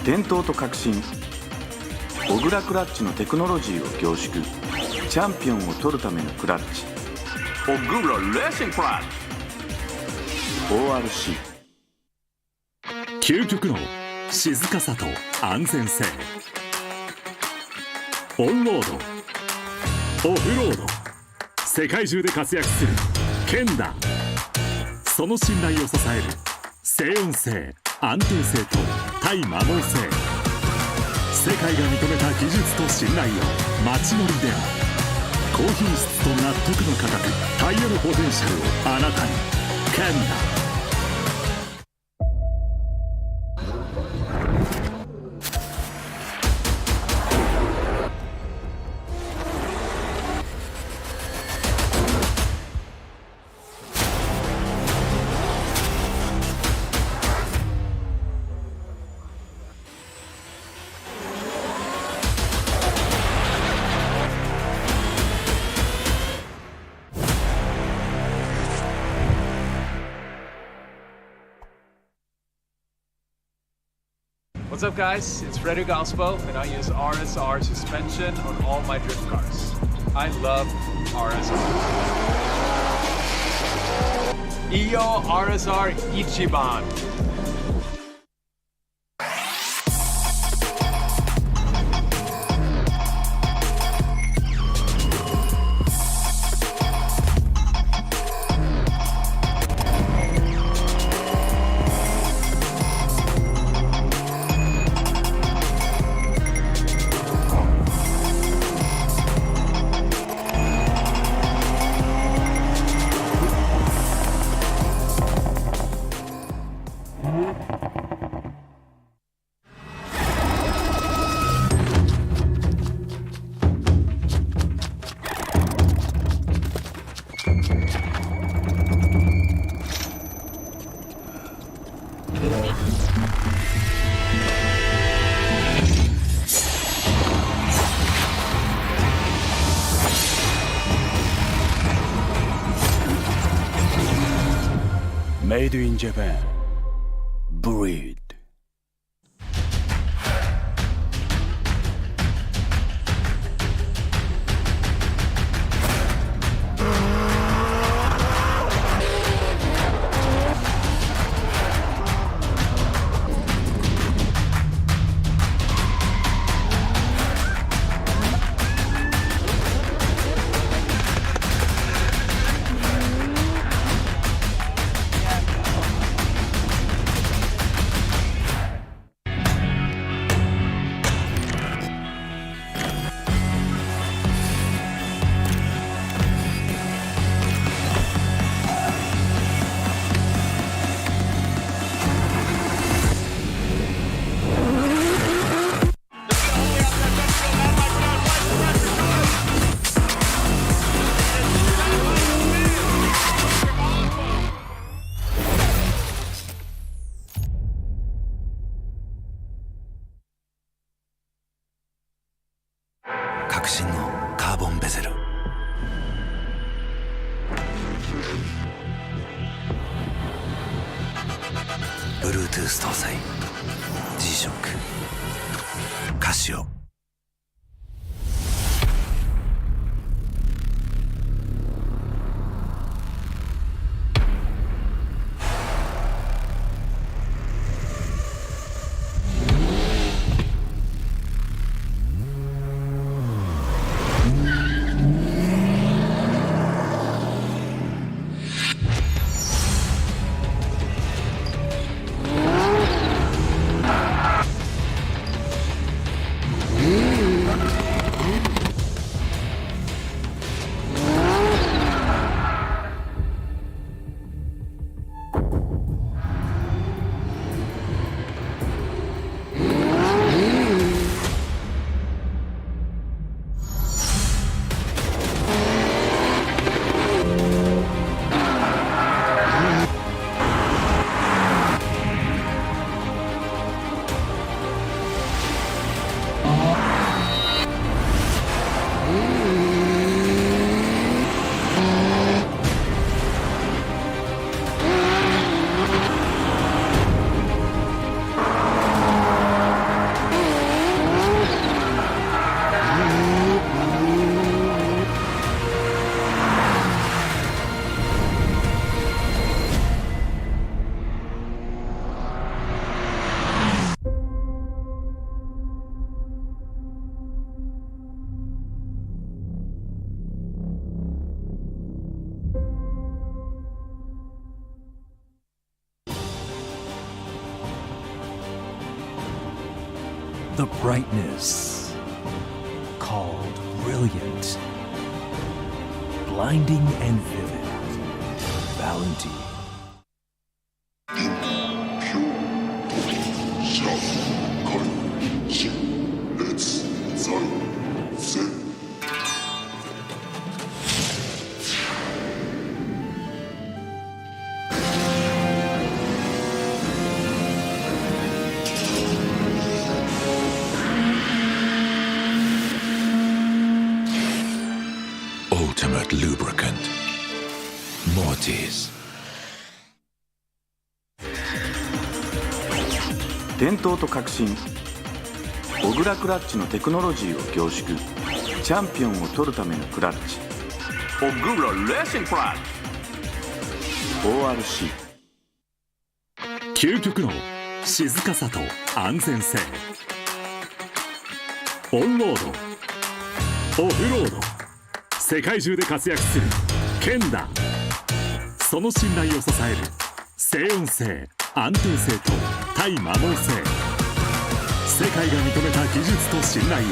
伝統と革新、小倉クラッチのテクノロジーを凝縮、チャンピオンを取るためのクラッチ、小倉レーシングクラッチ ORC。 究極の静かさと安全性、オンロード、オフロード、世界中で活躍するケンダ。その信頼を支える静音性、安定性と対摩耗性、世界が認めた技術と信頼を街乗りである。高品質と納得の価格、タイヤのポテンシャルをあなたに。ケンダ。What's up guys, it's Frederick Ospo and I use RSR suspension on all my drift cars. I love RSR. Iyo RSR Ichiban. Made in Japan. Breed. Bluetooth 搭載 G-SHOCK カシオ。the brightness called brilliant, blinding and vivid, Valentine. Ultimate lubricant. Mortis. 伝統と革新、小倉クラッチのテクノロジーを凝縮、チャンピオンを取るためのクラッチ、小倉レーシングクラッチ ORC。 究極の静かさと安全性、オンロード、オフロード、世界中で活躍するケンダ、その信頼を支える静音性、安定性と対摩耗性、世界が認めた技術と信頼を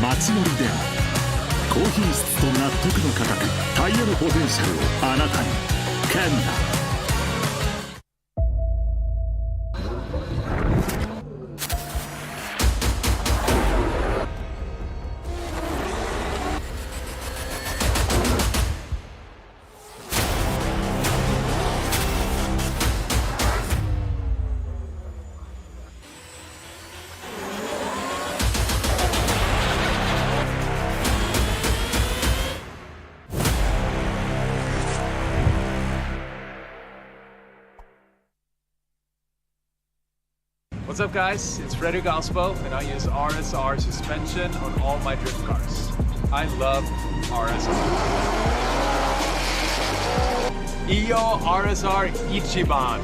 街乗りである高品質と納得の価格、タイヤのポテンシャルをあなたに。ケンダ。What's up guys, it's Frederick Ospo and I use RSR suspension on all my drift cars. I love RSR. Iyo RSR Ichiban.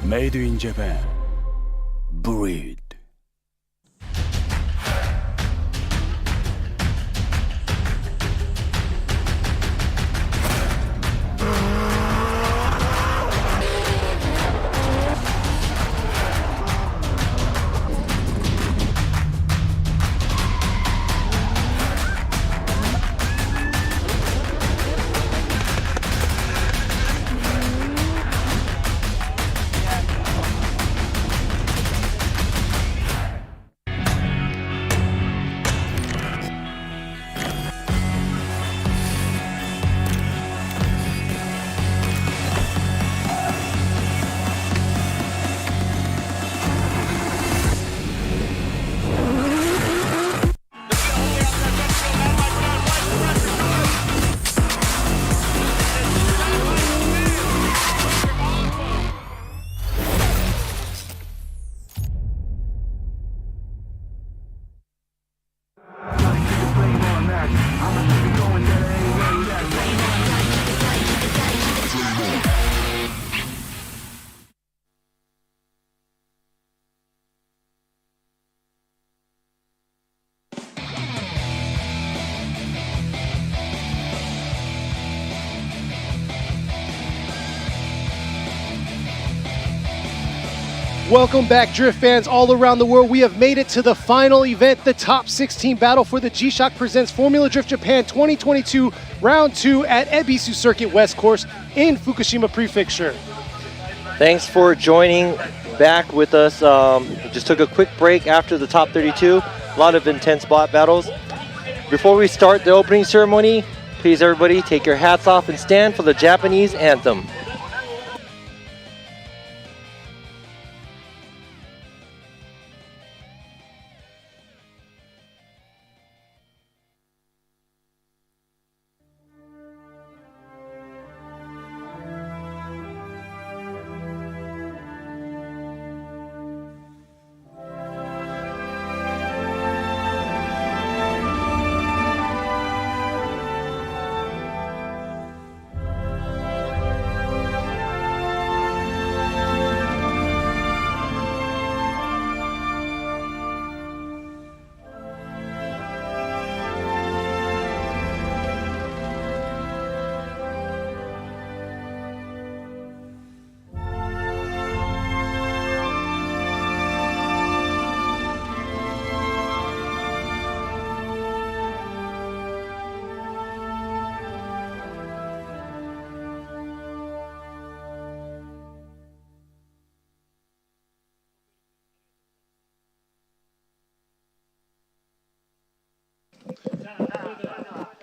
Made in Japan. Breed. Welcome back, drift fans all around the world. We have made it to the final event, the top 16 battle for the G-Shock Presents Formula Drift Japan 2022 Round 2 at Ebisu Circuit West Course in Fukushima Prefecture. Thanks for joining back with us. Just took a quick break after the top 32. A lot of intense bot battles. Before we start the opening ceremony, please everybody take your hats off and stand for the Japanese anthem.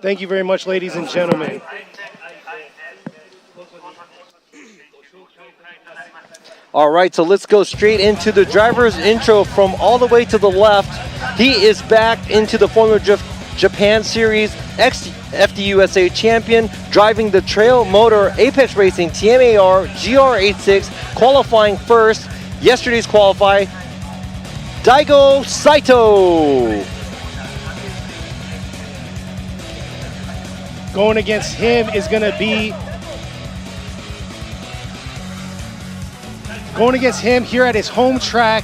Thank you very much, ladies and gentlemen. All right, so let's go straight into the driver's intro from all the way to the left. He is back into the Formula Drift Japan Series, ex-FDUSA champion, driving the Trail Motor Apex Racing TMAR GR86, qualifying first. Yesterday's qualify, Daigo Saito. Going against him is going to be... Going against him here at his home track,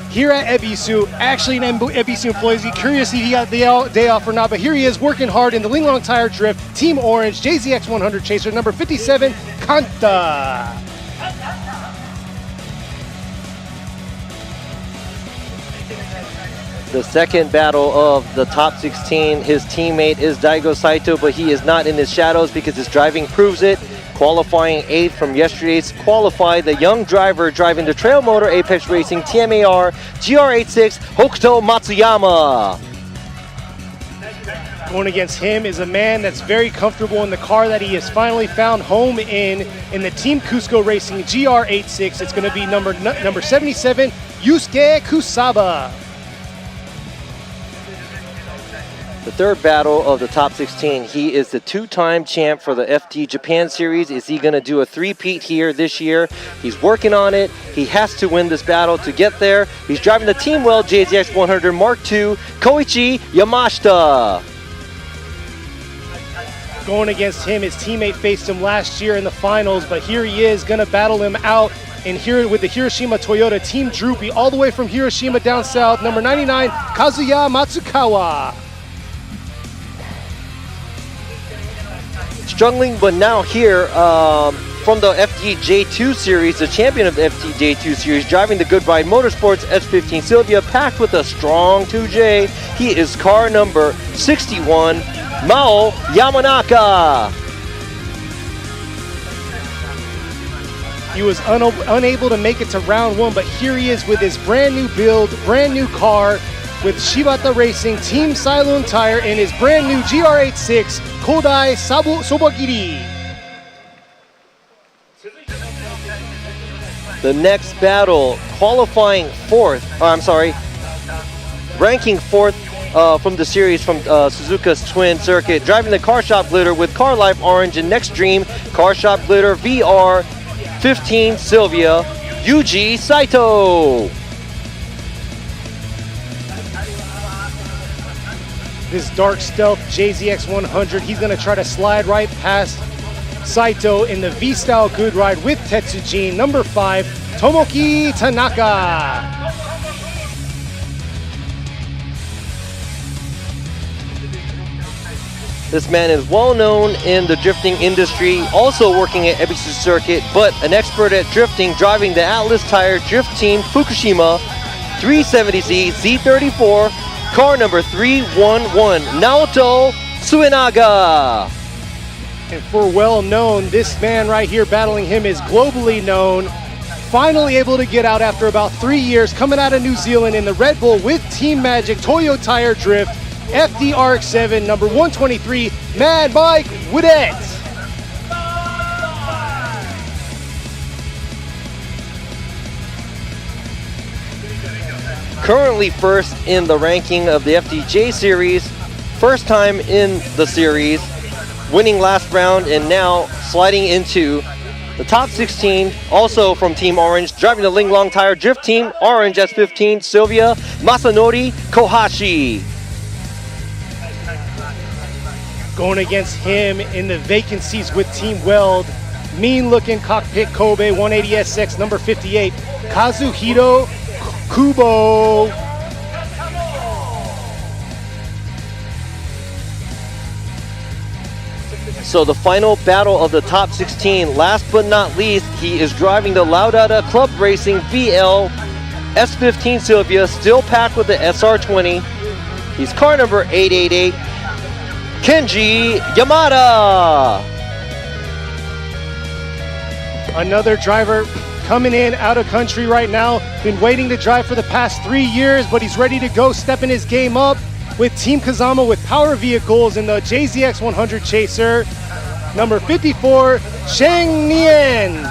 here at Ebisu. Actually, an Ebisu employee. Curious if he got the day off or not, but here he is working hard in the Linglong Tire Drift, Team Orange, JZX 100 Chaser, number 57, Kanta. The second battle of the top 16, his teammate is Daigo Saito, but he is not in his shadows because his driving proves it. Qualifying 8th from yesterday's qualify, the young driver driving the Trail Motor Apex Racing TMAR GR86, Hokuto Matsuyama. Going against him is a man that's very comfortable in the car that he has finally found home in the Team Cusco Racing GR86. It's going to be number 77, Yusuke Kusaba. The third battle of the top 16, he is the two-time champ for the FD Japan Series. Is he going to do a three-peat here this year? He's working on it. He has to win this battle to get there. He's driving the Team Well JZX 100 Mark II, Koichi Yamashita. Going against him, his teammate faced him last year in the finals, but here he is going to battle him out. And here with the Hiroshima Toyota Team Droopy, all the way from Hiroshima down south, number 99, Kazuya Matsukawa. Struggling, but now here from the FDJ2 Series, the champion of the FDJ2 Series, driving the Good Ride Motorsports S15 Sylvia, packed with a strong 2J. He is car number 61, Mao Yamanaka. He was unable to make it to round one, but here he is with his brand new build, brand new car, with Shibata Racing, Team Cylon Tire, in his brand new GR86, Kodai Sobagiri. The next battle, qualifying ranking fourth from the series from Suzuka's Twin Circuit, driving the Car Shop Glitter with Car Life Orange and Next Dream, Car Shop Glitter VR 15 Sylvia, Yuji Saito. This Dark Stealth JZX 100, he's going to try to slide right past Saito in the V-Style Good Ride with Tetsujin, number 5, Tomoki Tanaka. This man is well known in the drifting industry, also working at Ebisu Circuit, but an expert at drifting, driving the Atlas Tire Drift Team Fukushima 370Z Z34, car number 311, Naoto Suenaga. And for well known, this man right here battling him is globally known. Finally able to get out after about 3 years, coming out of New Zealand in the Red Bull with Team Magic Toyo Tire Drift, FDRX7, number 123, Mad Mike Woodette. Currently first in the ranking of the FDJ series, first time in the series, winning last round and now sliding into the top 16, also from Team Orange, driving the Ling Long Tire Drift Team Orange S15, Sylvia Masanori Kohashi. Going against him in the vacancies with Team Weld, mean-looking cockpit Kobe 180SX number 58, Kazuhiro Kubo. So the final battle of the top 16, last but not least, he is driving the Laudata Club Racing VL S15 Sylvia, still packed with the SR20. He's car number 888, Kenji Yamada. Another driver coming in out of country right now, been waiting to drive for the past 3 years, but he's ready to go, stepping his game up with Team Kazama with power vehicles in the JZX 100 Chaser, number 54, Cheng Nien.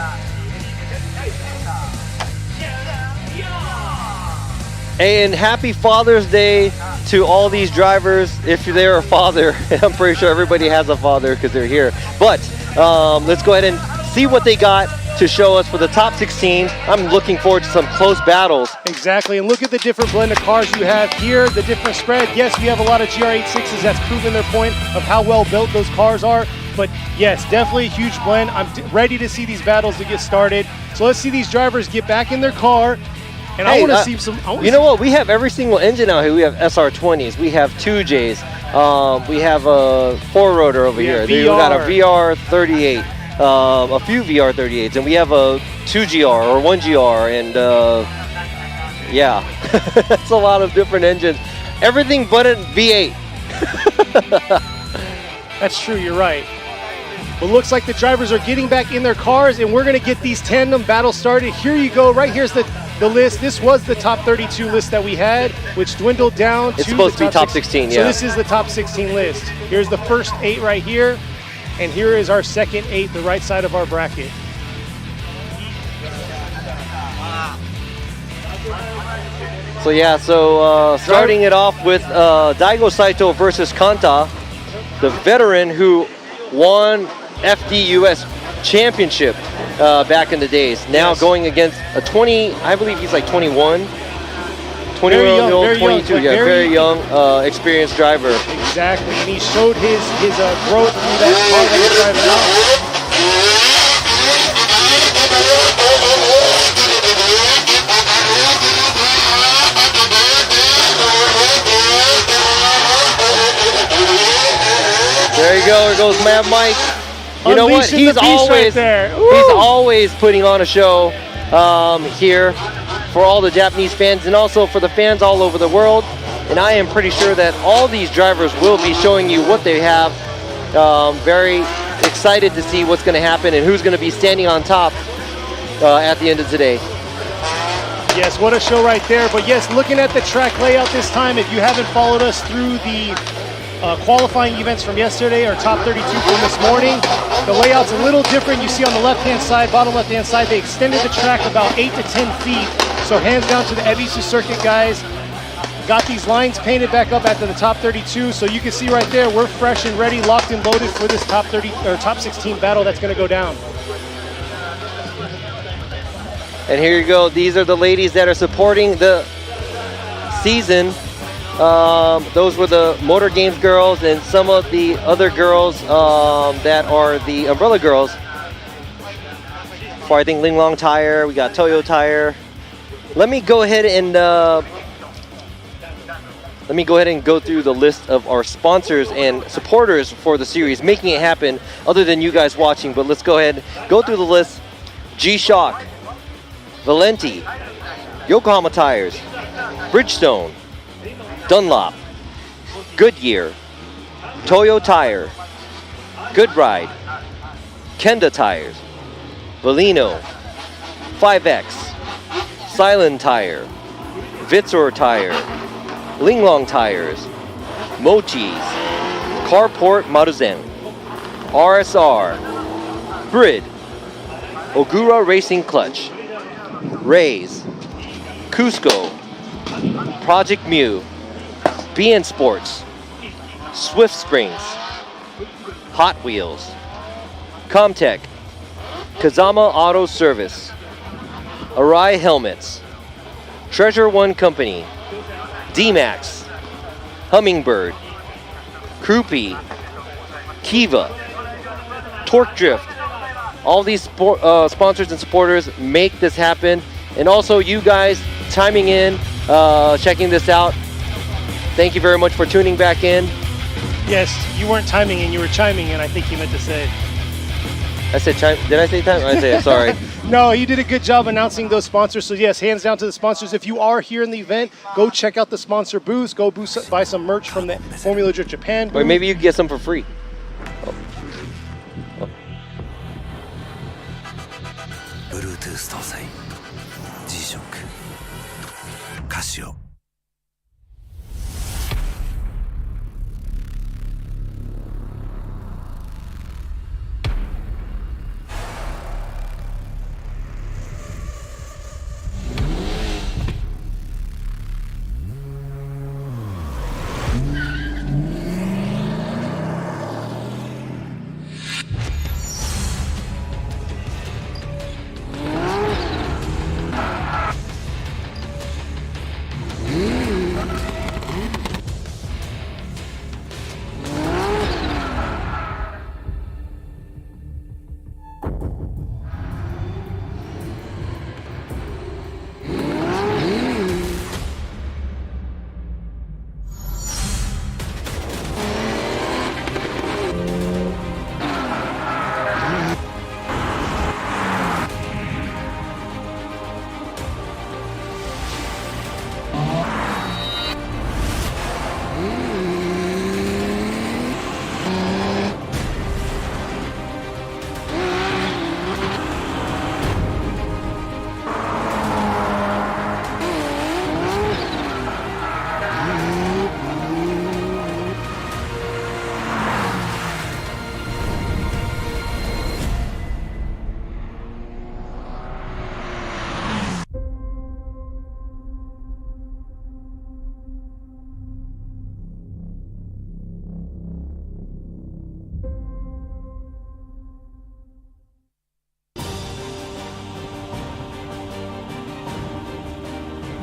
And happy Father's Day to all these drivers, if they're a father. I'm pretty sure everybody has a father because they're here. But let's go ahead and see what they got to show us for the top 16. I'm looking forward to some close battles. Exactly, and look at the different blend of cars you have here, the different spread. Yes, we have a lot of GR86s that's proven their point of how well built those cars are, but yes, definitely a huge blend. I'm ready to see these battles to get started. So let's see these drivers get back in their car, and I want to see some... You know what, we have every single engine out here. We have SR20s, we have 2Js, we have a 4-rotor over here. We got a VR38. A few VR38s, and we have a 2GR or 1GR, and yeah, that's a lot of different engines. Everything but a V8. That's true, you're right. But looks like the drivers are getting back in their cars, and we're going to get these tandem battles started. Here you go, right here's the list. This was the top 32 list that we had, which dwindled down to it's supposed to be top 16, So yeah. this is the top 16 list. Here's the first 8 right here. And here is our second 8, the right side of our bracket. So yeah, starting it off with Daigo Saito versus Kanta, the veteran who won FDUS championship back in the days. Now going against a 20, I believe he's like 21. 21-year-old, 22, yeah, very young, experienced driver. Exactly, and he showed his growth through that car that he's driving out. There you go, there goes Mad Mike. You know what, he's always putting on a show here for all the Japanese fans and also for the fans all over the world. And I am pretty sure that all these drivers will be showing you what they have. Very excited to see what's going to happen and who's going to be standing on top at the end of today. Yes, what a show right there. But yes, looking at the track layout this time, if you haven't followed us through the qualifying events from yesterday or top 32 from this morning, the layout's a little different. You see on the left-hand side, bottom left-hand side, they extended the track about 8 to 10 feet. So hands down to the Ebisu circuit guys. Got these lines painted back up after the top 32. So you can see right there, we're fresh and ready, locked and loaded for this top 30 or top 16 battle that's going to go down. And here you go. These are the ladies that are supporting the season. Those were the Motor Games girls and some of the other girls that are the Umbrella girls. For I think Ling Long Tire, we got Toyo Tire. Let me go ahead and go through the list of our sponsors and supporters for the series, making it happen other than you guys watching. But let's go ahead, go through the list. G-Shock, Valenti, Yokohama Tires, Bridgestone, Dunlop, Goodyear, Toyo Tire, Good Ride, Kenda Tires, Valino, 5X, Silent Tire, Vitsor Tire, Ling Long Tires, Mochi's, Carport Maruzen, RSR, Brid, Ogura Racing Clutch, Rays, Cusco, Project Mu, BN Sports, Swift Springs, Hot Wheels, Comtech, Kazama Auto Service, Arai Helmets, Treasure One Company, D-Max, Hummingbird, Krupi, Kiva, Torque Drift. All these sponsors and supporters make this happen. And also you guys chiming in, checking this out. Thank you very much for tuning back in. Yes, you weren't timing in, you were chiming in, I think you meant to say. I said chime. Did I say time? I said sorry. No, you did a good job announcing those sponsors. So yes, hands down to the sponsors. If you are here in the event, go check out the sponsor booths. Go buy some merch from the Formula Drift Japan booth. Or maybe you can get some for free. Bluetooth 搭載 G-SHOCK カシオ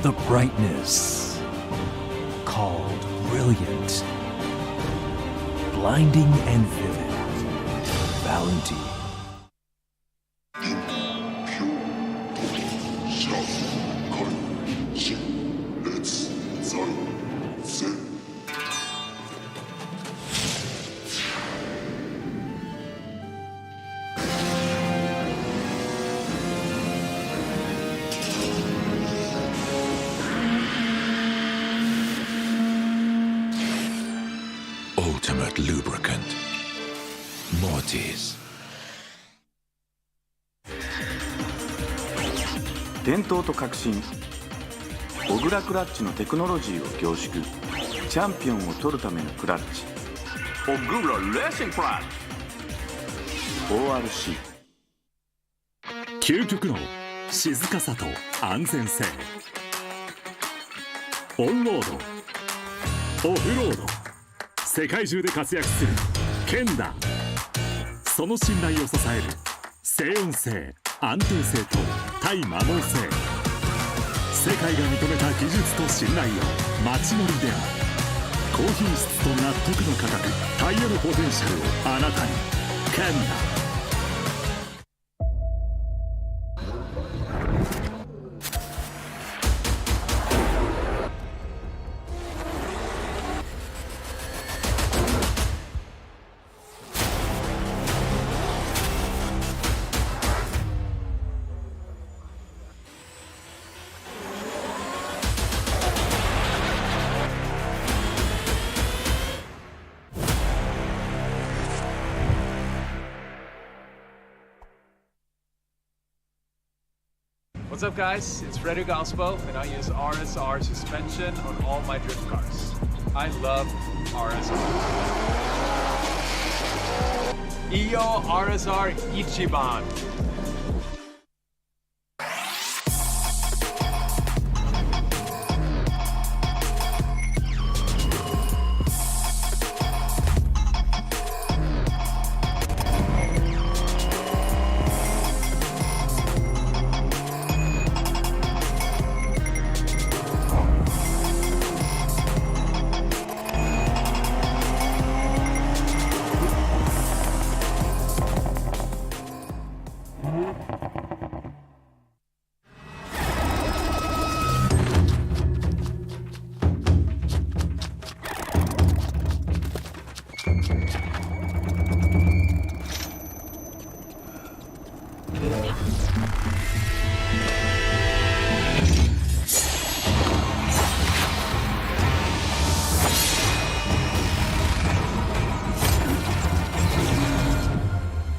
The brightness, called brilliant, blinding and vivid, Valentine. Ultimate lubricant. Mortis. 伝統と革新、小倉クラッチのテクノロジーを凝縮、チャンピオンを取るためのクラッチ、小倉レーシングクラッチ ORC。 究極の静かさと安全性、オンロード、オフロード、世界中で活躍するケンダ、その信頼を支える静音性、安定性と対摩耗性、世界が認めた技術と信頼を街乗りである。高品質と納得の価格、タイヤのポテンシャルをあなたに。ケンダ。What's up guys, it's Frederick Ospo and I use RSR suspension on all my drift cars. I love RSR. Iyo RSR Ichiban.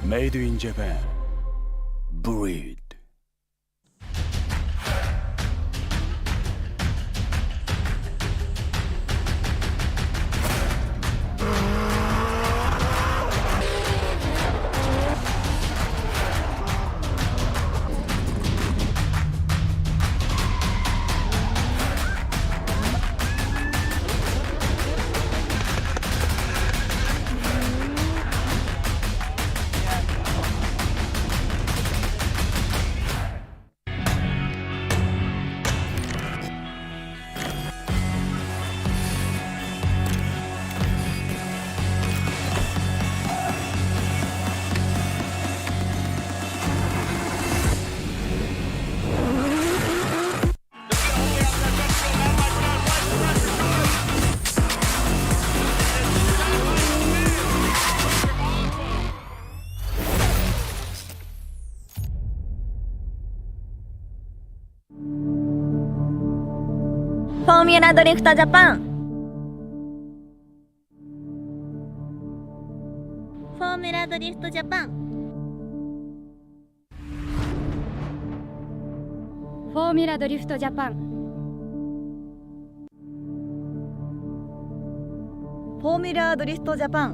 Made in Japan. Breed. Formula Drift Japan. Formula Drift Japan. Formula Drift Japan. Formula Drift Japan.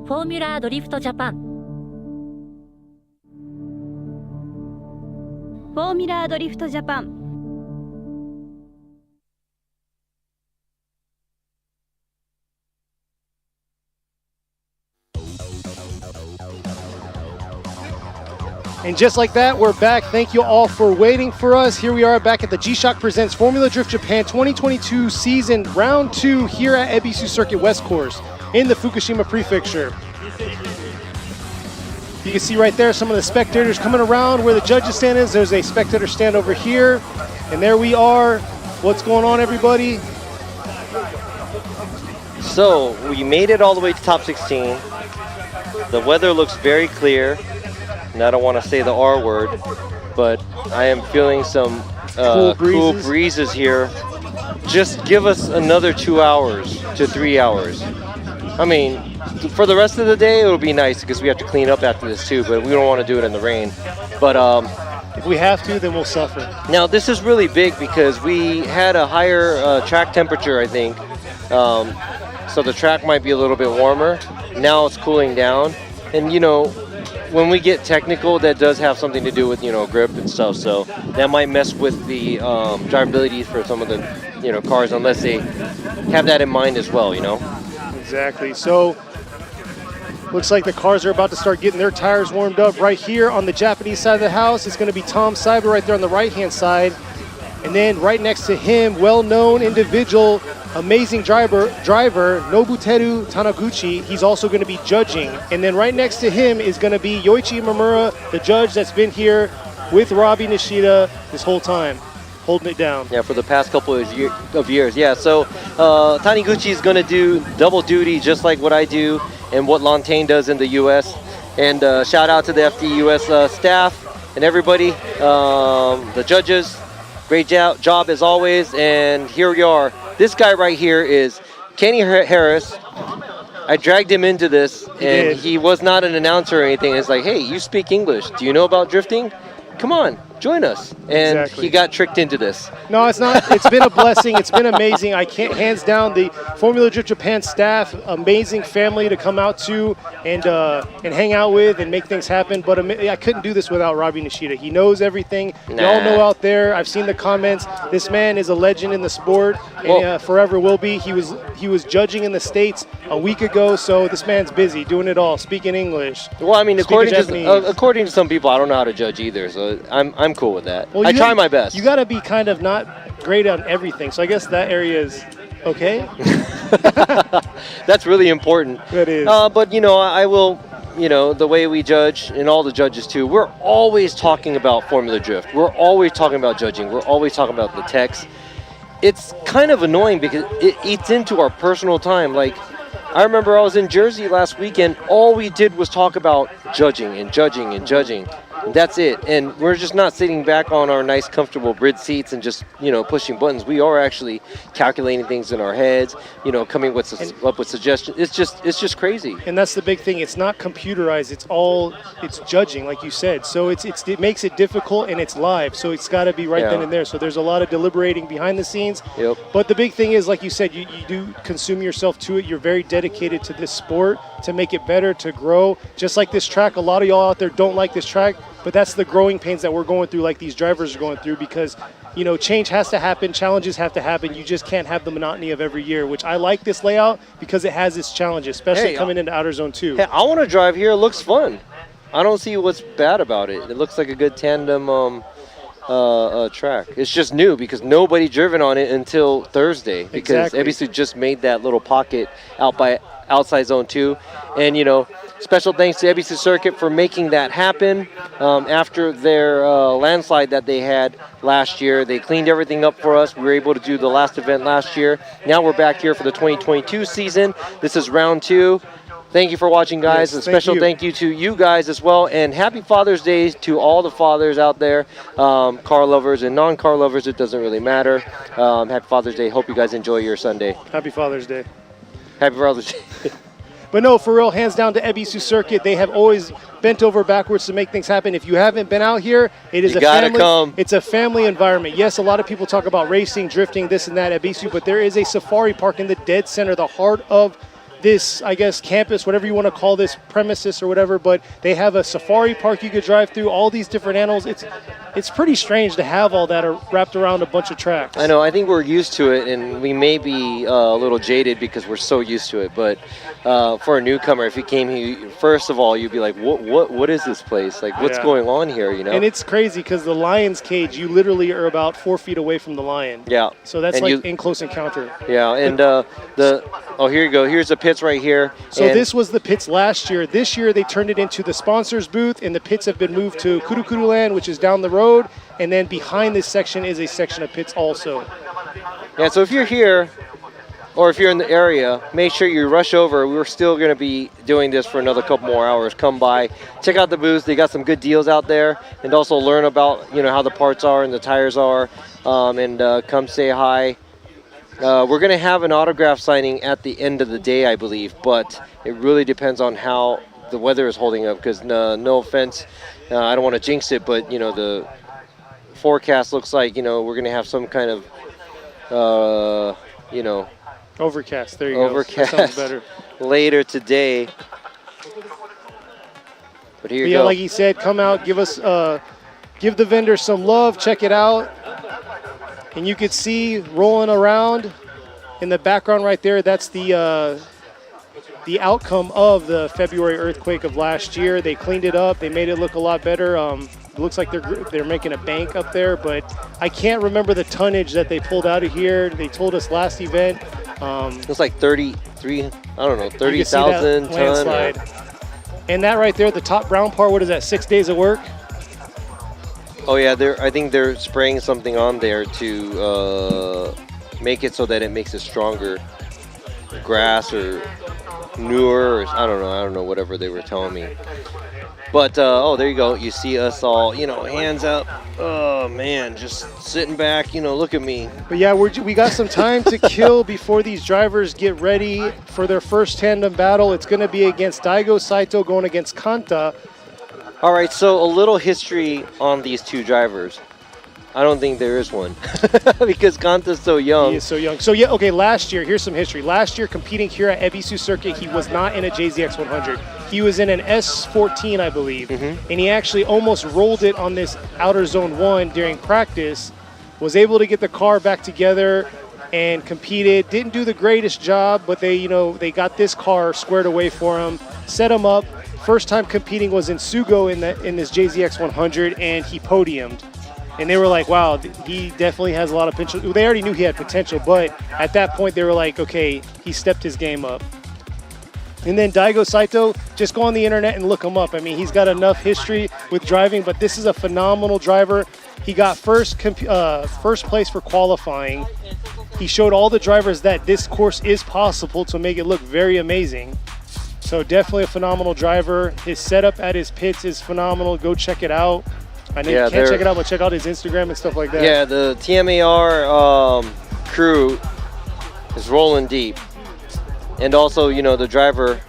Formula Drift Japan. Formula Drift Japan. And just like that, we're back. Thank you all for waiting for us. Here we are back at the G-Shock Presents Formula Drift Japan 2022 season round 2 here at Ebisu Circuit West Course in the Fukushima Prefecture. You can see right there some of the spectators coming around where the judges stand is. There's a spectator stand over here. And there we are. What's going on, everybody? So we made it all the way to top 16. The weather looks very clear. And I don't want to say the R word, but I am feeling some cool breezes here. Just give us another 2 hours to 3 hours. I mean, for the rest of the day, it'll be nice because we have to clean up after this too, but we don't want to do it in the rain. But if we have to, then we'll suffer. Now, this is really big because we had a higher track temperature, I think. So the track might be a little bit warmer. Now it's cooling down. And, you know, when we get technical, that does have something to do with, you know, grip and stuff. So that might mess with the drivability for some of the, you know, cars unless they have that in mind as well, you know? Exactly. So looks like the cars are about to start getting their tires warmed up right here on the Japanese side of the house. It's going to be Tom Seiber right there on the right-hand side. And then right next to him, well-known individual, amazing driver Nobuteru Taniguchi. He's also going to be judging. And then right next to him is going to be Yoichi Imamura, the judge that's been here with Robbie Nishida this whole time, holding it down. Yeah, for the past couple of years. Yeah, so Taniguchi is going to do double duty just like what I do and what Lantain does in the U.S. And shout out to the FDUS staff and everybody, the judges. Great job as always, and here we are. This guy right here is Kenny Harris. I dragged him into this, and he was not an announcer or anything. It's like, hey, you speak English. Do you know about drifting? Come on, join us. And Exactly. he got tricked into this. No, it's not. It's been a blessing. It's been amazing. I can't, hands down, the Formula Drift Japan staff, amazing family to come out to and hang out with and make things happen. But I couldn't do this without Robbie Nishida. He knows everything. Y'all know out there. I've seen the comments. This man is a legend in the sport and forever will be. He was judging in the States a week ago, so this man's busy doing it all, speaking English. Well, I mean, according to some people, I don't know how to judge either, so I'm cool with that. Well, I try my best. You got to be kind of not great on everything, so I guess that area is okay. That's really important. That is. But, I will, the way we judge, and all the judges too, we're always talking about Formula Drift. We're always talking about judging. We're always talking about the techs. It's kind of annoying because it eats into our personal time. Like, I remember I was in Jersey last weekend. All we did was talk about judging and judging and judging. That's it. And we're just not sitting back on our nice, comfortable bridge seats and just, pushing buttons. We are actually calculating things in our heads, coming up with suggestions. It's just crazy. And that's the big thing. It's not computerized. It's judging, like you said. So it makes it difficult, and it's live. So it's got to be right then and there. So there's a lot of deliberating behind the scenes. Yep. But the big thing is, like you said, you do consume yourself to it. You're very dedicated to this sport to make it better, to grow. Just like this track, a lot of y'all out there don't like this track. But that's the growing pains that we're going through, like these drivers are going through, because, change has to happen, challenges have to happen. You just can't have the monotony of every year, which I like this layout because it has its challenges, especially coming into Outer Zone 2. Hey, I want to drive here. It looks fun. I don't see what's bad about it. It looks like a good tandem track. It's just new because nobody driven on it until Thursday because Ebisu just made that little pocket out by outside Zone 2. And, special thanks to Ebisu Circuit for making that happen after their landslide that they had last year. They cleaned everything up for us. We were able to do the last event last year. Now we're back here for the 2022 season. This is round 2. Thank you for watching, guys. Yes, a special thank you to you guys as well. And happy Father's Day to all the fathers out there, car lovers and non-car lovers. It doesn't really matter. Happy Father's Day. Hope you guys enjoy your Sunday. Happy Father's Day. Happy Father's Day. But no, for real, hands down to Ebisu Circuit. They have always bent over backwards to make things happen. If you haven't been out here, it is it's a family environment. Yes, a lot of people talk about racing, drifting, this and that, Ebisu, but there is a safari park in the dead center, the heart of this, I guess, campus, whatever you want to call this, premises or whatever, but they have a safari park you could drive through, all these different animals. It's pretty strange to have all that wrapped around a bunch of tracks. I know. I think we're used to it, and we may be a little jaded because we're so used to it. But for a newcomer, if you came here, first of all, you'd be like, what is this place? Like, what's going on here, And it's crazy because the lion's cage, you literally are about 4 feet away from the lion. Yeah. So that's in close encounter. Yeah, and here you go. Here's the pits right here. So this was the pits last year. This year they turned it into the sponsors booth, and the pits have been moved to Kurukuru Land, which is down the road. And then behind this section is a section of pits also. Yeah, so if you're here, or if you're in the area, make sure you rush over. We're still going to be doing this for another couple more hours. Come by, check out the booths. They got some good deals out there, and also learn about how the parts are and the tires are, and come say hi. We're going to have an autograph signing at the end of the day, I believe, but it really depends on how the weather is holding up, because no offense, I don't want to jinx it, but the forecast looks like we're going to have some kind of overcast. There you overcast go. That sounds better. Later today. But here you go. Like he said, come out, give the vendor some love, check it out. And you could see rolling around in the background right there, that's the outcome of the February earthquake of last year. They cleaned it up. They made it look a lot better. It looks like they're making a bank up there, but I can't remember the tonnage that they pulled out of here. They told us last event. It's like 30,000 ton. And that right there, the top brown part, what is that, 6 days of work? Oh yeah, I think they're spraying something on there to make it so that it makes it stronger. Grass or newer, or I don't know, whatever they were telling me. But there you go. You see us all, hands up. Oh man, just sitting back. Look at me. But yeah, we got some time to kill before these drivers get ready for their first tandem battle. It's going to be against Daigo Saito going against Kanta. All right, so a little history on these two drivers. I don't think there is one because Kanta's so young. He is so young. So yeah, okay, last year, here's some history. Last year, competing here at Ebisu Circuit, he was not in a JZX 100. He was in an S14, I believe, and he actually almost rolled it on this Outer Zone 1 during practice, was able to get the car back together and competed. Didn't do the greatest job, but they got this car squared away for him, set him up. First time competing was in Sugo in this JZX 100, and he podiumed. And they were like, wow, he definitely has a lot of potential. They already knew he had potential, but at that point they were like, okay, he stepped his game up. And then Daigo Saito, just go on the internet and look him up. I mean, he's got enough history with driving, but this is a phenomenal driver. He got first place for qualifying. He showed all the drivers that this course is possible to make it look very amazing. So definitely a phenomenal driver. His setup at his pits is phenomenal. Go check it out. I know you can't check it out, but check out his Instagram and stuff like that. Yeah, the TMAR crew is rolling deep. And also, the driver,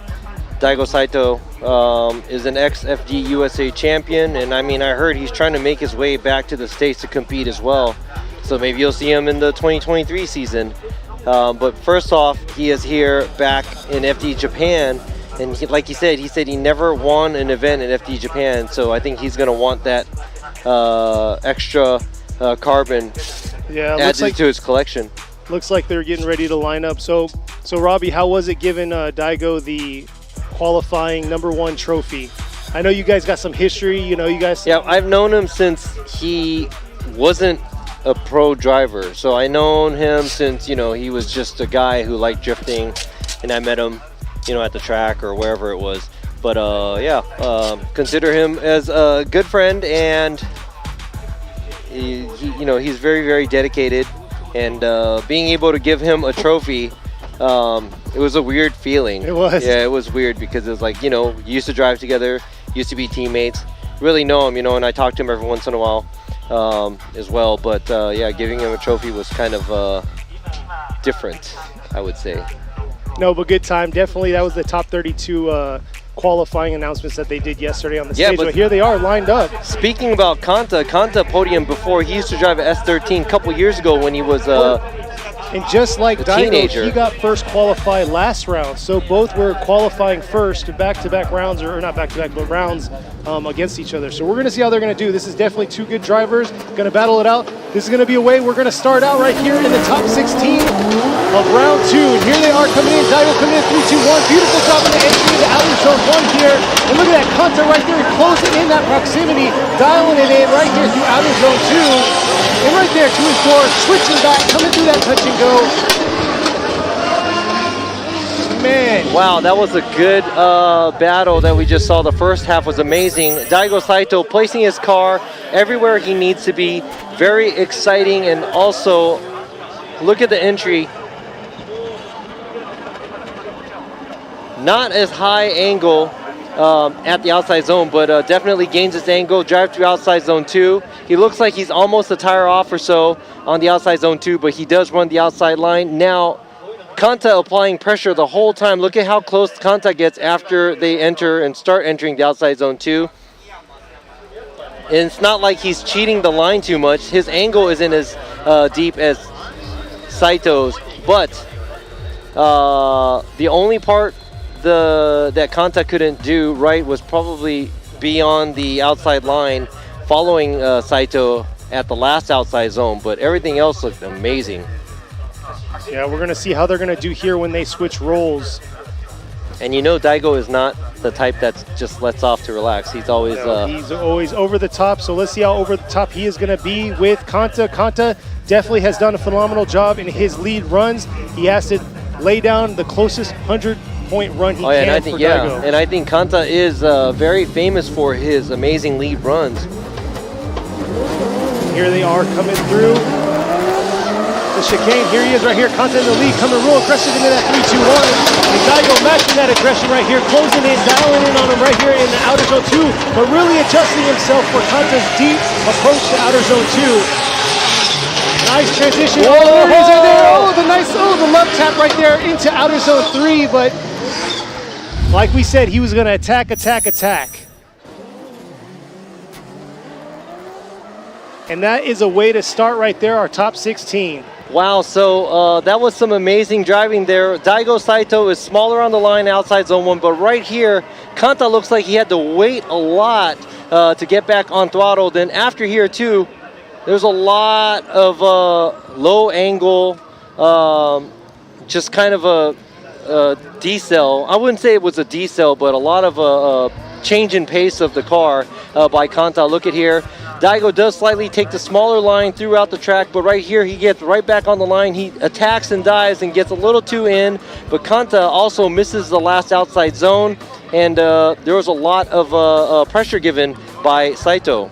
Daigo Saito, is an ex-FD USA champion. And I mean, I heard he's trying to make his way back to the States to compete as well. So maybe you'll see him in the 2023 season. But first off, he is here back in FD Japan. And like he said he never won an event in FD Japan, so I think he's going to want that extra carbon added to his collection. Looks like they're getting ready to line up. So Robbie, how was it giving Daigo the qualifying #1 trophy? I know you guys got some history. You guys. Yeah, I've known him since he wasn't a pro driver. So I known him since he was just a guy who liked drifting, and I met him at the track or wherever it was. But consider him as a good friend, and he's very, very dedicated. And being able to give him a trophy, it was a weird feeling. It was. Yeah, it was weird because it was like, used to drive together, used to be teammates, really know him, and I talk to him every once in a while as well. But giving him a trophy was kind of different, I would say. No, but good time. Definitely, that was the top 32 qualifying announcements that they did yesterday on the stage. But here they are lined up. Speaking about Kanta podiumed before. He used to drive an S13 a couple years ago when he was and just like Daigo, teenager. He got first qualified last round. So both were qualifying first back-to-back rounds, or not back-to-back, but rounds against each other. So we're going to see how they're going to do. This is definitely two good drivers. Going to battle it out. This is going to be a way we're going to start out right here in the top 16 of round 2. And here they are coming in. Daigo coming in 3-2-1. Beautiful job in the entry into outer zone 1 here. And look at that Kanta right there, closing in that proximity, dialing it in right here through outer zone 2. And right there to his door, switching back, coming through that touch and go. Man. Wow, that was a good battle that we just saw. The first half was amazing. Daigo Saito placing his car everywhere he needs to be. Very exciting, and also look at the entry. Not as high angle at the outside zone, but definitely gains its angle, drive through outside zone 2. He looks like he's almost a tire off or so on the outside zone 2, but he does run the outside line. Now, Kanta applying pressure the whole time. Look at how close Kanta gets after they enter and start entering the outside zone 2. And it's not like he's cheating the line too much. His angle isn't as deep as Saito's, but the only part that Kanta couldn't do right was probably be on the outside line following Saito at the last outside zone, but everything else looked amazing. Yeah, we're going to see how they're going to do here when they switch roles. And Daigo is not the type that just lets off to relax. He's always he's always over the top, so let's see how over the top he is going to be with Kanta. Kanta definitely has done a phenomenal job in his lead runs. He has to lay down the closest 100-point run he can for Daigo. And I think Kanta is very famous for his amazing lead runs. Here they are coming through the chicane. Here he is right here. Kanta in the lead, coming real aggressive into that 3-2-1. And Daigo matching that aggression right here, closing in, dialing in on him right here in the outer zone 2, but really adjusting himself for Kanta's deep approach to outer zone 2. Nice transition. Oh, there he is right there. Oh, the love tap right there into outer zone 3, but like we said, he was going to attack. And that is a way to start right there, our top 16. Wow, so that was some amazing driving there. Daigo Saito is smaller on the line outside zone 1, but right here, Kanta looks like he had to wait a lot to get back on throttle. Then after here too, there's a lot of low angle, just kind of a decel. I wouldn't say it was a decel, but a lot of change in pace of the car by Kanta. Look at here. Daigo does slightly take the smaller line throughout the track, but right here he gets right back on the line. He attacks and dives and gets a little too in, but Kanta also misses the last outside zone, and there was a lot of pressure given by Saito.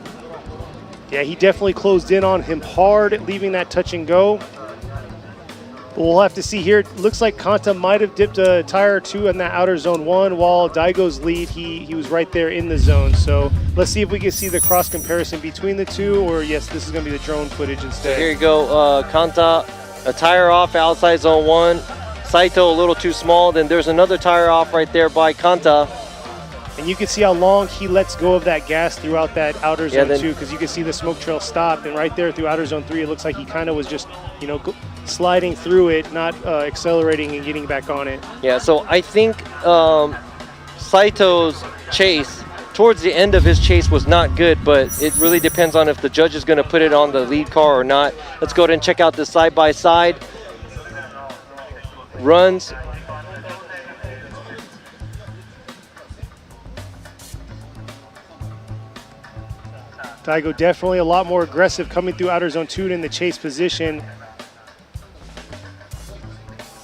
Yeah, he definitely closed in on him hard, leaving that touch and go. But we'll have to see here. It looks like Kanta might have dipped a tire or two in that outer zone 1, while Daigo's lead, he was right there in the zone. So let's see if we can see the cross comparison between the two, or yes, this is going to be the drone footage instead. Here you go, Kanta, a tire off outside zone 1. Saito a little too small. Then there's another tire off right there by Kanta. And you can see how long he lets go of that gas throughout that outer zone 2, because you can see the smoke trail stop. And right there through outer zone 3, it looks like he kind of was just, sliding through it, not accelerating and getting back on it. Yeah, so I think Saito's chase, towards the end of his chase, was not good, but it really depends on if the judge is going to put it on the lead car or not. Let's go ahead and check out this side-by-side runs. Daigo definitely a lot more aggressive coming through outer zone 2 in the chase position.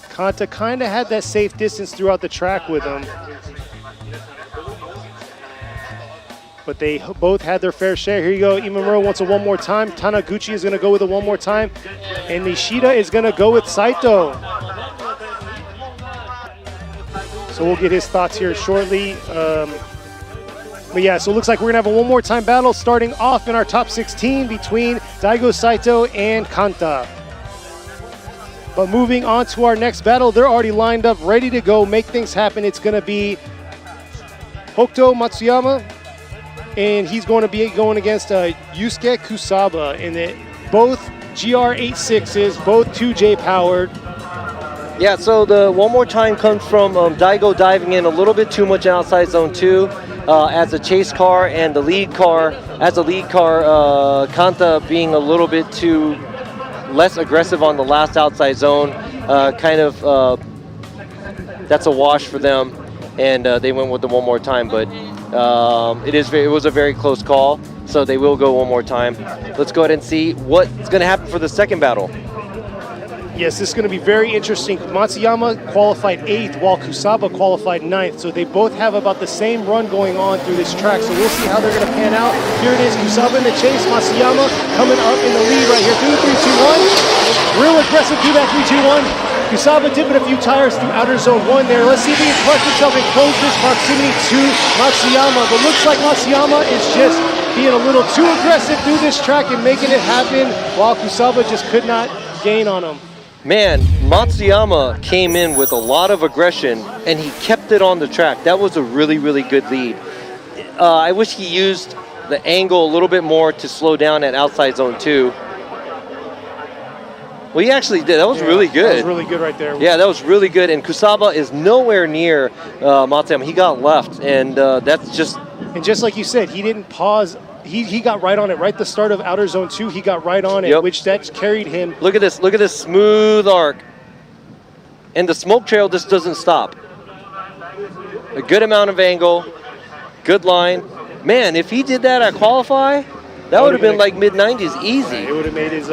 Kanta kind of had that safe distance throughout the track with him. But they both had their fair share. Here you go, Imamura wants it one more time. Taniguchi is gonna go with it one more time. And Nishida is gonna go with Saito. So we'll get his thoughts here shortly. But yeah, so it looks like we're gonna have a one more time battle starting off in our top 16 between Daigo Saito and Kanta. But moving on to our next battle, they're already lined up, ready to go, make things happen. It's gonna be Hokuto Matsuyama, and he's going to be going against Yusuke Kusaba, and both GR86s, both 2J powered. Yeah, so the one more time comes from Daigo diving in a little bit too much outside zone 2 as a chase car, and the lead car, as a lead car, Kanta being a little bit too less aggressive on the last outside zone. That's a wash for them, and they went with the one more time, but it was a very close call, so they will go one more time. Let's go ahead and see what's going to happen for the second battle. Yes, this is going to be very interesting. Matsuyama qualified 8th, while Kusaba qualified 9th. So they both have about the same run going on through this track. So we'll see how they're going to pan out. Here it is, Kusaba in the chase. Matsuyama coming up in the lead right here through the 3-2-1. Real aggressive through that 3-2-1. Kusaba dipping a few tires through outer zone 1 there. Let's see if he can collect himself and close this proximity to Matsuyama. But looks like Matsuyama is just being a little too aggressive through this track and making it happen, while Kusaba just could not gain on him. Man, Matsuyama came in with a lot of aggression, and he kept it on the track. That was a really, really good lead. I wish he used the angle a little bit more to slow down at outside zone 2. Well, he actually did. That was really good. That was really good right there. Yeah, that was really good. And Kusaba is nowhere near Matsuyama. He got left, and that's just... And just like you said, he didn't pause. He got right on it. Right at the start of outer zone 2, he got right on it, which that carried him. Look at this smooth arc. And the smoke trail just doesn't stop. A good amount of angle, good line. Man, if he did that at qualify, that would have been like mid-90s, easy. It would have made his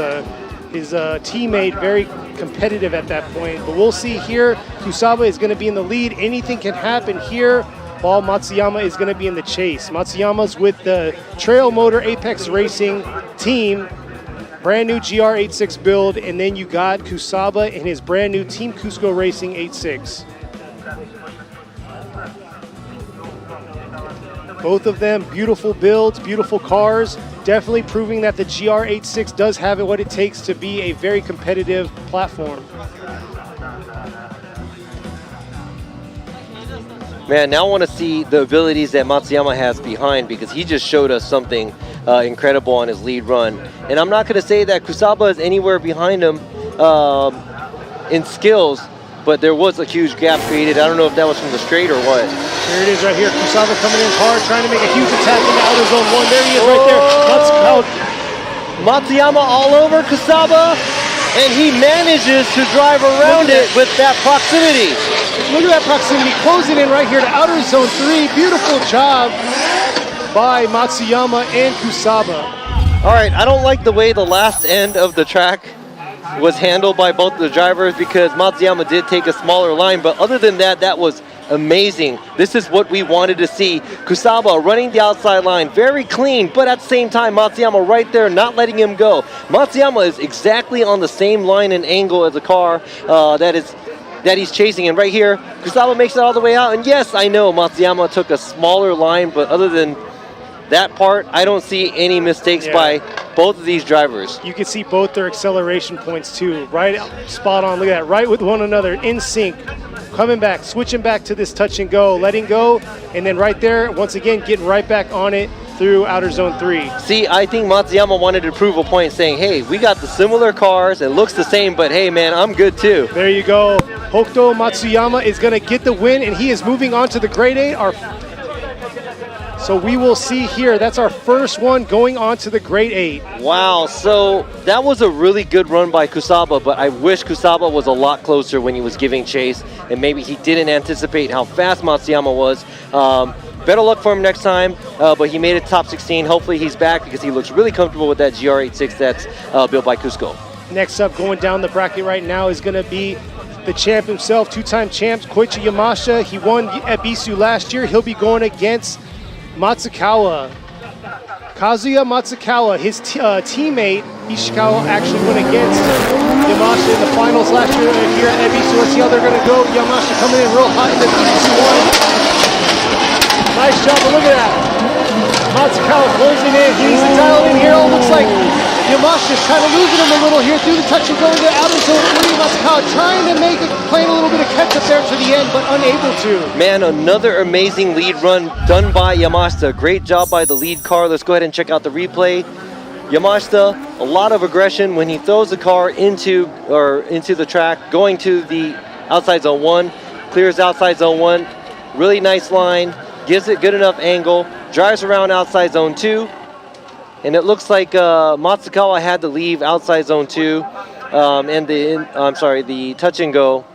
teammate very competitive at that point. But we'll see here. Kusaba is going to be in the lead. Anything can happen here, while Matsuyama is going to be in the chase. Matsuyama's with the Trail Motor Apex Racing team, brand new GR86 build, and then you got Kusaba in his brand new Team Cusco Racing 86. Both of them beautiful builds, beautiful cars, definitely proving that the GR86 does have what it takes to be a very competitive platform. Man, now I want to see the abilities that Matsuyama has behind, because he just showed us something incredible on his lead run. And I'm not going to say that Kusaba is anywhere behind him in skills, but there was a huge gap created. I don't know if that was from the straight or what. Here it is right here. Kusaba coming in hard, trying to make a huge attack in the outer zone 1. There he is right there. Matsuyama all over Kusaba, and he manages to drive around it with that proximity. Look at that proximity, closing in right here to outer zone 3. Beautiful job by Matsuyama and Kusaba. All right, I don't like the way the last end of the track was handled by both the drivers because Matsuyama did take a smaller line, but other than that, that was amazing. This is what we wanted to see. Kusaba running the outside line, very clean, but at the same time, Matsuyama right there, not letting him go. Matsuyama is exactly on the same line and angle as the car that he's chasing. And right here, Kusaba makes it all the way out. And yes, I know Matsuyama took a smaller line, but other than that part, I don't see any mistakes by both of these drivers. You can see both their acceleration points too, right spot on. Look at that, right with one another, in sync. Coming back, switching back to this touch and go, letting go, and then right there, once again, getting right back on it through outer zone 3. See, I think Matsuyama wanted to prove a point saying, hey, we got the similar cars, it looks the same, but hey man, I'm good too. There you go. Hokuto Matsuyama is gonna get the win, and he is moving on to the grade 8. So we will see here, that's our first one going on to the grade 8. Wow, so that was a really good run by Kusaba, but I wish Kusaba was a lot closer when he was giving chase, and maybe he didn't anticipate how fast Matsuyama was. Better luck for him next time, but he made it top 16. Hopefully he's back because he looks really comfortable with that GR86 that's built by Cusco. Next up, going down the bracket right now is gonna be the champ himself, two-time champ, Koichi Yamashita. He won Ebisu last year. He'll be going against Matsukawa. Kazuya Matsukawa, his teammate Ishikawa, actually went against Yamashita in the finals last year here at Ebisu. Let's see how they're going to go. Yamashita coming in real hot in the Ebisu one. Nice job, but look at that. Matsukawa closing in. He needs to dial in here. Oh, looks like Yamashita's kind of losing him a little here through the touch and go into outer zone 3. Matsukawa trying to make it, playing a little bit of catch up there to the end, but unable to. Man, another amazing lead run done by Yamashita. Great job by the lead car. Let's go ahead and check out the replay. Yamashita, a lot of aggression when he throws the car into the track, going to the outside zone 1, clears outside zone 1. Really nice line, gives it good enough angle, drives around outside zone 2. And it looks like Matsukawa had to leave outside zone 2 and the touch and go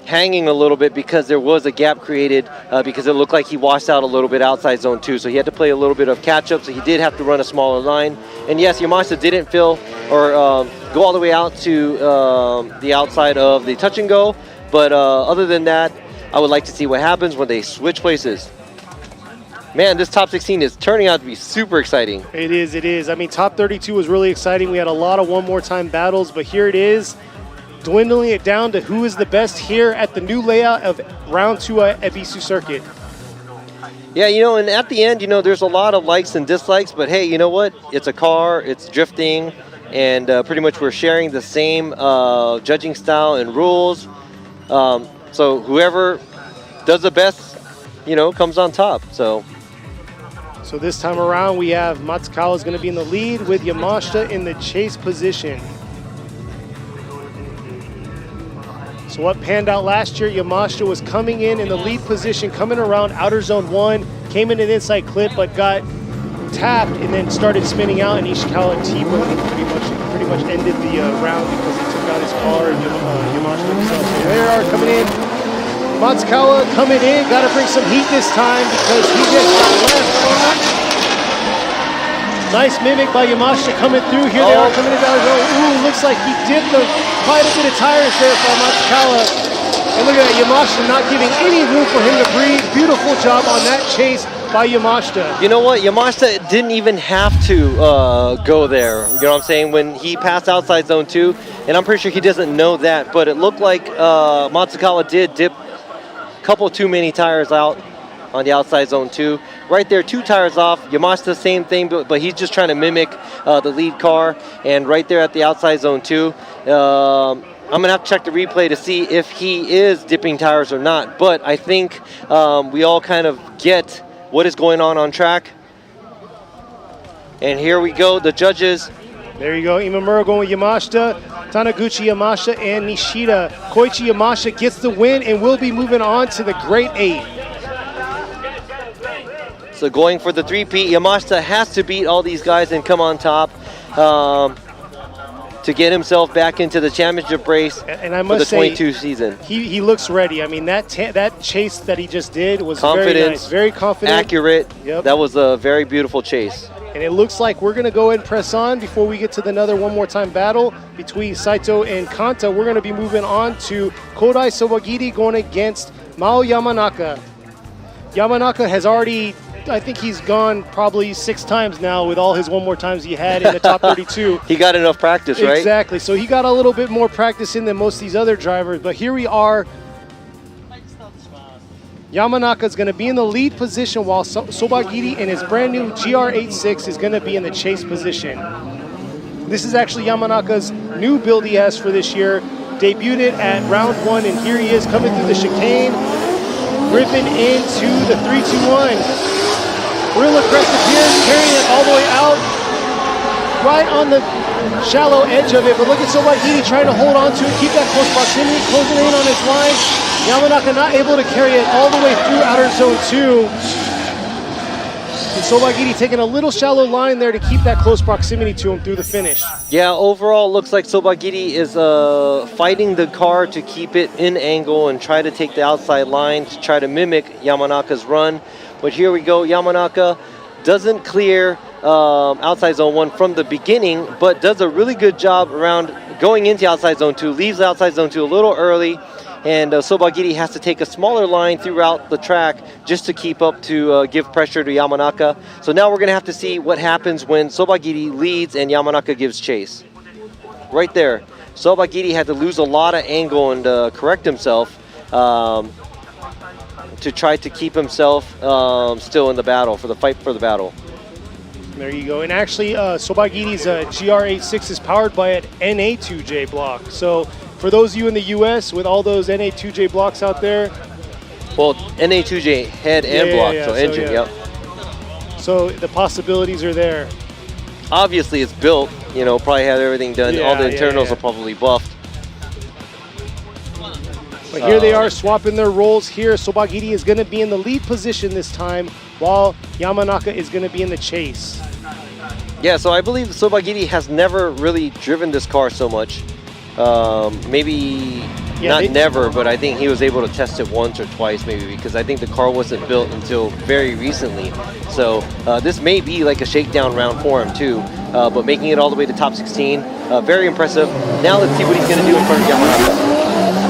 hanging a little bit because there was a gap created because it looked like he washed out a little bit outside zone 2. So he had to play a little bit of catch up. So he did have to run a smaller line. And yes, Yamashita didn't fill or go all the way out to the outside of the touch and go. But other than that, I would like to see what happens when they switch places. Man, this top 16 is turning out to be super exciting. It is, it is. I mean, top 32 was really exciting. We had a lot of one more time battles, but here it is, dwindling it down to who is the best here at the new layout of round 2 at Ebisu Circuit. Yeah, you know, and at the end, you know, there's a lot of likes and dislikes, but hey, you know what? It's a car, it's drifting, and pretty much we're sharing the same judging style and rules. So whoever does the best, you know, comes on top. So this time around, we have Matsukawa is going to be in the lead with Yamashita in the chase position. So what panned out last year, Yamashita was coming in the lead position, coming around outer zone 1, came in an inside clip, but got tapped and then started spinning out, and Ishikawa T-boned pretty much ended the round because he took out his car and Yamashita himself. So there are coming in. Matsukawa coming in, got to bring some heat this time because he just got left. Nice mimic by Yamashita coming through. Here they are coming into outer zone. Ooh, looks like he did quite a bit of tires there for Matsukawa. And look at that, Yamashita not giving any room for him to breathe. Beautiful job on that chase by Yamashita. You know what? Yamashita didn't even have to go there. You know what I'm saying? When he passed outside zone 2, and I'm pretty sure he doesn't know that, but it looked like Matsukawa did dip a couple too many tires out on the outside zone 2. Right there, 2 tires off. Yamashita, same thing, but he's just trying to mimic the lead car. And right there at the outside zone 2, I'm going to have to check the replay to see if he is dipping tires or not. But I think we all kind of get what is going on track. And here we go, the judges. There you go. Imamura going with Yamashita, Taniguchi Yamashita, and Nishida. Koichi Yamashita gets the win and will be moving on to the Great 8. So going for the three-peat, Yamashita has to beat all these guys and come on top to get himself back into the championship race and I for must the say, 22 season. He looks ready. I mean, that chase that he just did was Confidence, very nice, very confident. Accurate. Yep. That was a very beautiful chase. And it looks like we're going to go ahead and press on before we get to the one more time battle between Saito and Kanta. We're going to be moving on to Kodai Sobagiri going against Mao Yamanaka. Yamanaka has already, I think he's gone probably 6 times now with all his one more times he had in the top 32. He got enough practice, right? Exactly. So he got a little bit more practice in than most of these other drivers. But here we are. Yamanaka is going to be in the lead position while Sobagiri in his brand new GR86 is going to be in the chase position. This is actually Yamanaka's new build he has for this year. Debuted it at round 1, and here he is coming through the chicane, ripping into the 3-2-1. Real aggressive here, carrying it all the way out, right on the shallow edge of it. But look at Sobagiri trying to hold on to it, keep that close proximity, closing in on his line. Yamanaka not able to carry it all the way through outer zone 2. And Sobagiri taking a little shallow line there to keep that close proximity to him through the finish. Yeah, overall looks like Sobagiri is fighting the car to keep it in angle and try to take the outside line to try to mimic Yamanaka's run. But here we go, Yamanaka doesn't clear outside zone 1 from the beginning, but does a really good job around going into outside zone 2, leaves outside zone 2 a little early, and Sobagiri has to take a smaller line throughout the track just to keep up to give pressure to Yamanaka. So now we're going to have to see what happens when Sobagiri leads and Yamanaka gives chase. Right there, Sobagiri had to lose a lot of angle and correct himself to try to keep himself still in the battle, for the fight for the battle. There you go. And actually, Sobagiri's GR86 is powered by an NA2J block. So for those of you in the US with all those NA2J blocks out there. Well, NA2J head and block, so engine, yep. So the possibilities are there. Obviously it's built, you know, probably had everything done. All the internals are probably buffed. But here they are swapping their roles here. Sobagiri is going to be in the lead position this time, while Yamanaka is going to be in the chase. Yeah, so I believe Sobagiri has never really driven this car so much. Maybe never, but I think he was able to test it once or twice maybe, because I think the car wasn't built until very recently. So this may be like a shakedown round for him too, but making it all the way to top 16, very impressive. Now let's see what he's going to do in front of Yamanaka.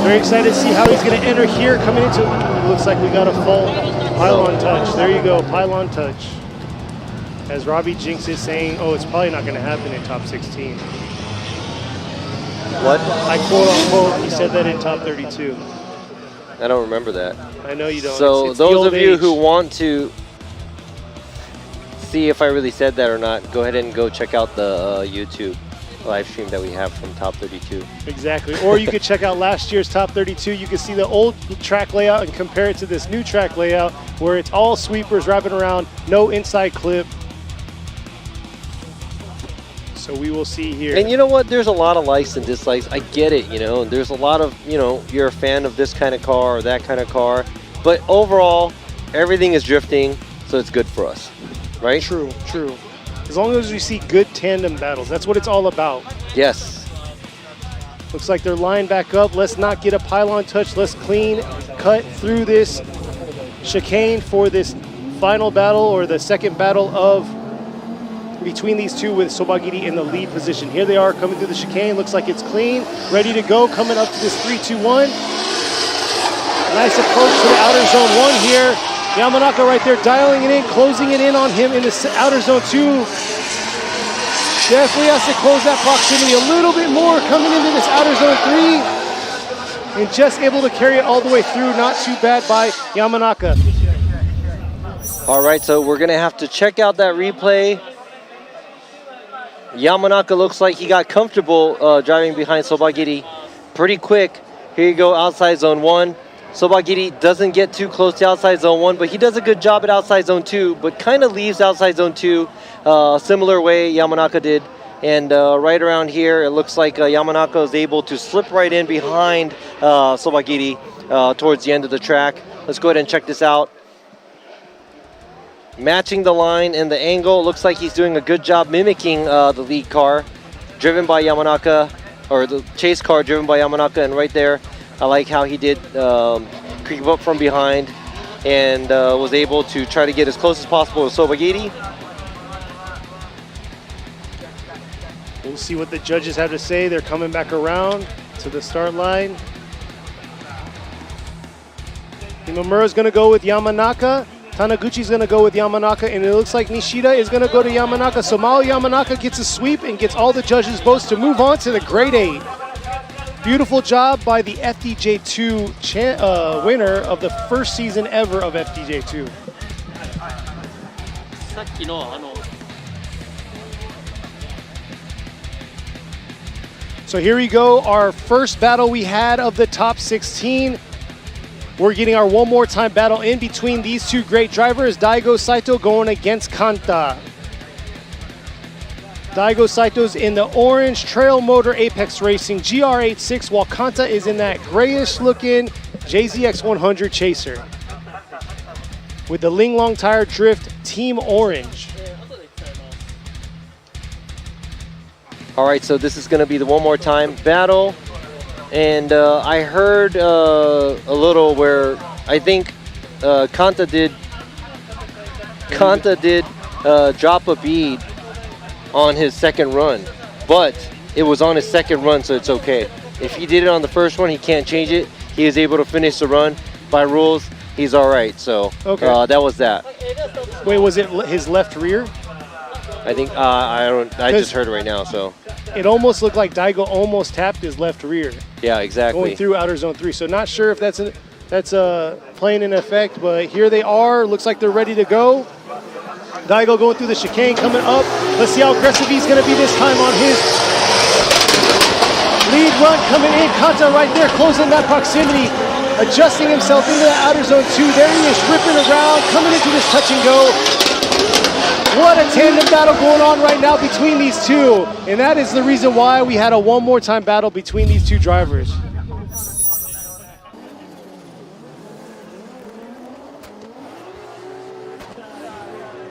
Very excited to see how he's going to enter here. Coming into, it looks like we got a full pylon touch. There you go, pylon touch. As Robbie Jinx is saying, oh, it's probably not going to happen in top 16. What? I quote unquote, he said that in top 32. I don't remember that. I know you don't. So it's those of you who want to see if I really said that or not, go ahead and go check out the YouTube live stream that we have from top 32. Exactly. Or you could check out last year's top 32. You can see the old track layout and compare it to this new track layout where it's all sweepers wrapping around, no inside clip. So we will see here. And you know what? There's a lot of likes and dislikes. I get it, you know. There's a lot of, you know, you're a fan of this kind of car or that kind of car. But overall, everything is drifting, so it's good for us, right? True, true. As long as we see good tandem battles, that's what it's all about. Yes. Looks like they're lined back up. Let's not get a pylon touch. Let's clean cut through this chicane for this final battle, or the second battle of between these two, with Sobagiri in the lead position. Here they are coming through the chicane. Looks like it's clean, ready to go, coming up to this 3-2-1. Nice approach to the outer zone 1 here. Yamanaka right there dialing it in, closing it in on him in the outer zone 2. Definitely has to close that proximity a little bit more coming into this outer zone 3. And just able to carry it all the way through. Not too bad by Yamanaka. All right, so we're going to have to check out that replay. Yamanaka looks like he got comfortable driving behind Sobagiri pretty quick. Here you go, outside zone 1. Sobagiri doesn't get too close to outside zone 1, but he does a good job at outside zone 2, but kind of leaves outside zone 2 similar way Yamanaka did. And right around here, it looks like Yamanaka is able to slip right in behind Sobagiri towards the end of the track. Let's go ahead and check this out. Matching the line and the angle, looks like he's doing a good job mimicking the lead car driven by Yamanaka, or the chase car driven by Yamanaka. And right there, I like how he did creep up from behind and was able to try to get as close as possible to Sobagiri. We'll see what the judges have to say. They're coming back around to the start line. Imamura's going to go with Yamanaka. Taniguchi's going to go with Yamanaka, and it looks like Nishida is going to go to Yamanaka. So Mao Yamanaka gets a sweep and gets all the judges' votes to move on to the Grade 8. Beautiful job by the FDJ2 winner of the first season ever of FDJ2. So here we go, our first battle we had of the top 16. We're getting our one more time battle in between these two great drivers, Daigo Saito going against Kanta. Daigo Saito's in the orange Trail Motor Apex Racing GR86, while Kanta is in that grayish looking JZX100 Chaser with the Linglong Tire Drift Team Orange. All right, so this is going to be the one more time battle. And I heard a little where I think Kanta did drop a bead on his second run, but it was on his second run, so it's okay. If he did it on the first one, he can't change it. He is able to finish the run. By rules, he's all right. So okay. That was that. Wait, was it his left rear? I think I just heard it right now. So it almost looked like Daigo almost tapped his left rear. Yeah, exactly. Going through outer zone 3. So not sure if that's playing in effect, but here they are. Looks like they're ready to go. Daigo going through the chicane, coming up. Let's see how aggressive he's going to be this time on his lead run. Coming in, Kanta right there, closing that proximity, adjusting himself into the outer zone 2. There he is, ripping around, coming into this touch and go. What a tandem battle going on right now between these two. And that is the reason why we had a one more time battle between these two drivers.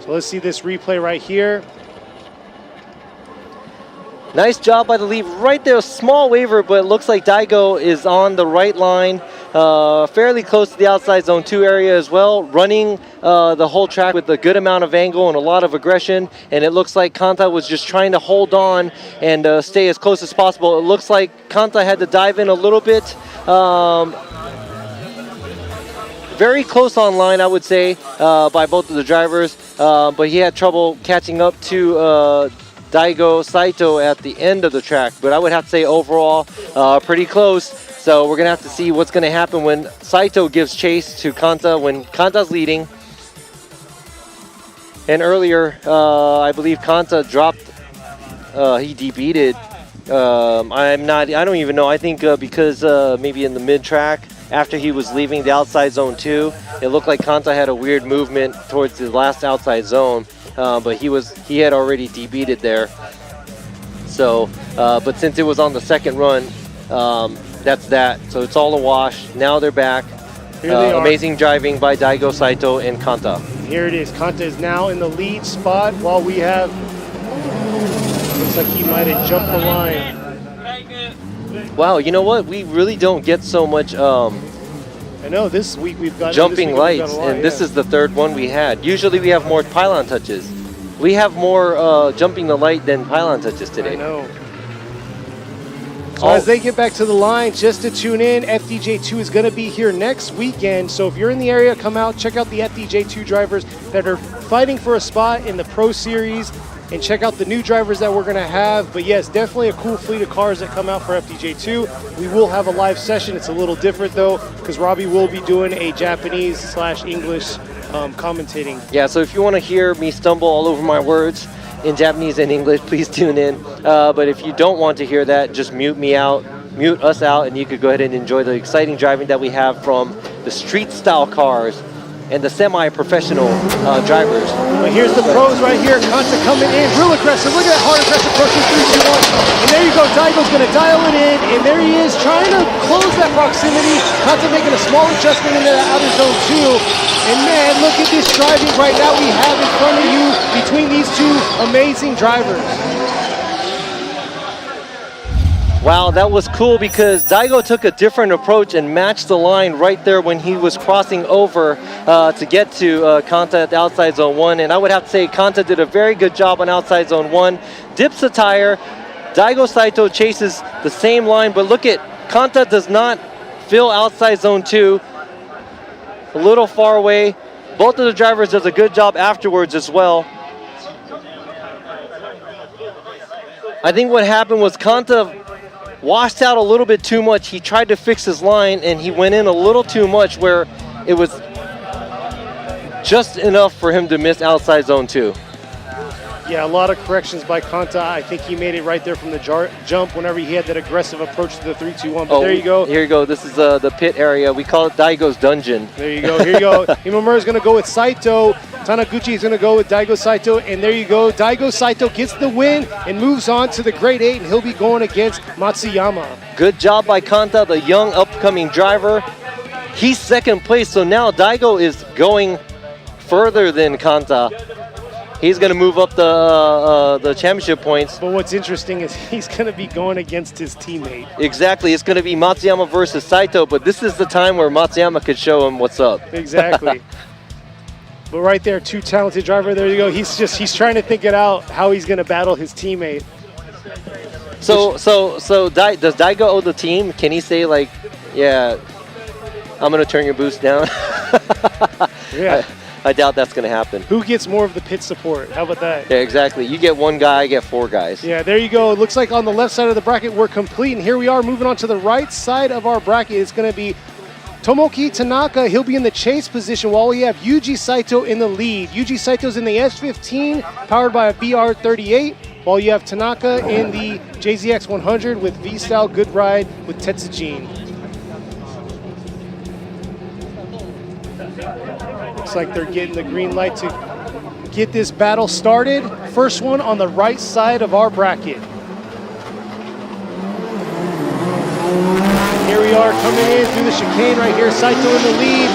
So let's see this replay right here. Nice job by the lead right there. A small waiver, but it looks like Daigo is on the right line, fairly close to the outside zone 2 area as well, running the whole track with a good amount of angle and a lot of aggression. And it looks like Kanta was just trying to hold on and stay as close as possible. It looks like Kanta had to dive in a little bit. Very close on line, I would say, by both of the drivers, but he had trouble catching up to Daigo Saito at the end of the track. But I would have to say overall, pretty close. So we're going to have to see what's going to happen when Saito gives chase to Kanta, when Kanta's leading. And earlier, I believe Kanta dropped, he debeated. I don't even know. I think because maybe in the mid-track, after he was leaving the outside zone 2, it looked like Kanta had a weird movement towards the last outside zone, but he had already debeated there. So, but since it was on the second run, that's that. So it's all a wash. Now they're back. Here they are. Amazing driving by Daigo Saito and Kanta. Here it is. Kanta is now in the lead spot while we have, looks like he might have jumped the line. Wow, you know what? We really don't get so much I know this week we've got jumping lights, and this is the third one we had. Usually we have more pylon touches. We have more jumping the light than pylon touches today. I know. So as they get back to the line, just to tune in, FDJ2 is going to be here next weekend. So if you're in the area, come out, check out the FDJ2 drivers that are fighting for a spot in the Pro Series, and check out the new drivers that we're going to have. But yes, definitely a cool fleet of cars that come out for FDJ2. We will have a live session. It's a little different though, because Robbie will be doing a Japanese/English commentating. Yeah, so if you want to hear me stumble all over my words in Japanese and English, please tune in. But if you don't want to hear that, just mute us out, and you could go ahead and enjoy the exciting driving that we have from the street style cars, and the semi-professional drivers. But here's the pros right here. Kanta coming in, real aggressive. Look at that hard aggressive approaching 3, 2, 1. And there you go. Daigo's going to dial it in, and there he is trying to close that proximity. Kanta making a small adjustment into the outer zone 2. And man, look at this driving right now we have in front of you between these two amazing drivers. Wow, that was cool because Daigo took a different approach and matched the line right there when he was crossing over to get to Kanta at the outside zone 1. And I would have to say Kanta did a very good job on outside zone 1. Dips the tire. Daigo Saito chases the same line, but look at Kanta does not fill outside zone 2. A little far away. Both of the drivers does a good job afterwards as well. I think what happened was Kanta washed out a little bit too much. He tried to fix his line and he went in a little too much where it was just enough for him to miss outside zone 2. Yeah, a lot of corrections by Kanta. I think he made it right there from the jump whenever he had that aggressive approach to the 3, 2, 1. But there you go. Here you go. This is the pit area. We call it Daigo's dungeon. There you go. Here you go. Imamura is going to go with Saito. Tanaguchi is going to go with Daigo Saito. And there you go. Daigo Saito gets the win and moves on to the grade 8. And he'll be going against Matsuyama. Good job by Kanta, the young upcoming driver. He's second place. So now Daigo is going further than Kanta. He's going to move up the championship points. But what's interesting is he's going to be going against his teammate. Exactly. It's going to be Matsuyama versus Saito, but this is the time where Matsuyama could show him what's up. Exactly. But right there, two talented driver. There you go. He's trying to think it out how he's going to battle his teammate. So does Daigo owe the team? Can he say like, yeah, I'm going to turn your boost down? Yeah. I doubt that's going to happen. Who gets more of the pit support? How about that? Yeah, exactly. You get one guy, I get 4 guys. Yeah, there you go. It looks like on the left side of the bracket, we're complete. And here we are moving on to the right side of our bracket. It's going to be Tomoki Tanaka. He'll be in the chase position while we have Yuji Saito in the lead. Yuji Saito's in the S15, powered by a BR38, while you have Tanaka in the JZX 100 with V-Style Good Ride with Tetsujin. Looks like they're getting the green light to get this battle started. First one on the right side of our bracket. Here we are coming in through the chicane right here. Saito in the lead.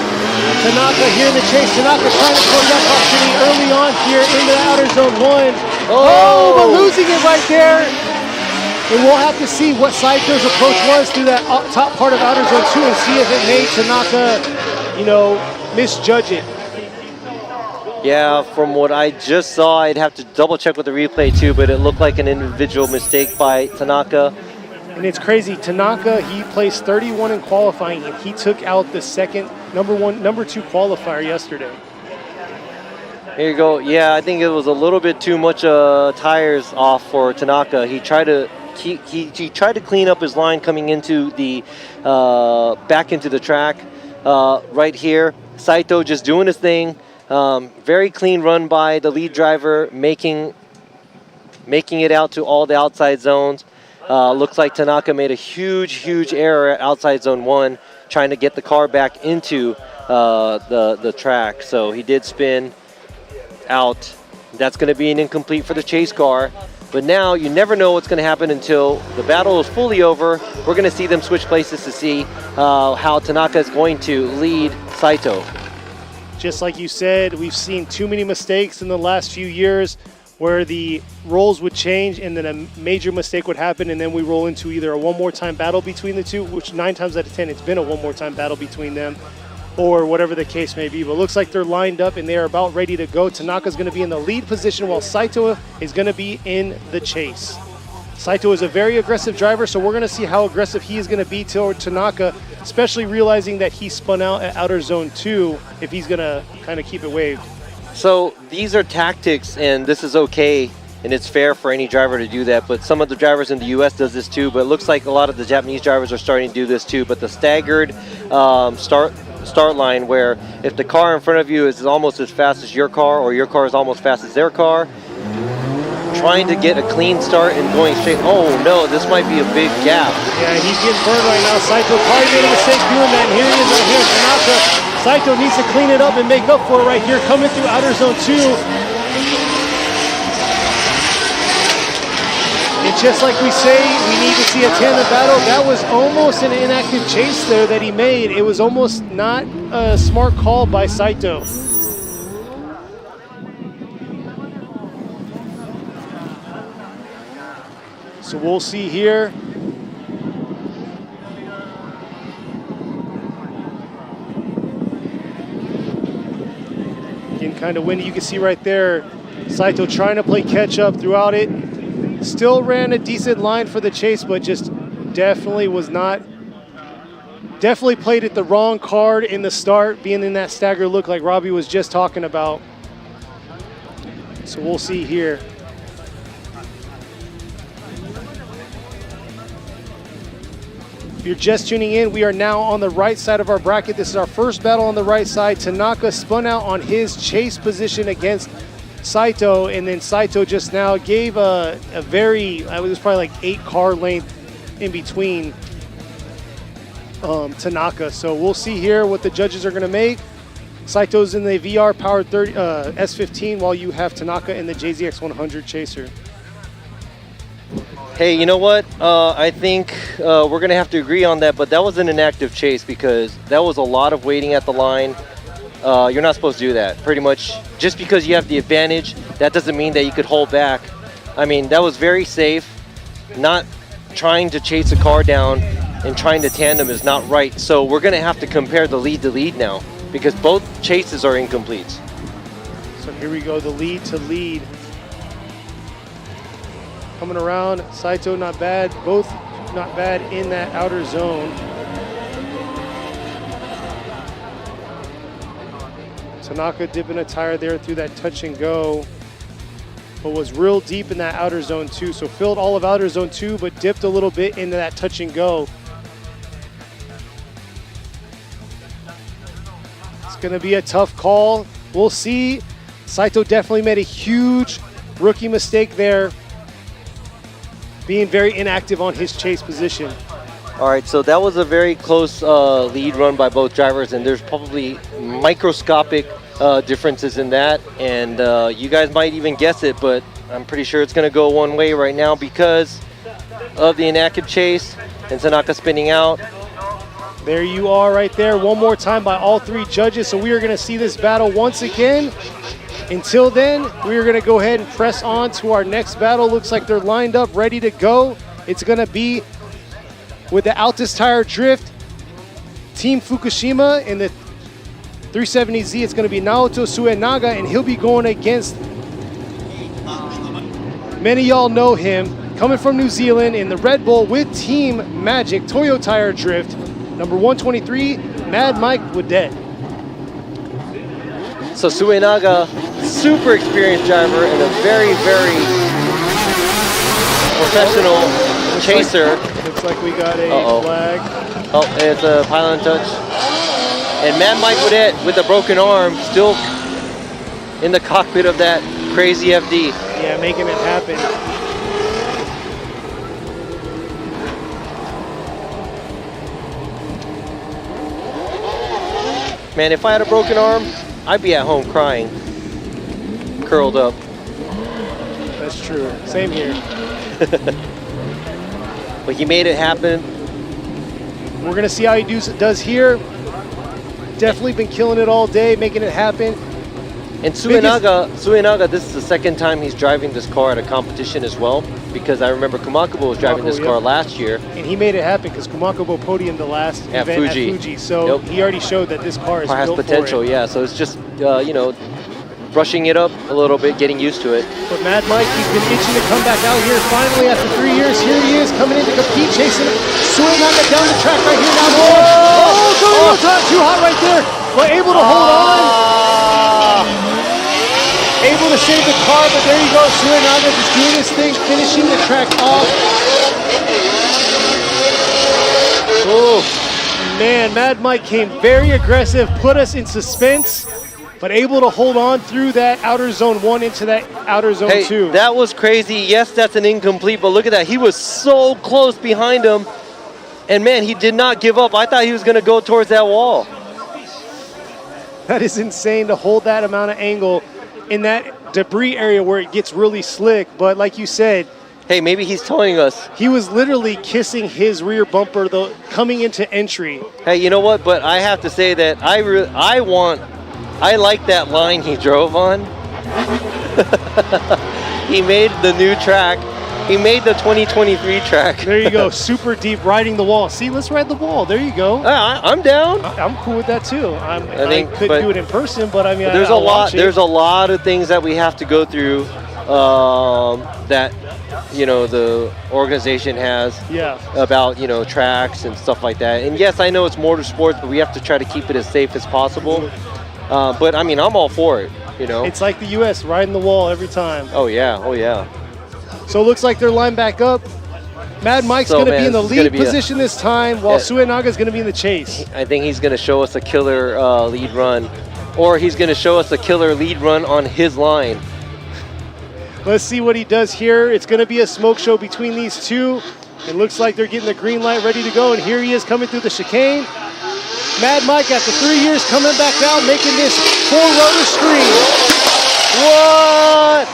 Tanaka here in the chase. Tanaka trying to close that proximity early on here into the outer zone 1. Oh, but losing it right there. And we'll have to see what Saito's approach was through that top part of outer zone 2 and see if it made Tanaka, misjudge it. Yeah, from what I just saw, I'd have to double check with the replay too, but it looked like an individual mistake by Tanaka. And it's crazy, Tanaka, he placed 31 in qualifying and he took out the number 2 qualifier yesterday. Here you go. Yeah, I think it was a little bit too much tires off for Tanaka. He tried to he tried to clean up his line coming into the back into the track right here. Saito just doing his thing. Very clean run by the lead driver, making it out to all the outside zones. Looks like Tanaka made a huge error at outside zone 1, trying to get the car back into the track. So he did spin out. That's going to be an incomplete for the chase car. But now you never know what's going to happen until the battle is fully over. We're going to see them switch places to see how Tanaka is going to lead Saito. Just like you said, we've seen too many mistakes in the last few years where the roles would change and then a major mistake would happen and then we roll into either a one more time battle between the two, which 9 times out of 10 it's been a one more time battle between them, or whatever the case may be. But it looks like they're lined up and they are about ready to go. Tanaka's going to be in the lead position while Saito is going to be in the chase. Saito is a very aggressive driver, so we're going to see how aggressive he is going to be toward Tanaka, especially realizing that he spun out at outer zone 2 if he's going to kind of keep it waved. So these are tactics, and this is okay, and it's fair for any driver to do that, but some of the drivers in the US does this too, but it looks like a lot of the Japanese drivers are starting to do this too. But the staggered start line, where if the car in front of you is almost as fast as your car or your car is almost fast as their car, trying to get a clean start and going straight. Oh no, this might be a big gap. Yeah, he's getting burned right now. Saito probably made a mistake doing that, and here he is right here, Tanaka. Saito needs to clean it up and make up for it right here, coming through outer zone 2. And just like we say, we need to see a tandem battle. That was almost an inactive chase there that he made. It was almost not a smart call by Saito. So we'll see here. Getting kind of windy. You can see right there, Saito trying to play catch up throughout it. Still ran a decent line for the chase, but just definitely played it the wrong card in the start, being in that stagger look like Robbie was just talking about. So we'll see here. If you're just tuning in, we are now on the right side of our bracket. This is our first battle on the right side. Tanaka spun out on his chase position against Saito, and then Saito just now gave a very, it was probably like 8 car length in between Tanaka. So we'll see here what the judges are going to make. Saito's in the VR powered S15, while you have Tanaka in the JZX 100 Chaser. Hey, you know what? I think we're going to have to agree on that, but that was an inactive chase because that was a lot of waiting at the line. You're not supposed to do that. Pretty much, just because you have the advantage, that doesn't mean that you could hold back. I mean, that was very safe. Not trying to chase a car down and trying to tandem is not right. So we're going to have to compare the lead to lead now because both chases are incomplete. So here we go, the lead to lead. Coming around, Saito not bad, both not bad in that outer zone. Tanaka dipping a tire there through that touch and go, but was real deep in that outer zone 2. So filled all of outer zone 2, but dipped a little bit into that touch and go. It's gonna be a tough call. We'll see. Saito definitely made a huge rookie mistake there, being very inactive on his chase position. All right, so that was a very close lead run by both drivers, and there's probably microscopic differences in that, and you guys might even guess it, but I'm pretty sure it's going to go one way right now because of the inactive chase and Tanaka spinning out. There you are right there, one more time by all 3 judges, so we are going to see this battle once again. Until then, we are going to go ahead and press on to our next battle. Looks like they're lined up, ready to go. It's going to be with the Altus Tire Drift, Team Fukushima. In the 370Z, it's going to be Naoto Suenaga, and he'll be going against, many of y'all know him, coming from New Zealand in the Red Bull with Team Magic Toyo Tire Drift, number 123, Mad Mike Woodette. So Suenaga, super experienced driver and a very, very professional chaser. Looks like we got a flag. Oh, it's a pylon touch. And Mad Mike Woodette with a broken arm, still in the cockpit of that crazy FD. Yeah, making it happen. Man, if I had a broken arm, I'd be at home crying, curled up. That's true. Same here. But he made it happen. We're going to see how he does here. Definitely been killing it all day, making it happen. And Suenaga, this is the second time he's driving this car at a competition as well, because I remember Kumakubo was driving this car last year. And he made it happen because Kumakubo podiumed the last event at Fuji. So he already showed that this car is has potential, yeah. So it's just, you know, brushing it up a little bit, getting used to it. But Mad Mike, he's been itching to come back out here. Finally, after 3 years, here he is coming in to compete, chasing Suenaga down the track right here now. Too hot right there, but able to hold on. Able to save the car, but there you go. Suenaga just doing his thing, finishing the track off. Oh, man, Mad Mike came very aggressive, put us in suspense. but able to hold on through that outer zone 1 into that outer zone 2. That was crazy. Yes, that's an incomplete, but look at that. He was so close behind him, and man, he did not give up. I thought he was going to go towards that wall. That is insane to hold that amount of angle in that debris area where it gets really slick. But like you said, hey, maybe he's telling us. He was literally kissing his rear bumper though, coming into entry. Hey, you know what? But I have to say that I like that line he drove on. He made the new track. He made the 2023 track. There you go, super deep, riding the wall. See, let's ride the wall. There you go. I'm down. I'm cool with that too. I couldn't do it in person, but I mean, there's a lot. There's a lot of things that we have to go through. That the organization has. Yeah. About tracks and stuff like that. And yes, I know it's motorsports, but we have to try to keep it as safe as possible. But I mean, I'm all for it. It's like the U.S. riding the wall every time. Oh yeah. Oh yeah. So it looks like they're lined back up. Mad Mike's going to be in the lead position this time, while Suenaga is going to be in the chase. I think he's going to show us a killer lead run, or he's going to show us a killer lead run on his line. Let's see what he does here. It's going to be a smoke show between these two. It looks like they're getting the green light ready to go, and here he is coming through the chicane. Mad Mike, after 3 years, coming back out, making this 4-rotor screen. What?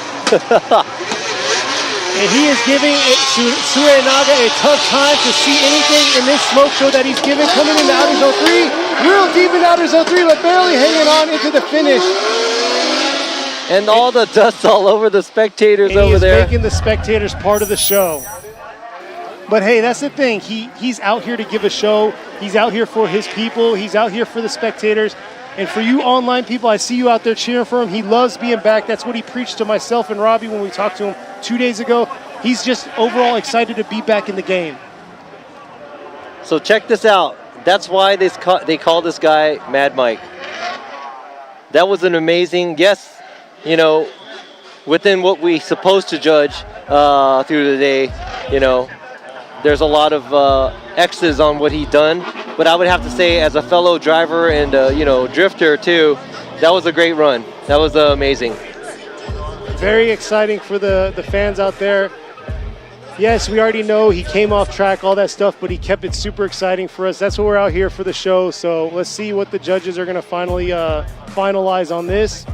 And he is giving Suenaga a tough time to see anything in this smoke show that he's given. Coming into outer zone 3, real deep in outer zone 3, but barely hanging on into the finish. And all the dust all over the spectators and over there. He's making the spectators part of the show. But hey, that's the thing. He's out here to give a show. He's out here for his people. He's out here for the spectators. And for you online people, I see you out there cheering for him. He loves being back. That's what he preached to myself and Robbie when we talked to him 2 days ago. He's just overall excited to be back in the game. So check this out. That's why they call this guy Mad Mike. That was an amazing, yes, within what we supposed to judge through the day, there's a lot of X's on what he done. But I would have to say, as a fellow driver and drifter too, that was a great run. That was amazing. Very exciting for the fans out there. Yes, we already know he came off track, all that stuff, but he kept it super exciting for us. That's what we're out here for the show. So let's see what the judges are going to finally finalize on this.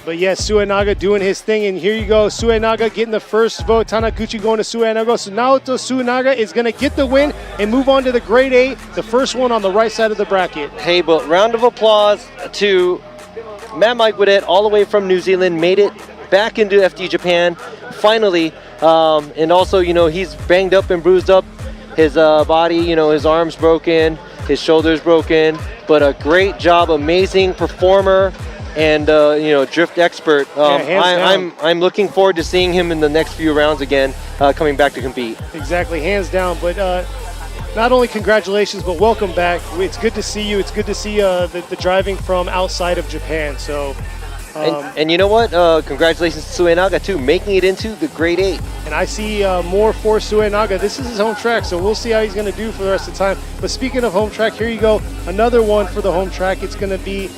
But yes, Suenaga doing his thing, and here you go. Suenaga getting the first vote. Tanaguchi going to Suenaga. So Naoto Suenaga is going to get the win and move on to the grade 8, the first one on the right side of the bracket. Hey, but round of applause to Mad Mike Widet, all the way from New Zealand, made it back into FD Japan, finally. And also, he's banged up and bruised up. His body, his arm's broken, his shoulder's broken, but a great job, amazing performer. And drift expert. I'm looking forward to seeing him in the next few rounds again, coming back to compete. Exactly, hands down. But not only congratulations, but welcome back. It's good to see you. It's good to see the driving from outside of Japan. So. And you know what? Congratulations to Suenaga too, making it into the grade 8. And I see more for Suenaga. This is his home track, so we'll see how he's going to do for the rest of the time. But speaking of home track, here you go. Another one for the home track. It's going to be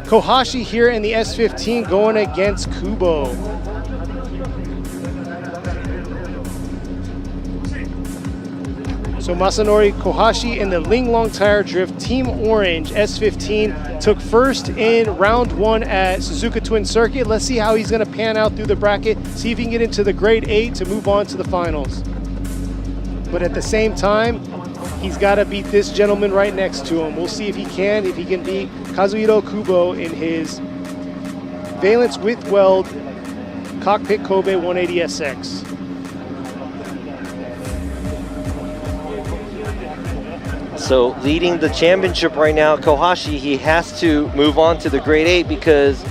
Kohashi here in the S15 going against Kubo. So Masanori Kohashi in the Linglong Tire Drift Team Orange S15 took first in round 1 at Suzuka Twin Circuit. Let's see how he's going to pan out through the bracket, see if he can get into the grade 8 to move on to the finals. But at the same time, he's got to beat this gentleman right next to him. We'll see if he can beat Kazuhiro Kubo in his Valence with Weld Cockpit Kobe 180SX. So leading the championship right now, Kohashi, he has to move on to the grade 8 because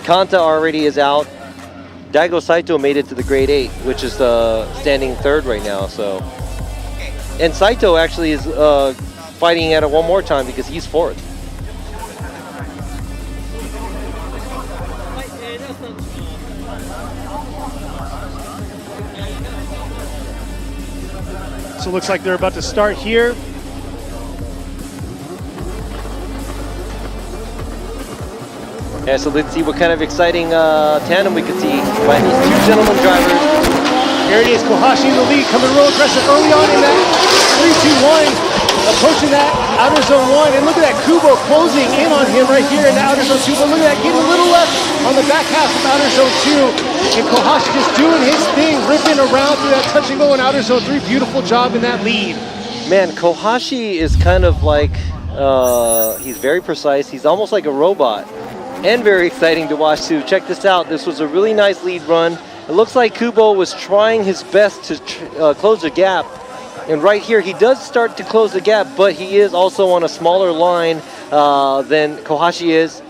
Kanta already is out. Daigo Saito made it to the grade 8, which is standing third right now. So, and Saito actually is fighting at it one more time because he's fourth. So it looks like they're about to start here. Yeah, so let's see what kind of exciting tandem we could see by these two gentlemen drivers. Here it is, Kohashi in the lead, coming real aggressive early on in that 3-2-1. Approaching that outer zone 1, and look at that, Kubo closing in on him right here in the outer zone 2, but look at that, getting a little left on the back half of outer zone 2, and Kohashi just doing his thing, ripping around through that touch and go in outer zone 3. Beautiful job in that lead. Man, Kohashi is kind of like, he's very precise, he's almost like a robot, and very exciting to watch too. Check this out, this was a really nice lead run. It looks like Kubo was trying his best to close the gap. And right here, he does start to close the gap, but he is also on a smaller line than Kohashi is.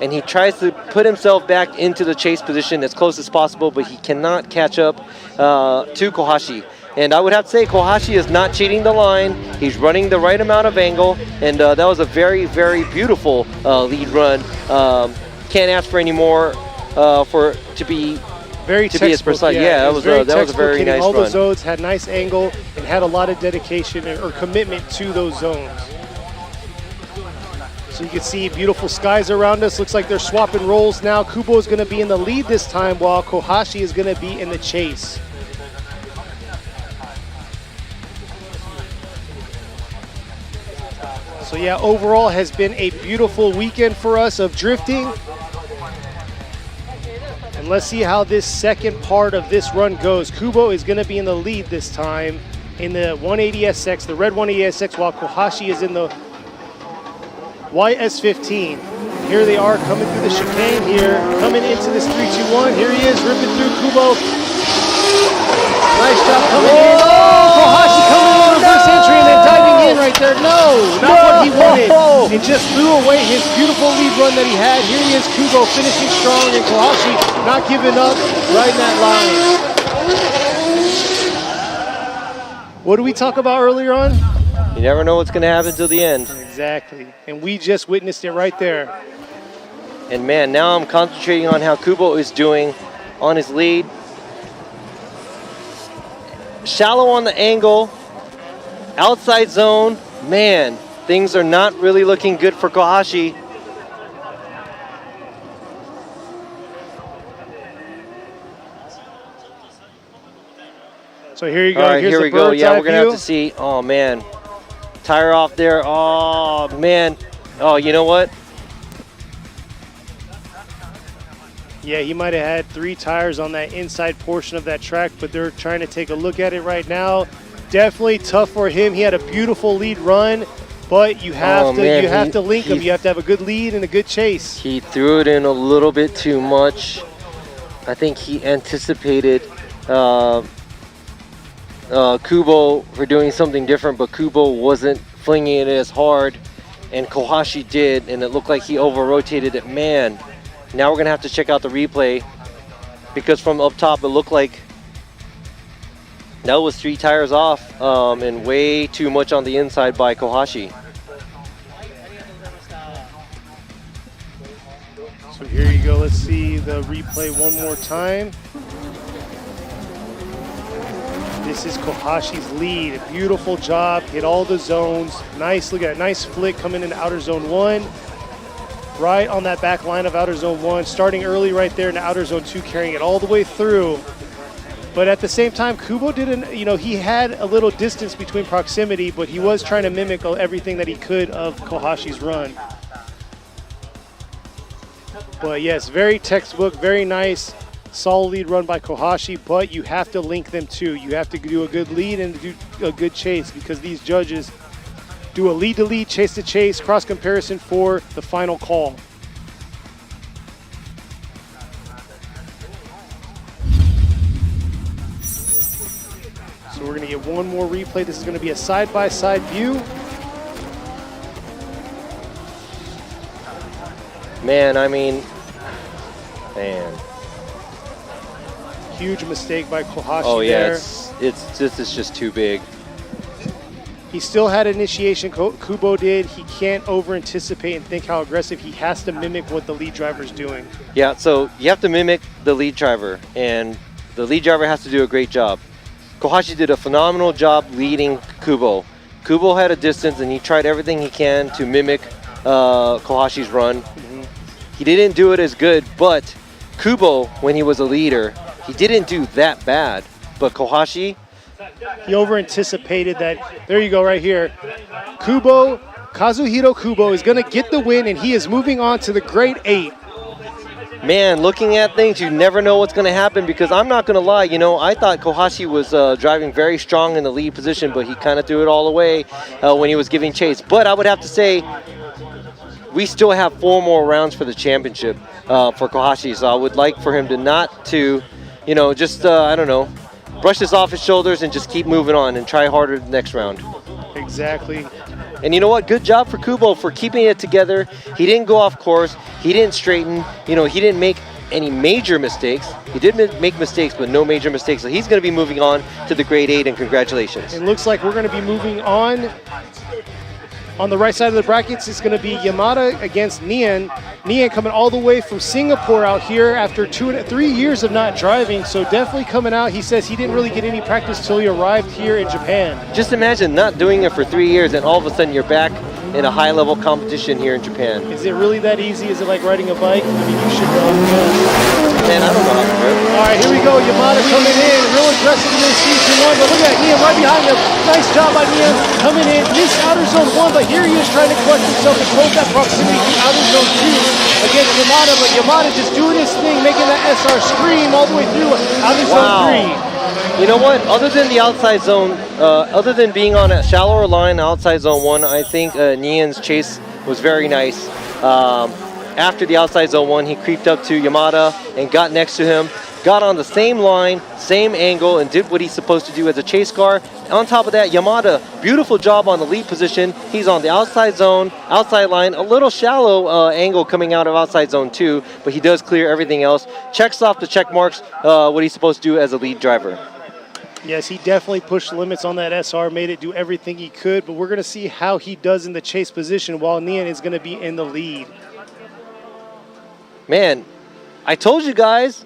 And he tries to put himself back into the chase position as close as possible, but he cannot catch up to Kohashi. And I would have to say Kohashi is not cheating the line. He's running the right amount of angle, and that was a very, very beautiful lead run. Can't ask for any more to be as precise. Yeah, that was a very nice all run. the zones, had nice angle, and had a lot of dedication or commitment to those zones. So you can see beautiful skies around us. Looks like they're swapping roles now. Kubo is going to be in the lead this time, while Kohashi is going to be in the chase. So yeah, overall has been a beautiful weekend for us of drifting. And let's see how this second part of this run goes. Kubo is going to be in the lead this time in the 180SX, the red 180SX, while Kohashi is in the white S15. Here they are coming through the chicane here, coming into this 3-2-1. Here he is, ripping through Kubo. Nice job coming in. Oh, Kohashi coming in reverse entry and then diving in right there. No, not what he wanted. It just threw away his beautiful lead run that he had. Here he is, Kubo finishing strong, and Kohashi not giving up right in that line. What did we talk about earlier on? You never know what's going to happen till the end. Exactly, and we just witnessed it right there. And man, now I'm concentrating on how Kubo is doing on his lead. Shallow on the angle, outside zone. Man, things are not really looking good for Kohashi. So here you go. All right, here's here the we go. bird's Yeah, eye we're gonna view. have to see. Oh man, tire off there. Oh man. Oh, you know what? Yeah, he might have had 3 tires on that inside portion of that track, but they're trying to take a look at it right now. Definitely tough for him. He had a beautiful lead run, but you have to link him. You have to have a good lead and a good chase. He threw it in a little bit too much. I think he anticipated Kubo for doing something different, but Kubo wasn't flinging it as hard, and Kohashi did, and it looked like he over-rotated it. Man, now we're going to have to check out the replay, because from up top it looked like that was 3 tires off, and way too much on the inside by Kohashi. So here you go. Let's see the replay one more time. This is Kohashi's lead. A beautiful job. Hit all the zones. Nice. Look at that. Nice flick coming into outer zone 1. Right on that back line of outer zone 1. Starting early right there in outer zone 2, carrying it all the way through. But at the same time, Kubo didn't, he had a little distance between proximity, but he was trying to mimic everything that he could of Kohashi's run. But yes, very textbook, very nice, solid lead run by Kohashi, but you have to link them too. You have to do a good lead and do a good chase, because these judges do a lead to lead, chase to chase, cross comparison for the final call. So we're going to get one more replay. This is going to be a side-by-side view. Man. Huge mistake by Kohashi Oh yeah, there. this is just too big. He still had initiation, Kubo did. He can't over-anticipate and think how aggressive. He has to mimic what the lead driver's doing. Yeah, so you have to mimic the lead driver, and the lead driver has to do a great job. Kohashi did a phenomenal job leading Kubo. Kubo had a distance, and he tried everything he can to mimic Kohashi's run. He didn't do it as good, but Kubo, when he was a leader, he didn't do that bad. But Kohashi, he over-anticipated that. There you go, right here. Kazuhiro Kubo is going to get the win, and he is moving on to the grade 8. man, looking at things, you never know what's going to happen, because I'm not going to lie, you know, I thought Kohashi was driving very strong in the lead position, but he kind of threw it all away when he was giving chase. But I would have to say, we still have 4 more rounds for the championship for Kohashi, so I would like for him to not to, you know, just, I don't know, brush this off his shoulders and just keep moving on and try harder the next round. Exactly. And you know what? Good job for Kubo for keeping it together. He didn't go off course. He didn't straighten. You know, he didn't make any major mistakes. He did make mistakes, but no major mistakes. So he's going to be moving on to the grade 8, and congratulations. It looks like we're going to be moving on. On the right side of the brackets, it's going to be Yamada against Nian. Nian coming all the way from Singapore out here after 3 years of not driving, so definitely coming out. He says he didn't really get any practice till he arrived here in Japan. Just imagine not doing it for 3 years and all of a sudden you're back in a high-level competition here in Japan. Is it really that easy? Is it like riding a bike? I mean, you should know. Man, I don't know how to do it. All right, here we go. Yamada coming in. Real aggressive in this season 1, but look at Nian right behind him. Nice job by Nian coming in. Missed outer zone 1, but here he is trying to clutch himself to close that proximity to outer zone 2 against Yamada, but Yamada just doing his thing, making that SR scream all the way through outer zone 3. You know what? Other than the outside zone, other than being on a shallower line outside zone 1, I think Nian's chase was very nice. After the outside zone 1, he creeped up to Yamada and got next to him, got on the same line, same angle, and did what he's supposed to do as a chase car. On top of that, Yamada, beautiful job on the lead position. He's on the outside zone, outside line, a little shallow angle coming out of outside zone 2, but he does clear everything else. Checks off the check marks, what he's supposed to do as a lead driver. Yes, he definitely pushed limits on that SR, made it do everything he could, but we're going to see how he does in the chase position while Nian is going to be in the lead. Man, I told you guys,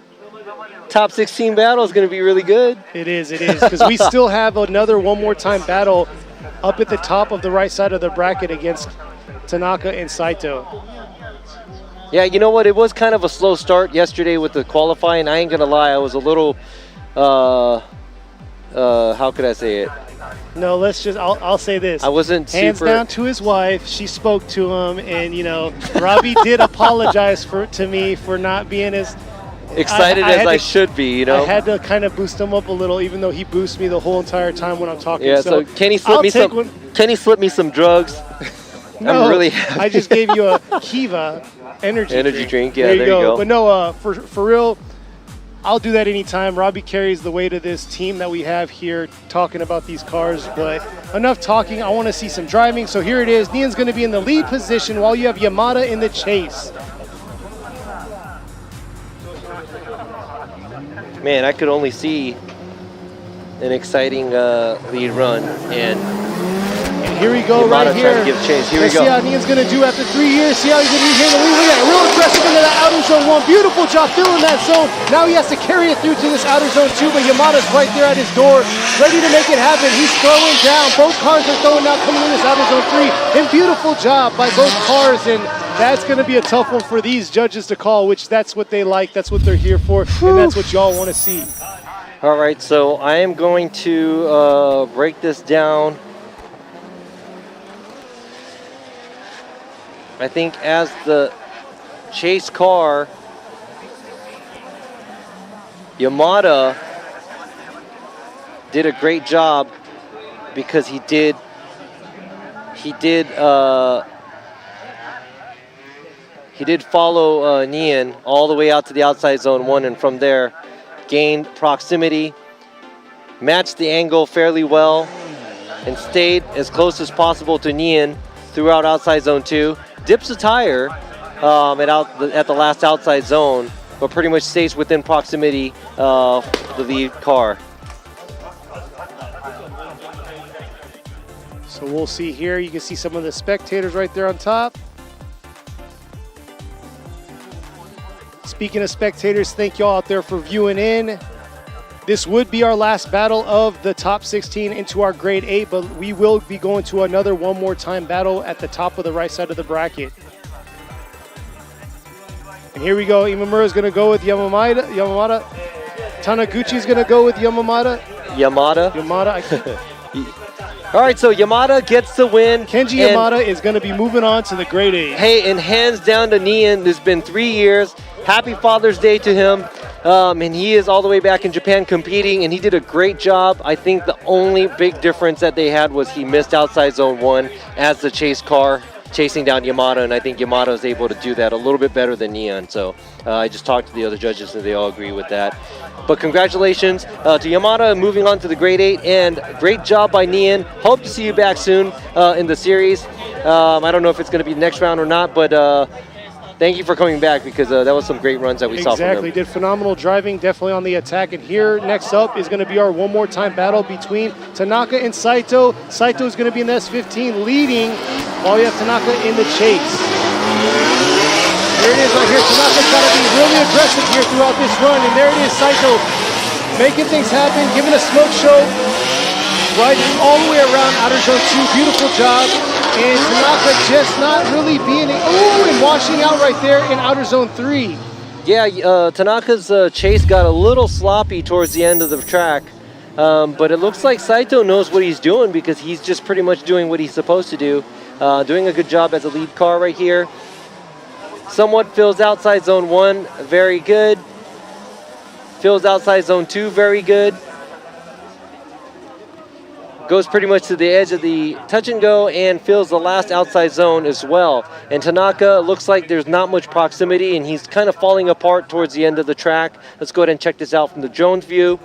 top 16 battle is going to be really good. It is, because we still have another one more time battle up at the top of the right side of the bracket against Tanaka and Saito. Yeah, you know what? It was kind of a slow start yesterday with the qualifying. I ain't going to lie, I was a little, how could I say it? No, I'll say this. I wasn't Hands super... down to his wife. She spoke to him, and, you know, Robbie did apologize to me for not being as excited as I should be, you know? I had to kind of boost him up a little, even though he boosts me the whole entire time when I'm talking. Yeah, so Kenny slipped me some drugs. No, I'm really happy. I just gave you a Kiva energy drink. Yeah, there you go. But no, for real, I'll do that anytime. Robbie carries the weight of this team that we have here talking about these cars, but enough talking. I want to see some driving. So here it is. Nian's going to be in the lead position while you have Yamada in the chase. Man, I could only see an exciting lead run, and here we go, right here. Trying to give chase. Here we go. See how Nian's going to do after 3 years. See how he's going to be here in the lead. Look at it. Real aggressive into that outer zone 1. Beautiful job filling that zone. Now he has to carry it through to this outer zone 2, but Yamada's right there at his door, ready to make it happen. He's throwing down. Both cars are throwing down, coming in this outer zone 3. And beautiful job by both cars. And that's going to be a tough one for these judges to call, which that's what they like. That's what they're here for. And that's what y'all want to see. All right, so I am going to break this down. I think as the chase car, Yamada did a great job because he did follow Nian all the way out to the outside zone 1, and from there gained proximity, matched the angle fairly well, and stayed as close as possible to Nian throughout outside zone 2. Dips a tire at the last outside zone, but pretty much stays within proximity of the lead car. So we'll see here. You can see some of the spectators right there on top. Speaking of spectators, thank y'all out there for viewing in. This would be our last battle of the top 16 into our grade 8, but we will be going to another one more time battle at the top of the right side of the bracket. And here we go. Imamura's going to go with Yamamata. Taniguchi's going to go with Yamamata. Yamada. All right, so Yamada gets the win. Kenji Yamada is going to be moving on to the grade 8. Hey, and hands down to Nian. It's been 3 years. Happy Father's Day to him. And he is all the way back in Japan competing, and he did a great job. I think the only big difference that they had was he missed outside zone 1 as the chase car chasing down Yamada, and I think Yamada was able to do that a little bit better than Nian. So I just talked to the other judges, and they all agree with that. But congratulations to Yamada moving on to the grade 8, and great job by Nian. Hope to see you back soon in the series. I don't know if it's going to be the next round or not, but thank you for coming back, because that was some great runs that we saw from him. Exactly, did phenomenal driving, definitely on the attack. And here, next up, is going to be our one more time battle between Tanaka and Saito. Saito is going to be in the S15 leading, while we have Tanaka in the chase. There it is right here. Tanaka's got to be really aggressive here throughout this run. And there it is, Saito making things happen, giving a smoke show, riding all the way around outer zone 2. Beautiful job. And Tanaka just not really being, and washing out right there in outer zone 3. Yeah, Tanaka's chase got a little sloppy towards the end of the track. But it looks like Saito knows what he's doing, because he's just pretty much doing what he's supposed to do. Doing a good job as a lead car right here. Somewhat fills outside zone 1, very good. Fills outside zone 2, very good. Goes pretty much to the edge of the touch and go and fills the last outside zone as well. And Tanaka looks like there's not much proximity, and he's kind of falling apart towards the end of the track. Let's go ahead and check this out from the drone's view.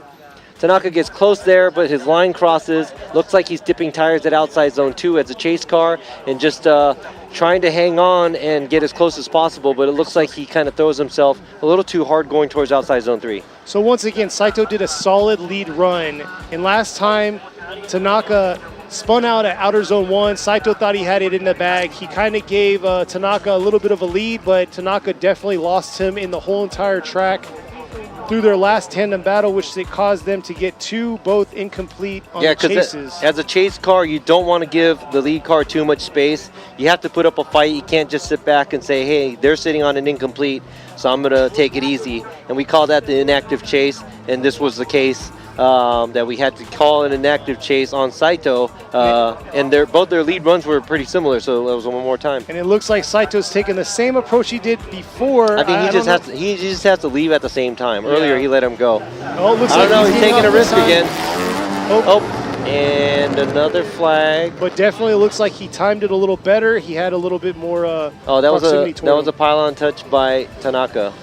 Tanaka gets close there, but his line crosses. Looks like he's dipping tires at outside zone 2 as a chase car, and just trying to hang on and get as close as possible, but it looks like he kind of throws himself a little too hard going towards outside zone 3. So once again, Saito did a solid lead run, and last time Tanaka spun out at outer zone 1. Saito thought he had it in the bag. He kind of gave Tanaka a little bit of a lead, but Tanaka definitely lost him in the whole entire track through their last tandem battle, which they caused them to get 2 both incomplete on the chases. As a chase car, you don't want to give the lead car too much space. You have to put up a fight. You can't just sit back and say, hey, they're sitting on an incomplete, so I'm going to take it easy. And we call that the inactive chase, and this was the case. That we had to call an inactive chase on Saito, and both their lead runs were pretty similar, so that was one more time. And it looks like Saito's taking the same approach he did before. I think he just has to leave at the same time. Earlier he let him go. Oh, looks I don't know, he's taking a risk again. Oh, and another flag. But definitely looks like he timed it a little better. He had a little bit more that was a pylon touch by Tanaka.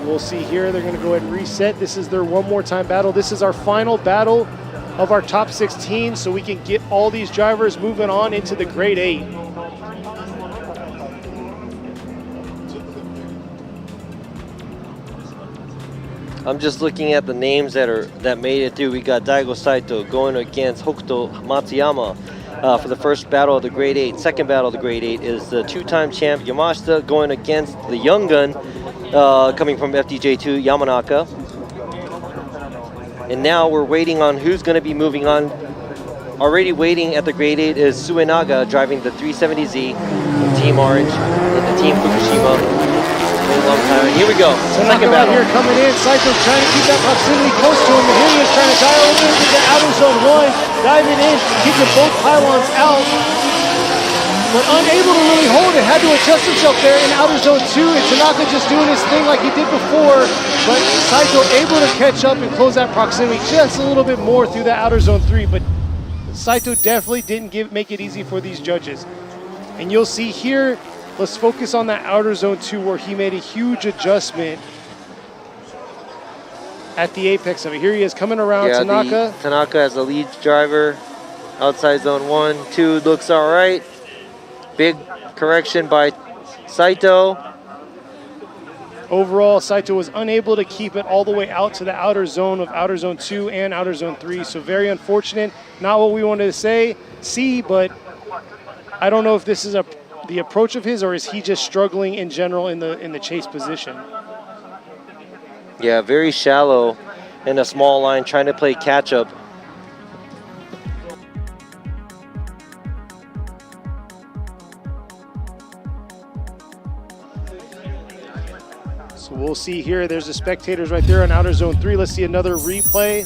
We'll see here, they're going to go ahead and reset. This is their one more time battle. This is our final battle of our top 16, so we can get all these drivers moving on into the grade 8. I'm just looking at the names that made it through. We got Daigo Saito going against Hokuto Matsuyama for the first battle of the grade 8. Second battle of the grade 8 is the 2-time champ Yamashita going against the young gun coming from FDJ2, Yamanaka. And now we're waiting on who's going to be moving on. Already waiting at the grade 8 is Suenaga driving the 370Z from Team Orange and the Team Fukushima. Here we go. Second battle. Right here coming in. Saito's trying to keep that proximity close to him. And here he is trying to dial over into the outer zone 1. Diving in, keeping both pylons out. But unable to really hold it. Had to adjust himself there in outer zone 2. And Tanaka just doing his thing like he did before. But Saito able to catch up and close that proximity just a little bit more through that outer zone 3. But Saito definitely didn't make it easy for these judges. And you'll see here, let's focus on that outer zone 2 where he made a huge adjustment at the apex of it. Here he is coming around Tanaka. Tanaka as the lead driver. Outside zone 1, 2 looks all right. Big correction by Saito. Overall, Saito was unable to keep it all the way out to the outer zone of outer zone 2 and outer zone 3. So very unfortunate. Not what we wanted to see, but I don't know if this is the approach of his, or is he just struggling in general in the chase position? Yeah, very shallow in a small line, trying to play catch up. So we'll see here. There's the spectators right there on outer zone 3. Let's see another replay.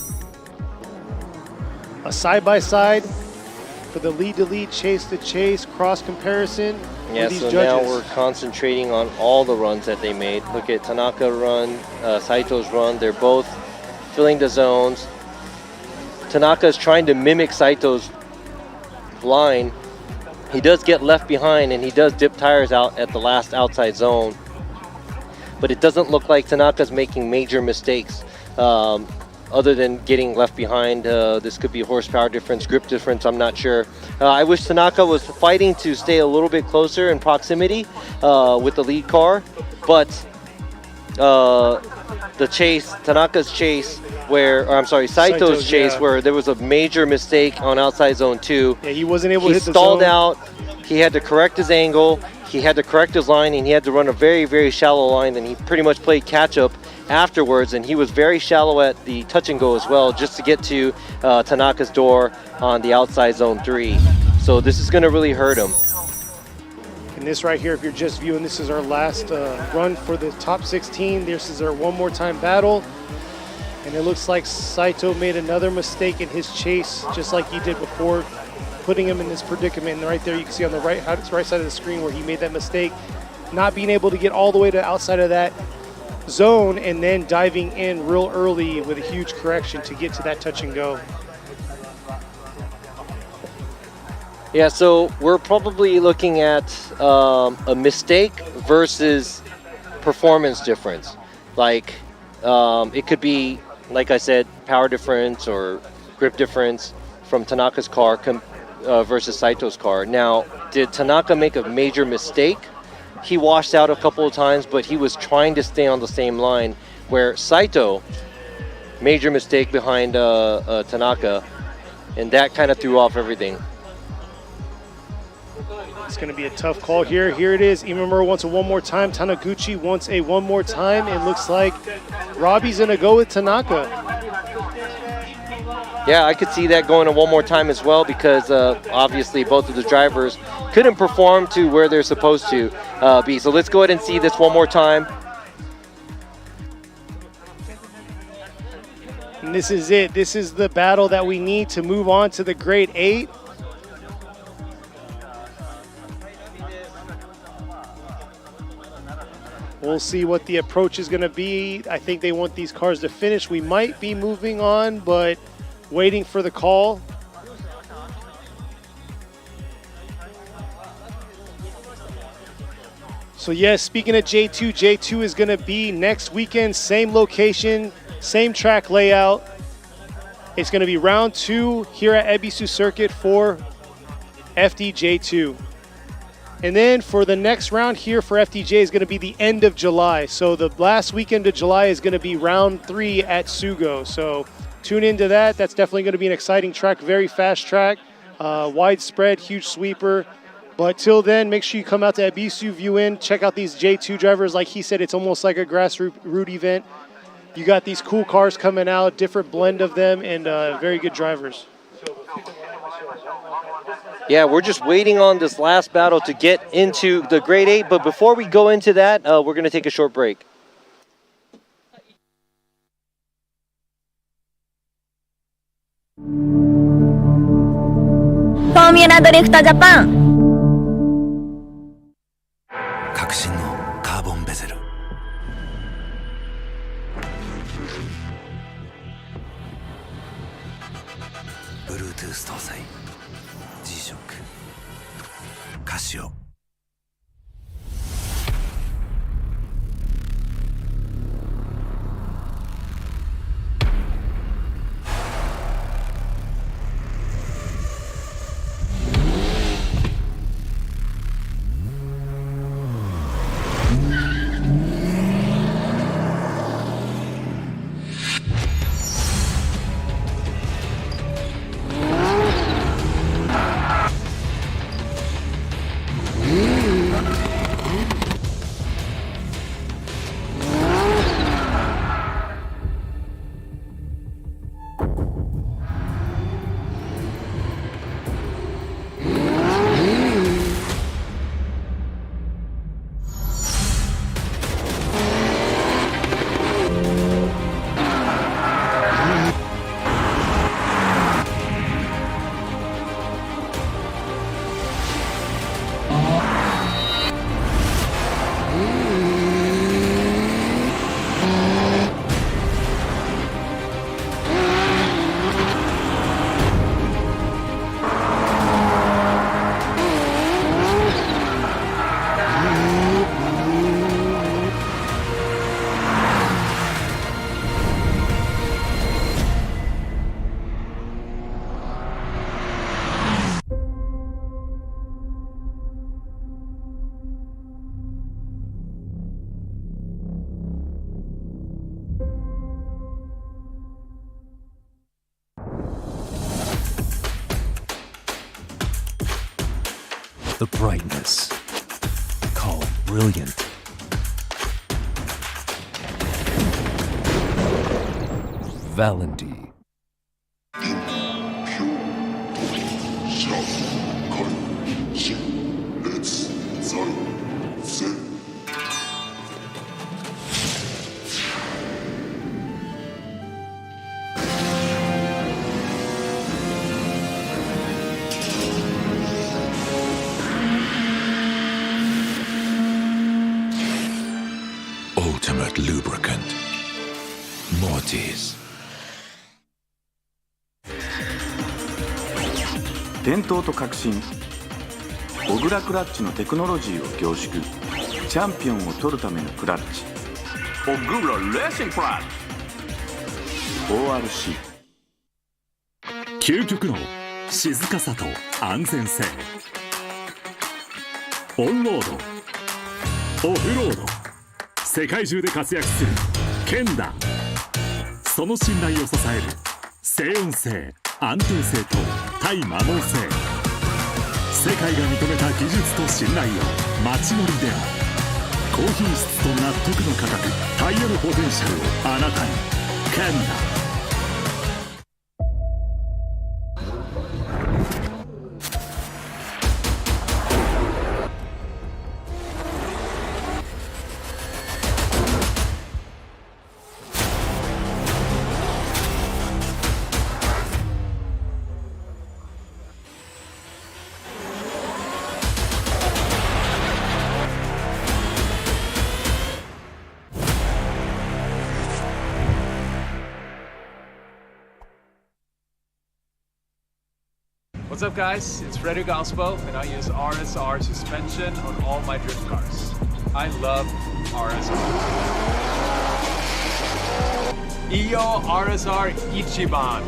A side-by-side for the lead-to-lead, chase-to-chase, cross comparison. Yeah, these so judges. now we're concentrating on all the runs that they made. Look at Tanaka run, Saito's run. They're both filling the zones. Tanaka is trying to mimic Saito's line. He does get left behind and he does dip tires out at the last outside zone. But it doesn't look like Tanaka's making major mistakes other than getting left behind. This could be horsepower difference, grip difference, I'm not sure. I wish Tanaka was fighting to stay a little bit closer in proximity with the lead car, but the chase, Tanaka's chase, Saito's chase, yeah. where there was a major mistake on outside zone 2. Yeah, he wasn't able to hit the stalled zone. out. He had to correct his angle. He had to correct his line, and he had to run a very, very shallow line. And he pretty much played catch up afterwards. And he was very shallow at the touch and go as well, just to get to Tanaka's door on the outside zone 3. So this is going to really hurt him. And this right here, if you're just viewing, this is our last run for the top 16. This is our one more time battle. And it looks like Saito made another mistake in his chase, just like he did before, putting him in this predicament. And right there, you can see on the right side of the screen where he made that mistake, not being able to get all the way to outside of that zone and then diving in real early with a huge correction to get to that touch and go. Yeah, so we're probably looking at a mistake versus performance difference. Like, it could be, like I said, power difference or grip difference from Tanaka's car versus Saito's car. Now, did Tanaka make a major mistake? He washed out a couple of times, but he was trying to stay on the same line, where Saito, major mistake behind Tanaka, and that kind of threw off everything. It's going to be a tough call here. Here it is. Imamura wants a one more time. Taniguchi wants a one more time. It looks like Robbie's going to go with Tanaka. Yeah, I could see that going one more time as well, because obviously both of the drivers couldn't perform to where they're supposed to be. So let's go ahead and see this one more time. And this is it. This is the battle that we need to move on to the grade 8. We'll see what the approach is going to be. I think they want these cars to finish. We might be moving on, but waiting for the call. So yes, speaking of J2, J2 is going to be next weekend, same location, same track layout. It's going to be round 2 here at Ebisu Circuit for FDJ2. And then for the next round here for FDJ is going to be the end of July. So the last weekend of July is going to be round 3 at Sugo. So tune into that. That's definitely going to be an exciting track, very fast track, widespread, huge sweeper. But till then, make sure you come out to Ebisu, view in, check out these J2 drivers. Like he said, it's almost like a grassroots event. You got these cool cars coming out, different blend of them, and very good drivers. Yeah, we're just waiting on this last battle to get into the grade 8. But before we go into that, we're going to take a short break. Formula Drift Japan 革新のカーボンベゼルBluetooth 搭載 G-SHOCK カシオ the brightness. Call brilliant. Valendy. Ultimate lubricant. Mortis. 伝統と革新小倉クラッチのテクノロジーを凝縮チャンピオンを取るためのクラッチ小倉レーシングクラッチ ORC 究極の静かさと安全性。オンロードオフロード世界中で活躍する剣だ。その信頼を支える静音性安定性と対摩耗性。世界が認めた技術と信頼を街乗りでも高品質と納得の価格タイヤのポテンシャルをあなたに。剣だ。What's up guys, it's Frederick Ospo and I use RSR suspension on all my drift cars. I love RSR. Iyo RSR Ichiban.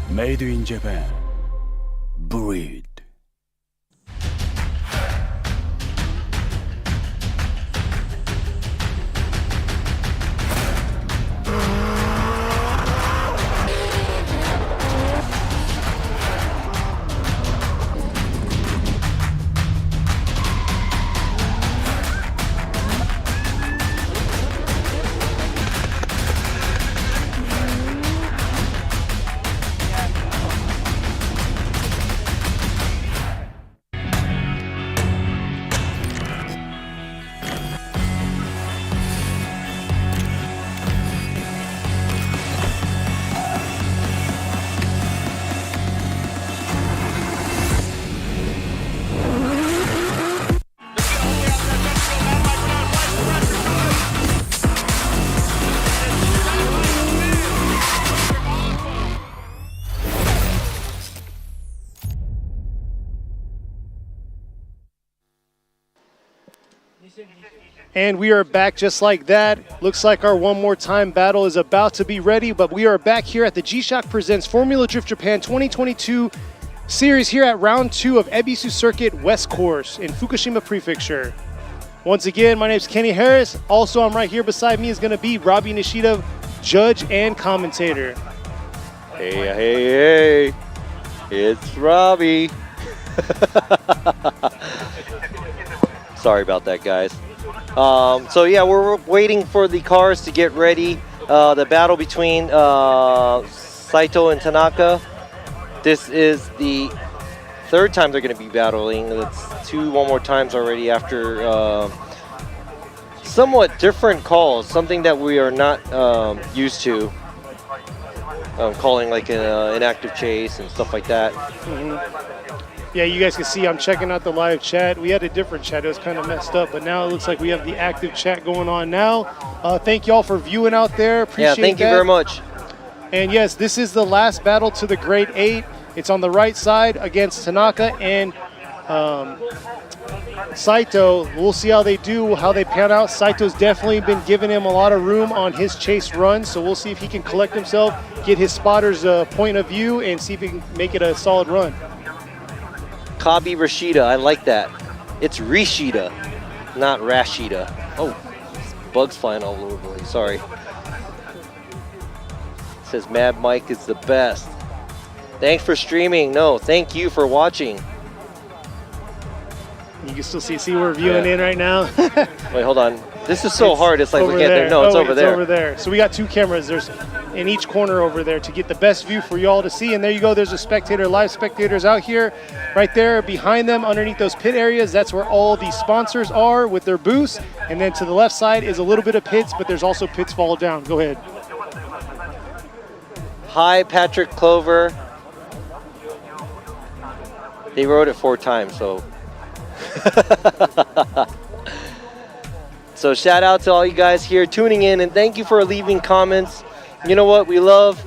Made in Japan. Breed. And we are back just like that. Looks like our one more time battle is about to be ready, but we are back here at the G-Shock Presents Formula Drift Japan 2022 series here at round 2 of Ebisu Circuit West Course in Fukushima Prefecture. Once again, my name is Kenny Harris. Also, I'm right here beside me is going to be Robbie Nishida, judge and commentator. Hey, it's Robbie. Sorry about that, guys. So yeah, we're waiting for the cars to get ready. The battle between Saito and Tanaka. This is the third time they're going to be battling. That's one more times already after somewhat different calls, something that we are not used to. Calling like an inactive chase and stuff like that. Yeah, you guys can see I'm checking out the live chat. We had a different chat. It was kind of messed up, but now it looks like we have the active chat going on now. Thank y'all for viewing out there. Appreciate that. Yeah, thank you very much. And yes, this is the last battle to the grade 8. It's on the right side against Tanaka and Saito. We'll see how they do, how they pan out. Saito's definitely been giving him a lot of room on his chase run, so we'll see if he can collect himself, get his spotter's point of view, and see if he can make it a solid run. Kabi Rashida, I like that. It's Rishida, not Rashida. Oh, bugs flying all over the place, sorry. It says Mad Mike is the best. Thanks for streaming. No, thank you for watching. You can still see we're viewing in right now. Wait, hold on. This is so hard. It's like, look at there. No, it's over there. It's over there. So we got 2 cameras. There's in each corner over there to get the best view for y'all to see. And there you go. There's a spectator, live spectators out here. Right there behind them, underneath those pit areas, that's where all the sponsors are with their booths. And then to the left side is a little bit of pits, but there's also pits fall down. Go ahead. Hi, Patrick Clover. They wrote it 4 times, so. So shout out to all you guys here tuning in, and thank you for leaving comments. You know what we love?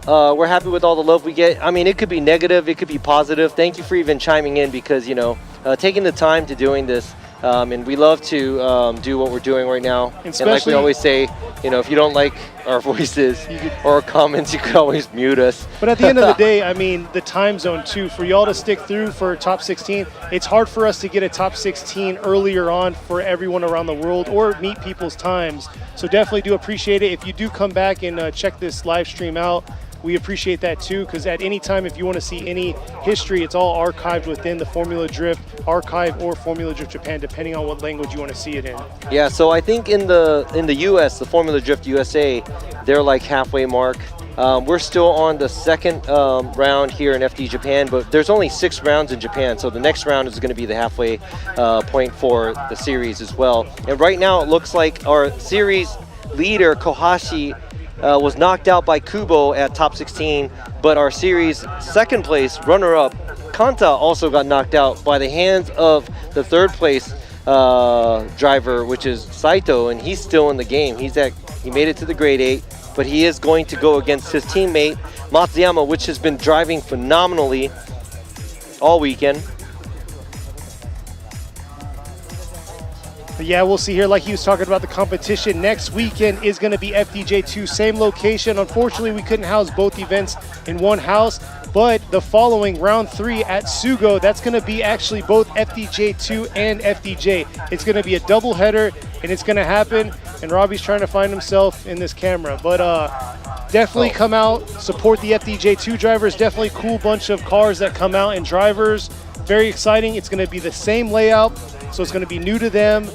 We're happy with all the love we get. I mean, it could be negative, it could be positive. Thank you for even chiming in, because, you know, taking the time to doing this. And we love to do what we're doing right now. And like we always say, you know, if you don't like our voices or our comments, you can always mute us. But at the end of the day, I mean, the time zone too, for y'all to stick through for top 16, it's hard for us to get a top 16 earlier on for everyone around the world or meet people's times. So definitely do appreciate it. If you do come back and check this live stream out, we appreciate that too, because at any time, if you want to see any history, it's all archived within the Formula Drift Archive or Formula Drift Japan, depending on what language you want to see it in. Yeah, so I think in the US, the Formula Drift USA, they're like halfway mark. We're still on the second round here in FD Japan, but there's only 6 rounds in Japan, so the next round is going to be the halfway point for the series as well. And right now, it looks like our series leader, Kohashi, was knocked out by Kubo at top 16, but our series second place runner-up Kanta also got knocked out by the hands of the third place driver, which is Saito, and he's still in the game. He made it to the grade 8, but he is going to go against his teammate Matsuyama, which has been driving phenomenally all weekend. But yeah, we'll see here, like he was talking about the competition. Next weekend is going to be FDJ2, same location. Unfortunately, we couldn't house both events in one house, but the following round 3 at Sugo, that's going to be actually both FDJ2 and FDJ. It's going to be a double header, and it's going to happen. And Robbie's trying to find himself in this camera, but definitely come out, support the FDJ2 drivers. Definitely cool bunch of cars that come out and drivers. Very exciting. It's going to be the same layout, so it's going to be new to them.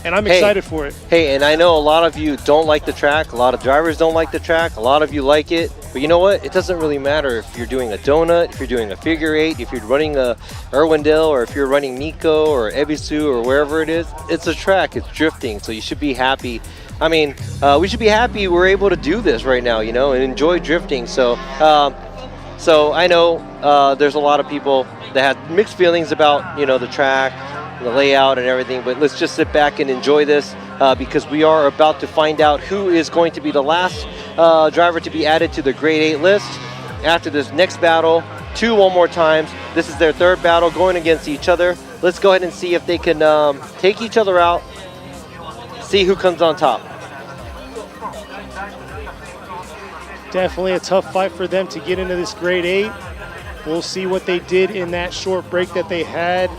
And I'm excited for it. Hey, and I know a lot of you don't like the track. A lot of drivers don't like the track. A lot of you like it. But you know what? It doesn't really matter if you're doing a donut, if you're doing a figure 8, if you're running a Irwindale, or if you're running Nico or Ebisu or wherever it is. It's a track. It's drifting. So you should be happy. I mean, we should be happy we're able to do this right now, you know, and enjoy drifting. So, so I know there's a lot of people that have mixed feelings about, you know, the track, the layout and everything, but let's just sit back and enjoy this because we are about to find out who is going to be the last driver to be added to the grade 8 list after this next battle. 2 one more times. This is their 3rd battle going against each other. Let's go ahead and see if they can take each other out, see who comes on top. Definitely a tough fight for them to get into this grade 8. We'll see what they did in that short break that they had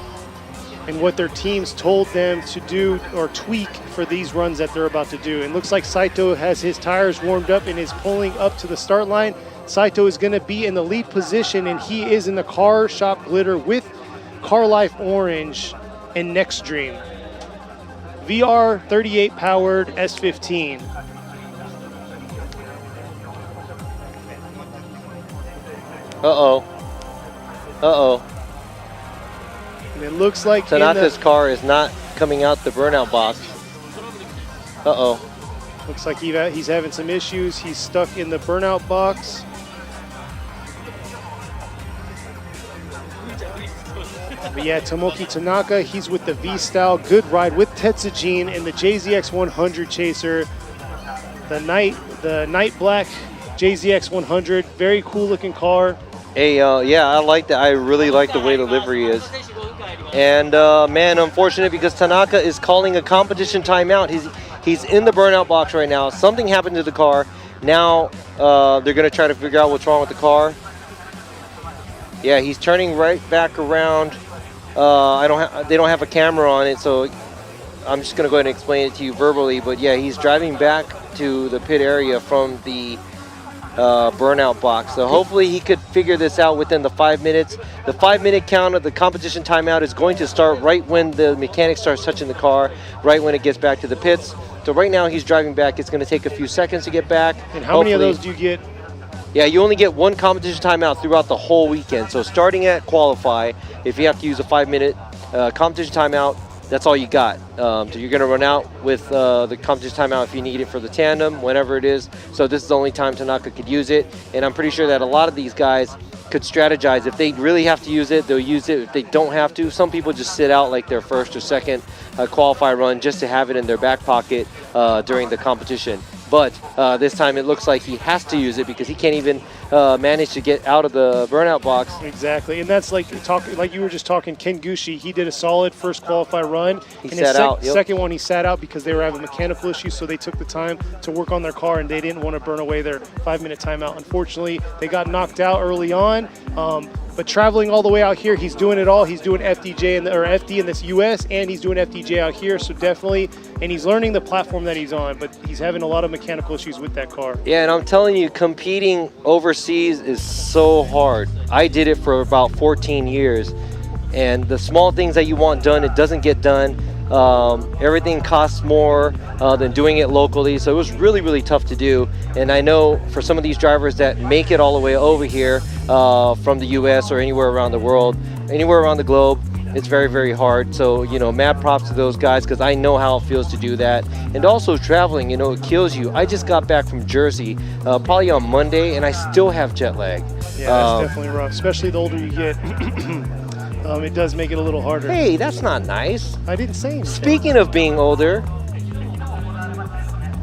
and what their teams told them to do or tweak for these runs that they're about to do. It looks like Saito has his tires warmed up and is pulling up to the start line. Saito is going to be in the lead position, and he is in the Car Shop Glitter with Car Life Orange and Next Dream. VR 38 powered S15. Uh-oh. Uh-oh. And it looks like Tanaka's car is not coming out the burnout box. Uh-oh. Looks like he's having some issues. He's stuck in the burnout box. But yeah, Tomoki Tanaka, he's with the V-Style. Good ride with Tetsujin in the JZX 100 Chaser. The night black JZX 100. Very cool looking car. Hey, yeah, I like that. I really like the way the livery is. And man, unfortunate because Tanaka is calling a competition timeout. He's in the burnout box right now. Something happened to the car. Now they're gonna try to figure out what's wrong with the car. Yeah, he's turning right back around. They don't have a camera on it, so I'm just gonna go ahead and explain it to you verbally. But yeah, he's driving back to the pit area from the burnout box. So hopefully he could figure this out within the 5 minutes. The 5-minute count of the competition timeout is going to start right when the mechanic starts touching the car, right when it gets back to the pits. So right now he's driving back. It's going to take a few seconds to get back. And how many of those do you get? Yeah, you only get one competition timeout throughout the whole weekend. So starting at qualify, if you have to use a 5-minute competition timeout, that's all you got. So you're going to run out with the competition timeout if you need it for the tandem, whenever it is. So this is the only time Tanaka could use it. And I'm pretty sure that a lot of these guys could strategize. If they really have to use it, they'll use it. If they don't have to, some people just sit out like their first or second qualify run just to have it in their back pocket during the competition. But this time it looks like he has to use it because he can't even manage to get out of the burnout box. Exactly, and that's like you were just talking. Ken Gushi, he did a solid first qualify run. He sat out. Yep. Second one, he sat out because they were having mechanical issues, so they took the time to work on their car, and they didn't want to burn away their 5-minute timeout. Unfortunately, they got knocked out early on. But traveling all the way out here, he's doing it all. He's doing FD in this US, and he's doing FDJ out here. So definitely, and he's learning the platform that he's on. But he's having a lot of mechanical issues with that car. Yeah, and I'm telling you, competing overseas is so hard. I did it for about 14 years, and the small things that you want done, it doesn't get done. Everything costs more than doing it locally, so it was really, really tough to do. And I know for some of these drivers that make it all the way over here from the US or anywhere around the world, anywhere around the globe, it's very, very hard. So, you know, mad props to those guys because I know how it feels to do that. And also traveling, you know, it kills you. I just got back from Jersey probably on Monday, and I still have jet lag. Yeah, that's definitely rough, especially the older you get. It does make it a little harder. Hey, that's not nice. I didn't say anything. Speaking of being older,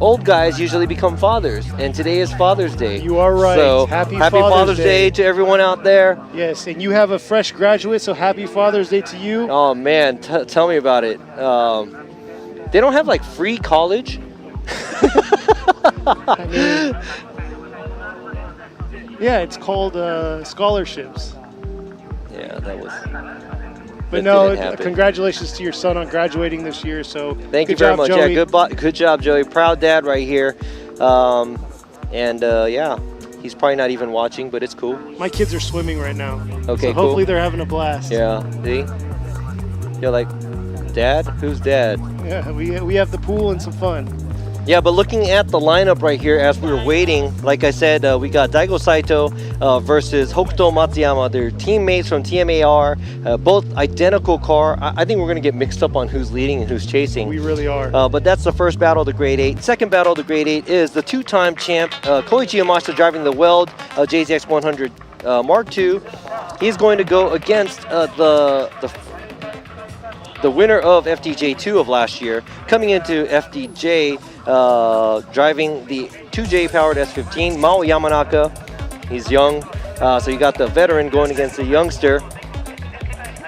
old guys usually become fathers, and today is Father's Day. You are right. So happy Father's Day to everyone out there. Yes, and you have a fresh graduate, so happy Father's Day to you. Oh man, tell me about it. They don't have like free college. I mean, yeah, it's called scholarships. Yeah, that was. But no, congratulations to your son on graduating this year. So thank you very much. Joey. Yeah, good job, Joey. Proud dad right here. Yeah, he's probably not even watching, but it's cool. My kids are swimming right now. Okay, so cool. Hopefully they're having a blast. Yeah. See, you're like, Dad? Who's Dad? Yeah, we have the pool and some fun. Yeah, but looking at the lineup right here as we were waiting, like I said, we got Daigo Saito versus Hokuto Matsuyama. They're teammates from TMAR, both identical car. I think we're going to get mixed up on who's leading and who's chasing. We really are. But that's the first battle of the Grade 8. Second battle of the Grade 8 is the two-time champ, Koichi Yamashita, driving the Weld JZX 100 Mark II. He's going to go against the winner of FDJ2 of last year, coming into FDJ, driving the 2J powered S15, Mao Yamanaka. He's young, so you got the veteran going against the youngster.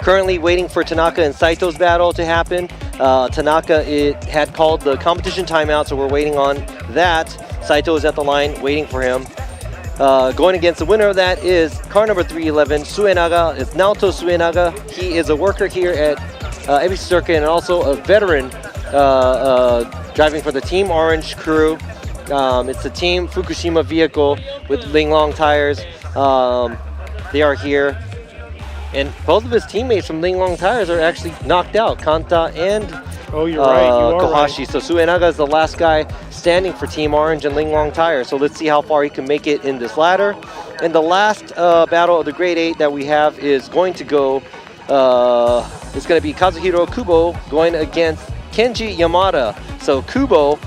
Currently waiting for Tanaka and Saito's battle to happen. Tanaka had called the competition timeout, so we're waiting on that. Saito is at the line waiting for him. Going against the winner of that is car number 311, Suenaga. It's Naoto Suenaga. He is a worker here at Ebisu Circuit and also a veteran driving for the Team Orange crew. It's the Team Fukushima vehicle with Linglong tires. They are here. And both of his teammates from Linglong Tires are actually knocked out, Kanta and you're right. You are Kohashi. right. So Suenaga is the last guy standing for Team Orange and Linglong Tires. So let's see how far he can make it in this ladder. And the last battle of the Grade 8 that we have is going to go, it's going to be Kazuhiro Kubo going against Kenji Yamada. So Kubo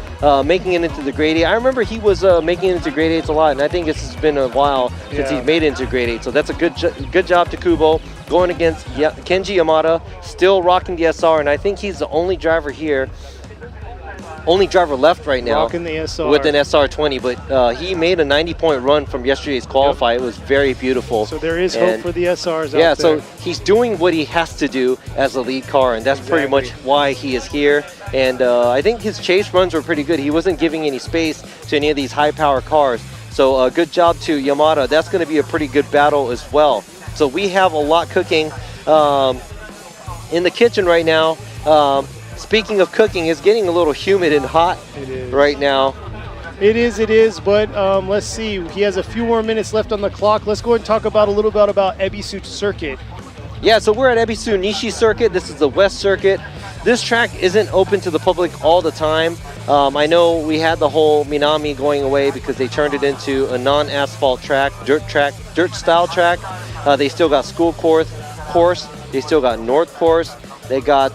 making it into the Grade 8. I remember he was making it into Grade 8s a lot, and I think this has been a while since he's made it into Grade 8. So that's a good job to Kubo going against Kenji Yamada, still rocking the SR, and I think he's the only driver here, only driver left right now Rocking the SR. with an SR20, but he made a 90-point run from yesterday's qualify. It was very beautiful. So there is hope for the SRs out there. Yeah, so he's doing what he has to do as a lead car, and that's pretty much why he is here. And I think his chase runs were pretty good. He wasn't giving any space to any of these high-power cars. So good job to Yamada. That's going to be a pretty good battle as well. So we have a lot cooking in the kitchen right now. Speaking of cooking, it's getting a little humid and hot right now. It is, but let's see. He has a few more minutes left on the clock. Let's go ahead and talk about a little bit about Ebisu Circuit. Yeah, so we're at Ebisu Nishi Circuit. This is the West Circuit. This track isn't open to the public all the time. I know we had the whole Minami going away because they turned it into a non-asphalt track, dirt style track. They still got school course. They still got North course. They got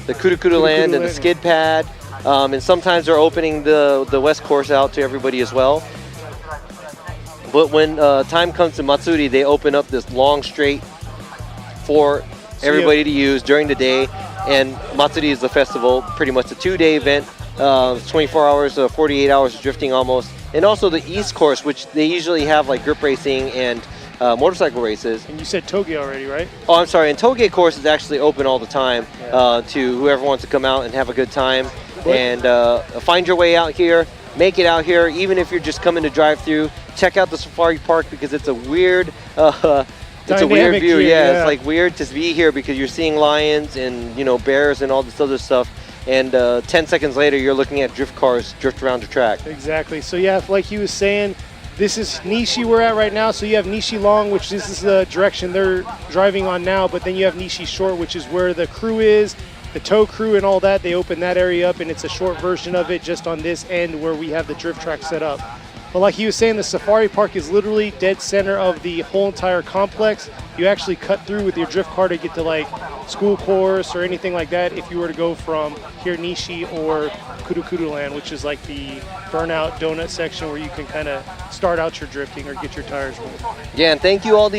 the Kuru land and the skid pad. And sometimes they're opening the West course out to everybody as well. But when time comes to Matsuri, they open up this long straight for everybody to use during the day. And Matsuri is the festival, pretty much a 2-day event. 24 hours, 48 hours of drifting almost. And also the East course, which they usually have like grip racing and motorcycle races. And you said Toge already, right? Oh, I'm sorry. And Toge course is actually open all the time to whoever wants to come out and have a good time. And find your way out here. Make it out here. Even if you're just coming to drive through, check out the Safari Park because it's a weird it's a weird view. Yeah, it's like weird to be here because you're seeing lions and bears and all this other stuff. And 10 seconds later, you're looking at drift cars drift around the track. Exactly. So yeah, like he was saying, this is Nishi we're at right now. So you have Nishi Long, which this is the direction they're driving on now. But then you have Nishi Short, which is where the crew is, the tow crew and all that. They open that area up, and it's a short version of it just on this end where we have the drift track set up. But like he was saying, the Safari Park is literally dead center of the whole entire complex. You actually cut through with your drift car to get to like school course or anything like that if you were to go from here Nishi or Kuru land, which is like the burnout donut section where you can kind of start out your drifting or get your tires rolling. Yeah, and thank you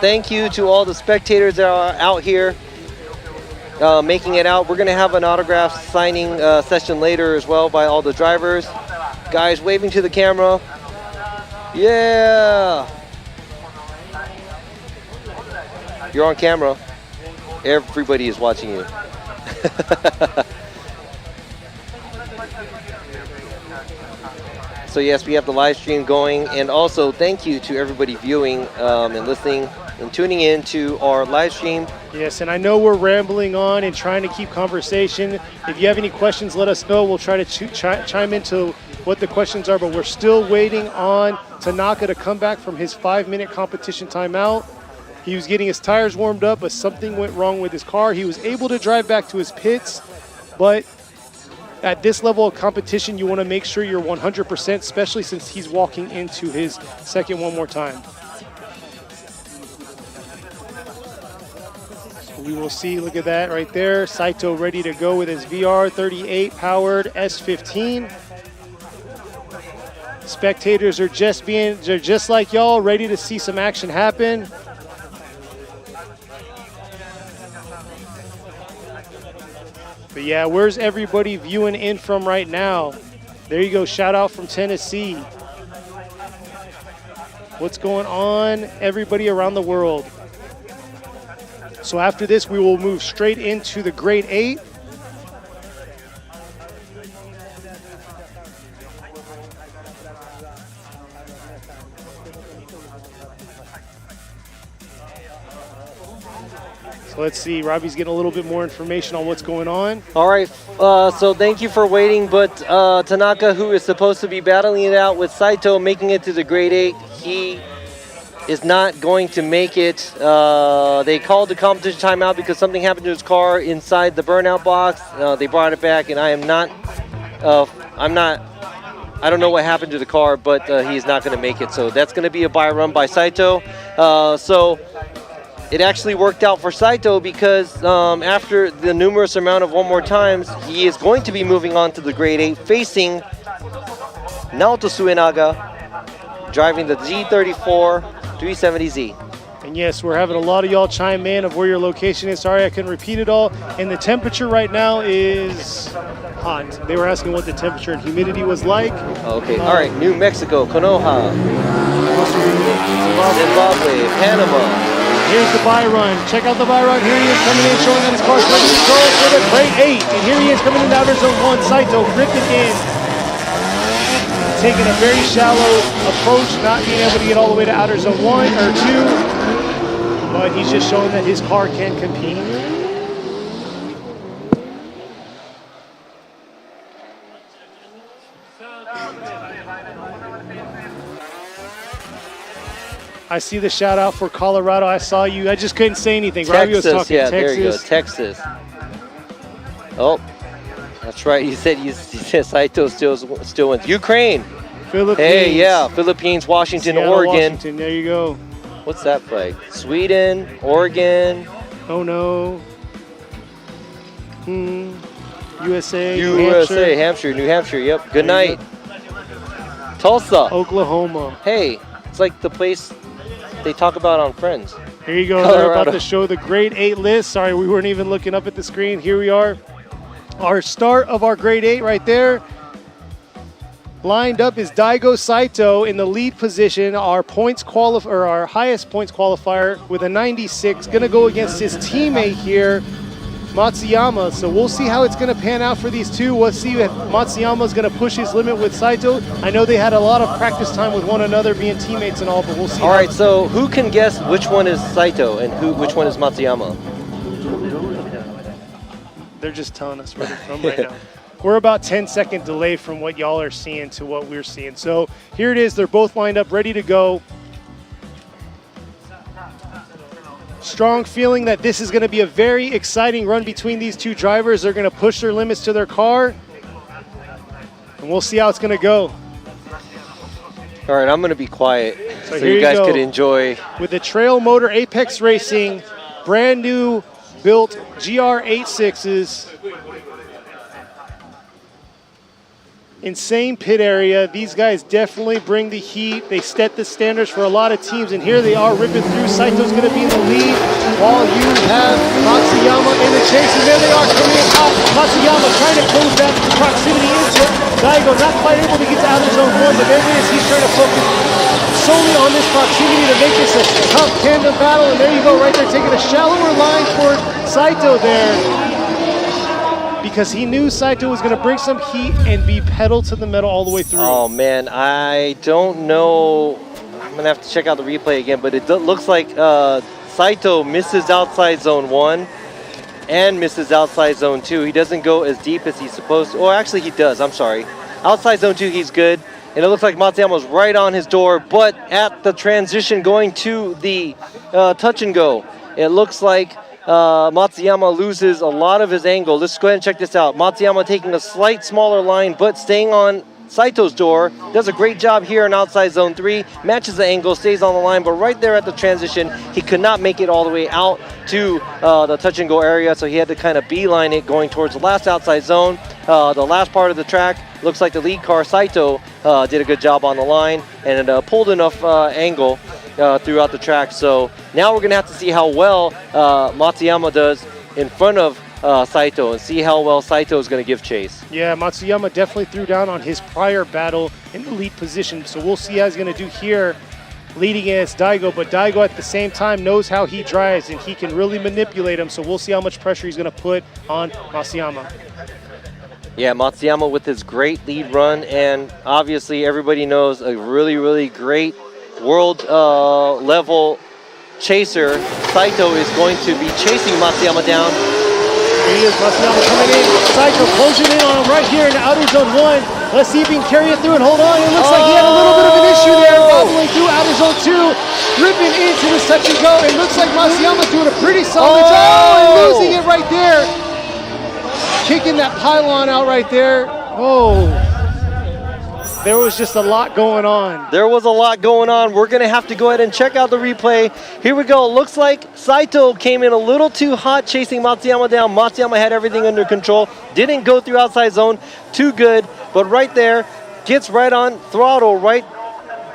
thank you to all the spectators that are out here making it out. We're gonna have an autograph signing session later as well by all the drivers. Guys waving to the camera. Yeah. You're on camera. Everybody is watching you. So yes, we have the live stream going, and also thank you to everybody viewing and listening and tuning in to our live stream. Yes, and I know we're rambling on and trying to keep conversation. If you have any questions, let us know. We'll try to chime into what the questions are, but we're still waiting on Tanaka to come back from his 5-minute competition timeout. He was getting his tires warmed up, but something went wrong with his car. He was able to drive back to his pits, but at this level of competition, you want to make sure you're 100%, especially since he's walking into his second one more time. So we will see, look at that right there. Saito ready to go with his VR38 powered S15. Spectators are they're just like y'all, ready to see some action happen. But yeah, where's everybody viewing in from right now? There you go, shout out from Tennessee. What's going on, everybody around the world? So after this, we will move straight into the Grade 8. So let's see, Robbie's getting a little bit more information on what's going on. All right, so thank you for waiting, but Tanaka, who is supposed to be battling it out with Saito, making it to the Grade 8, he is not going to make it. They called the competition timeout because something happened to his car inside the burnout box. They brought it back, and I don't know what happened to the car, but he's not going to make it. So that's going to be a bye run by Saito. So it actually worked out for Saito because after the numerous amount of one more times, he is going to be moving on to the grade 8, facing Naoto Suenaga, driving the Z34 370Z. And yes, we're having a lot of y'all chime in of where your location is. Sorry I couldn't repeat it all. And the temperature right now is hot. They were asking what the temperature and humidity was like. Okay, all right, New Mexico, Konoha, Zimbabwe, Panama. Here's the bye run. Check out the bye run. Here he is coming in, showing that his car's ready to go for the grade 8. And here he is coming into outer zone 1. Saito ripping in. Taking a very shallow approach, not being able to get all the way to outer zone 1 or 2. But he's just showing that his car can compete. I see the shout out for Colorado. I saw you. I just couldn't say anything. Robbie was talking yeah, Texas. there you go, Texas. Oh, that's right. You said Saito still wins. Ukraine. Philippines. Hey, yeah, Philippines, Washington, Seattle, Oregon. Washington. There you go. What's that flag? Sweden, Oregon. Oh no. USA. USA, New Hampshire. Yep. Good night. Tulsa, Oklahoma. Hey, it's like the place they talk about on Friends. Here you go. They're about to show the grade 8 list. Sorry, we weren't even looking up at the screen. Here we are. Our start of our grade 8 right there. Lined up is Daigo Saito in the lead position. Our highest points qualifier with a 96. Going to go against his teammate here, Matsuyama. So we'll see how it's going to pan out for these two. We'll see if Matsuyama's going to push his limit with Saito. I know they had a lot of practice time with one another, being teammates and all, but we'll see. All right, so who can guess which one is Saito and which one is Matsuyama? They're just telling us where they're from right now. We're about 10-second delay from what y'all are seeing to what we're seeing. So here it is. They're both lined up, ready to go. Strong feeling that this is going to be a very exciting run between these two drivers. They're going to push their limits to their car. And we'll see how it's going to go. All right, I'm going to be quiet so here you guys go. could enjoy. With the Trail Motor Apex Racing, brand new built GR86s. Insane pit area. These guys definitely bring the heat. They set the standards for a lot of teams, and here they are ripping through. Saito's going to be in the lead while you have Matsuyama in the chase, and there they are coming in hot. Matsuyama trying to close that proximity into Daigo, not quite able to get to outer zone 1, but there it is. He's trying to focus solely on this proximity to make this a tough tandem battle, and there you go right there, taking a shallower line for Saito there, because he knew Saito was going to bring some heat and be pedal to the metal all the way through. Oh man, I don't know. I'm going to have to check out the replay again, but it looks like Saito misses outside zone 1 and misses outside zone 2. He doesn't go as deep as he's supposed to. Or actually he does, I'm sorry. Outside zone 2 he's good. And it looks like Matsuyama's right on his door, but at the transition going to the touch and go, it looks like Matsuyama loses a lot of his angle. Let's go ahead and check this out. Matsuyama taking a slight smaller line, but staying on Saito's door. Does a great job here in outside zone 3. Matches the angle, stays on the line, but right there at the transition, he could not make it all the way out to the touch and go area, so he had to kind of beeline it going towards the last outside zone. The last part of the track, looks like the lead car, Saito, did a good job on the line and pulled enough angle throughout the track. So now we're going to have to see how well Matsuyama does in front of Saito and see how well Saito is going to give chase. Yeah, Matsuyama definitely threw down on his prior battle in the lead position, so we'll see how he's going to do here leading against Daigo, but Daigo at the same time knows how he drives and he can really manipulate him, so we'll see how much pressure he's going to put on Matsuyama. Yeah, Matsuyama with his great lead run, and obviously everybody knows a really, really great world level chaser. Saito is going to be chasing Matsuyama down. Here he is, Matsuyama coming in. Saito closing in on him right here in outer zone 1. Let's see if he can carry it through and hold on. It looks like he had a little bit of an issue there, wobbling through outer zone 2, ripping into the touch and go. It looks like Matsuyama's doing a pretty solid job. And losing it right there. Kicking that pylon out right there. Oh, there was just a lot going on. There was a lot going on. We're going to have to go ahead and check out the replay. Here we go. Looks like Saito came in a little too hot chasing Matsuyama down. Matsuyama had everything under control. Didn't go through outside zone. Too good. But right there, gets right on throttle right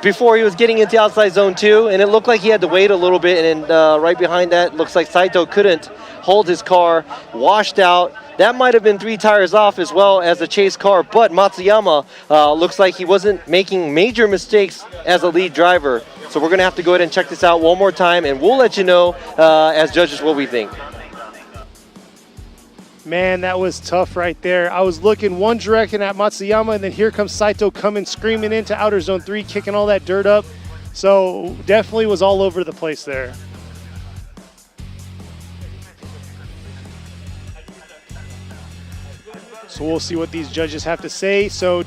before he was getting into outside zone 2. And it looked like he had to wait a little bit. And right behind that, looks like Saito couldn't hold his car. Washed out. That might have been 3 tires off as well as the chase car, but Matsuyama looks like he wasn't making major mistakes as a lead driver. So we're going to have to go ahead and check this out one more time, and we'll let you know as judges what we think. Man, that was tough right there. I was looking one direction at Matsuyama, and then here comes Saito coming screaming into outer zone 3, kicking all that dirt up. So definitely was all over the place there. So we'll see what these judges have to say. So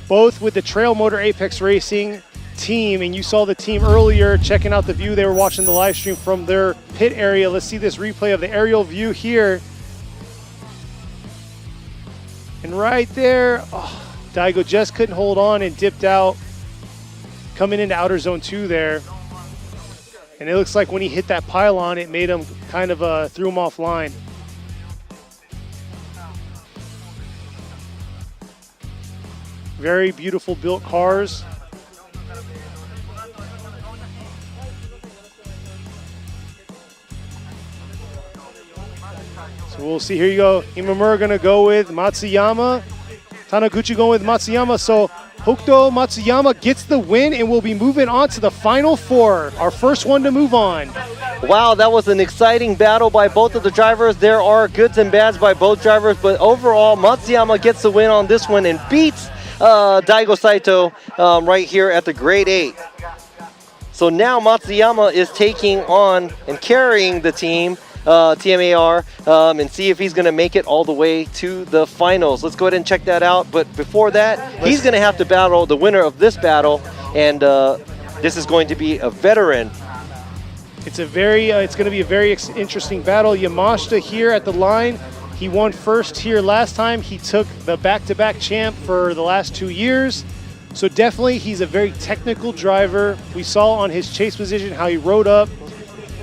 both with the Trail Motor Apex Racing team, and you saw the team earlier checking out the view. They were watching the live stream from their pit area. Let's see this replay of the aerial view here. And right there, Daigo just couldn't hold on and dipped out, coming into outer zone 2 there. And it looks like when he hit that pylon, it made him kind of threw him offline. Very beautiful built cars. So we'll see. Here you go. Imamura going to go with Matsuyama. Taniguchi going with Matsuyama. So Hokuto Matsuyama gets the win, and we'll be moving on to the final 4. Our first one to move on. Wow, that was an exciting battle by both of the drivers. There are goods and bads by both drivers, but overall, Matsuyama gets the win on this one and beats Daigo Saito right here at the grade 8. So now Matsuyama is taking on and carrying the team, TMAR, and see if he's going to make it all the way to the finals. Let's go ahead and check that out. But before that, he's going to have to battle the winner of this battle, and this is going to be a veteran. It's going to be a very interesting battle. Yamashita here at the line. He won first here last time. He took the back-to-back champ for the last 2 years. So definitely he's a very technical driver. We saw on his chase position how he rode up,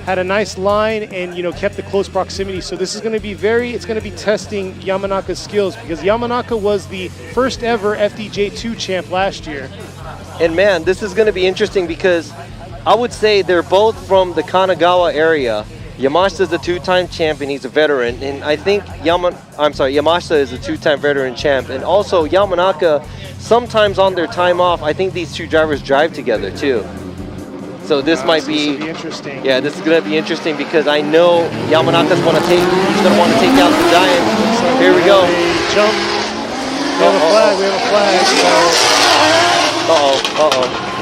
had a nice line, and kept the close proximity. So this is going to be it's going to be testing Yamanaka's skills, because Yamanaka was the first ever FDJ2 champ last year. And man, this is going to be interesting because I would say they're both from the Kanagawa area. Yamashita is a 2-time champion. He's a veteran, and I think Yamashita is a 2-time veteran champ, and also Yamanaka. Sometimes on their time off, I think these 2 drivers drive together too. So this might be interesting. Yeah, this is going to be interesting because I know Yamanaka's going to take out the Giant. Here we go. Jump. We have a flag. We have a flag.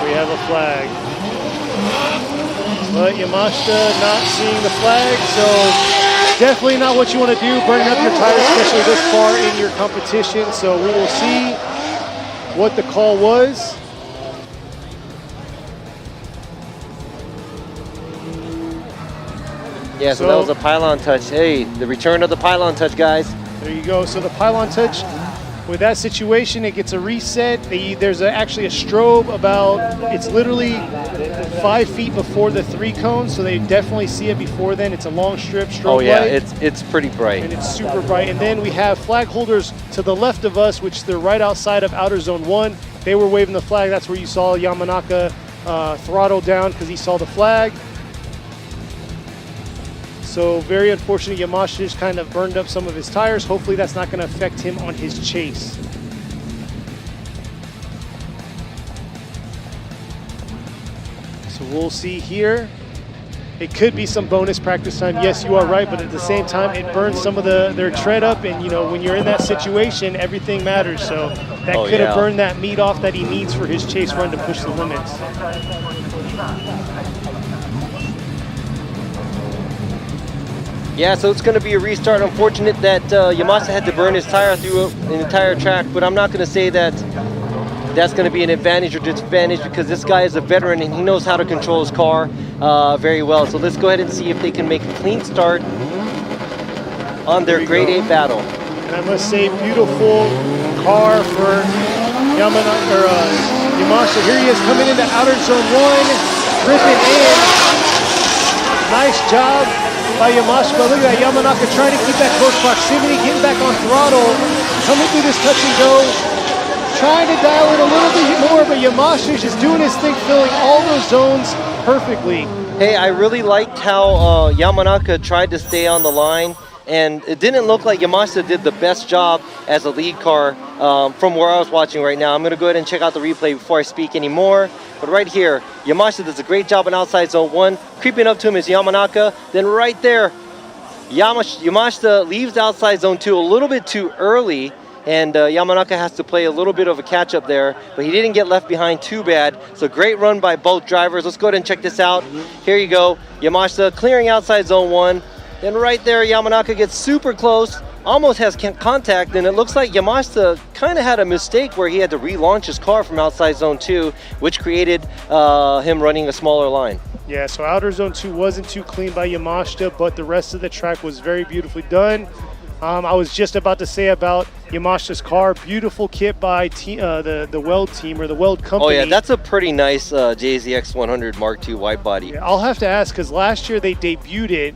We have a flag. But Yamashita not seeing the flag, so definitely not what you want to do, burning up your tires, especially this far in your competition. So we will see what the call was. Yeah, so that was a pylon touch. Hey, the return of the pylon touch, guys. There you go. So the pylon touch, with that situation, it gets a reset. There's actually a strobe it's literally 5 feet before the 3 cones, so they definitely see it before then. It's a long strip strobe Oh yeah, light, it's pretty bright. and it's super bright. And then we have flag holders to the left of us, which they're right outside of outer zone 1. They were waving the flag. That's where you saw Yamanaka throttle down because he saw the flag. So very unfortunate, Yamashita just kind of burned up some of his tires. Hopefully that's not going to affect him on his chase. So we'll see here. It could be some bonus practice time. Yes, you are right, but at the same time, it burns some of their tread up, and when you're in that situation, everything matters. So that could have burned that meat off that he needs for his chase run to push the limits. Yeah, so it's going to be a restart. Unfortunate that Yamashita had to burn his tire through an entire track, but I'm not going to say that that's going to be an advantage or disadvantage because this guy is a veteran and he knows how to control his car very well. So let's go ahead and see if they can make a clean start on their Grade 8 battle. And I must say, beautiful car for Yamashita. Here he is coming into outer zone 1, ripping in. Nice job by Yamashita. Look at that, Yamanaka trying to keep that close proximity, getting back on throttle, coming through this touch and go, trying to dial it a little bit more, but Yamashita's just doing his thing, filling all those zones perfectly. Hey, I really liked how Yamanaka tried to stay on the line, and it didn't look like Yamashita did the best job as a lead car from where I was watching right now. I'm going to go ahead and check out the replay before I speak anymore. But right here, Yamashita does a great job in outside zone 1. Creeping up to him is Yamanaka. Then right there, Yamashita leaves outside zone 2 a little bit too early, and Yamanaka has to play a little bit of a catch-up there, but he didn't get left behind too bad. So great run by both drivers. Let's go ahead and check this out. Here you go. Yamashita clearing outside zone 1. Then right there, Yamanaka gets super close, almost has contact, and it looks like Yamashita kind of had a mistake where he had to relaunch his car from outside zone 2, which created him running a smaller line. Yeah, so outer zone 2 wasn't too clean by Yamashita, but the rest of the track was very beautifully done. I was just about to say about Yamashita's car, beautiful kit by the Weld team or the Weld company. Oh yeah, that's a pretty nice JZX 100 Mark II wide body. Yeah, I'll have to ask because last year they debuted it,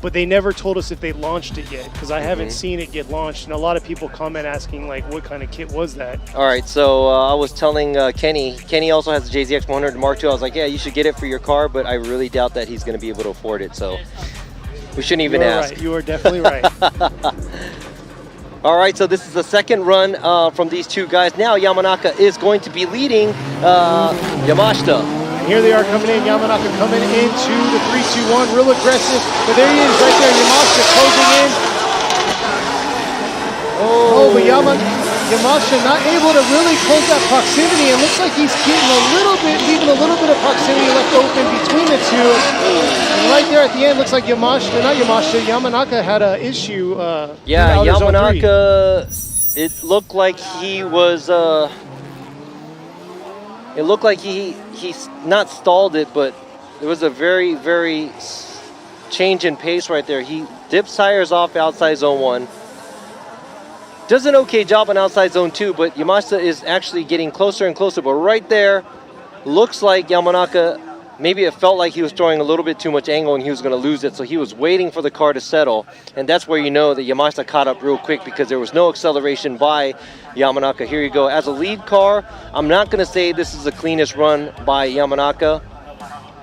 but they never told us if they launched it yet because I haven't seen it get launched, and a lot of people comment asking like, what kind of kit was that? All right, so I was telling Kenny also has the JZX 100 Mark II. I was like, yeah, you should get it for your car, but I really doubt that he's going to be able to afford it. So we shouldn't even ask. Right. You are definitely right. All right, so this is the second run from these two guys. Now Yamanaka is going to be leading Yamashita. And here they are coming in. Yamanaka coming into the 3-2-1, real aggressive. But there he is right there. Yamashita closing in. Oh, but Yamashita not able to really close that proximity. It looks like he's getting leaving a little bit of proximity left open between the two. And right there at the end, looks like Yamanaka had an issue. Yeah, Yamanaka, it looked like he was, it looked like he's not stalled it, but there was a very, very change in pace right there. He dips tires off outside zone 1. Does an okay job on outside zone 2, but Yamashita is actually getting closer and closer. But right there, looks like Yamanaka, maybe it felt like he was throwing a little bit too much angle and he was going to lose it. So he was waiting for the car to settle. And that's where you know that Yamashita caught up real quick because there was no acceleration by Yamanaka. Here you go. As a lead car, I'm not going to say this is the cleanest run by Yamanaka.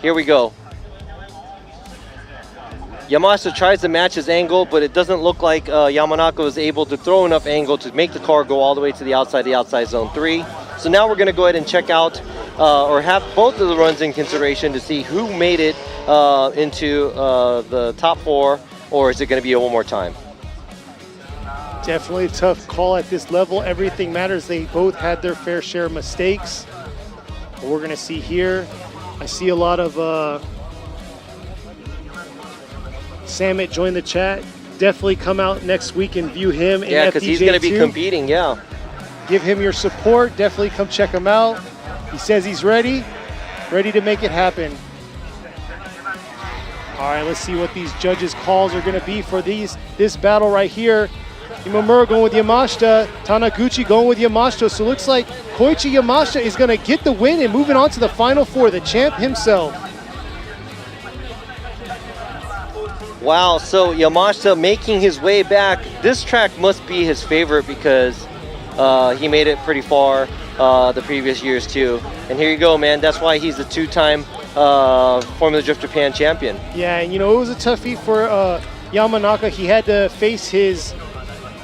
Here we go. Yamashita tries to match his angle, but it doesn't look like Yamanaka was able to throw enough angle to make the car go all the way to the outside zone 3. So now we're going to go ahead and check out or have both of the runs in consideration to see who made it into the top 4, or is it going to be a one more time? Definitely a tough call at this level. Everything matters. They both had their fair share of mistakes. What we're going to see here, I see a lot of Samit join the chat. Definitely come out next week and view him in FDJ2. Yeah, because he's going to be competing, yeah. Give him your support. Definitely come check him out. He says he's ready to make it happen. All right, let's see what these judges' calls are going to be for this battle right here. Imamura going with Yamashita, Tanaguchi going with Yamashita. So it looks like Koichi Yamashita is going to get the win and moving on to the Final Four, the champ himself. Wow, so Yamashita making his way back. This track must be his favorite because he made it pretty far the previous years too. And here you go, man. That's why he's the 2-time Formula Drift Japan champion. Yeah, and you know, it was a tough feat for Yamanaka. He had to face his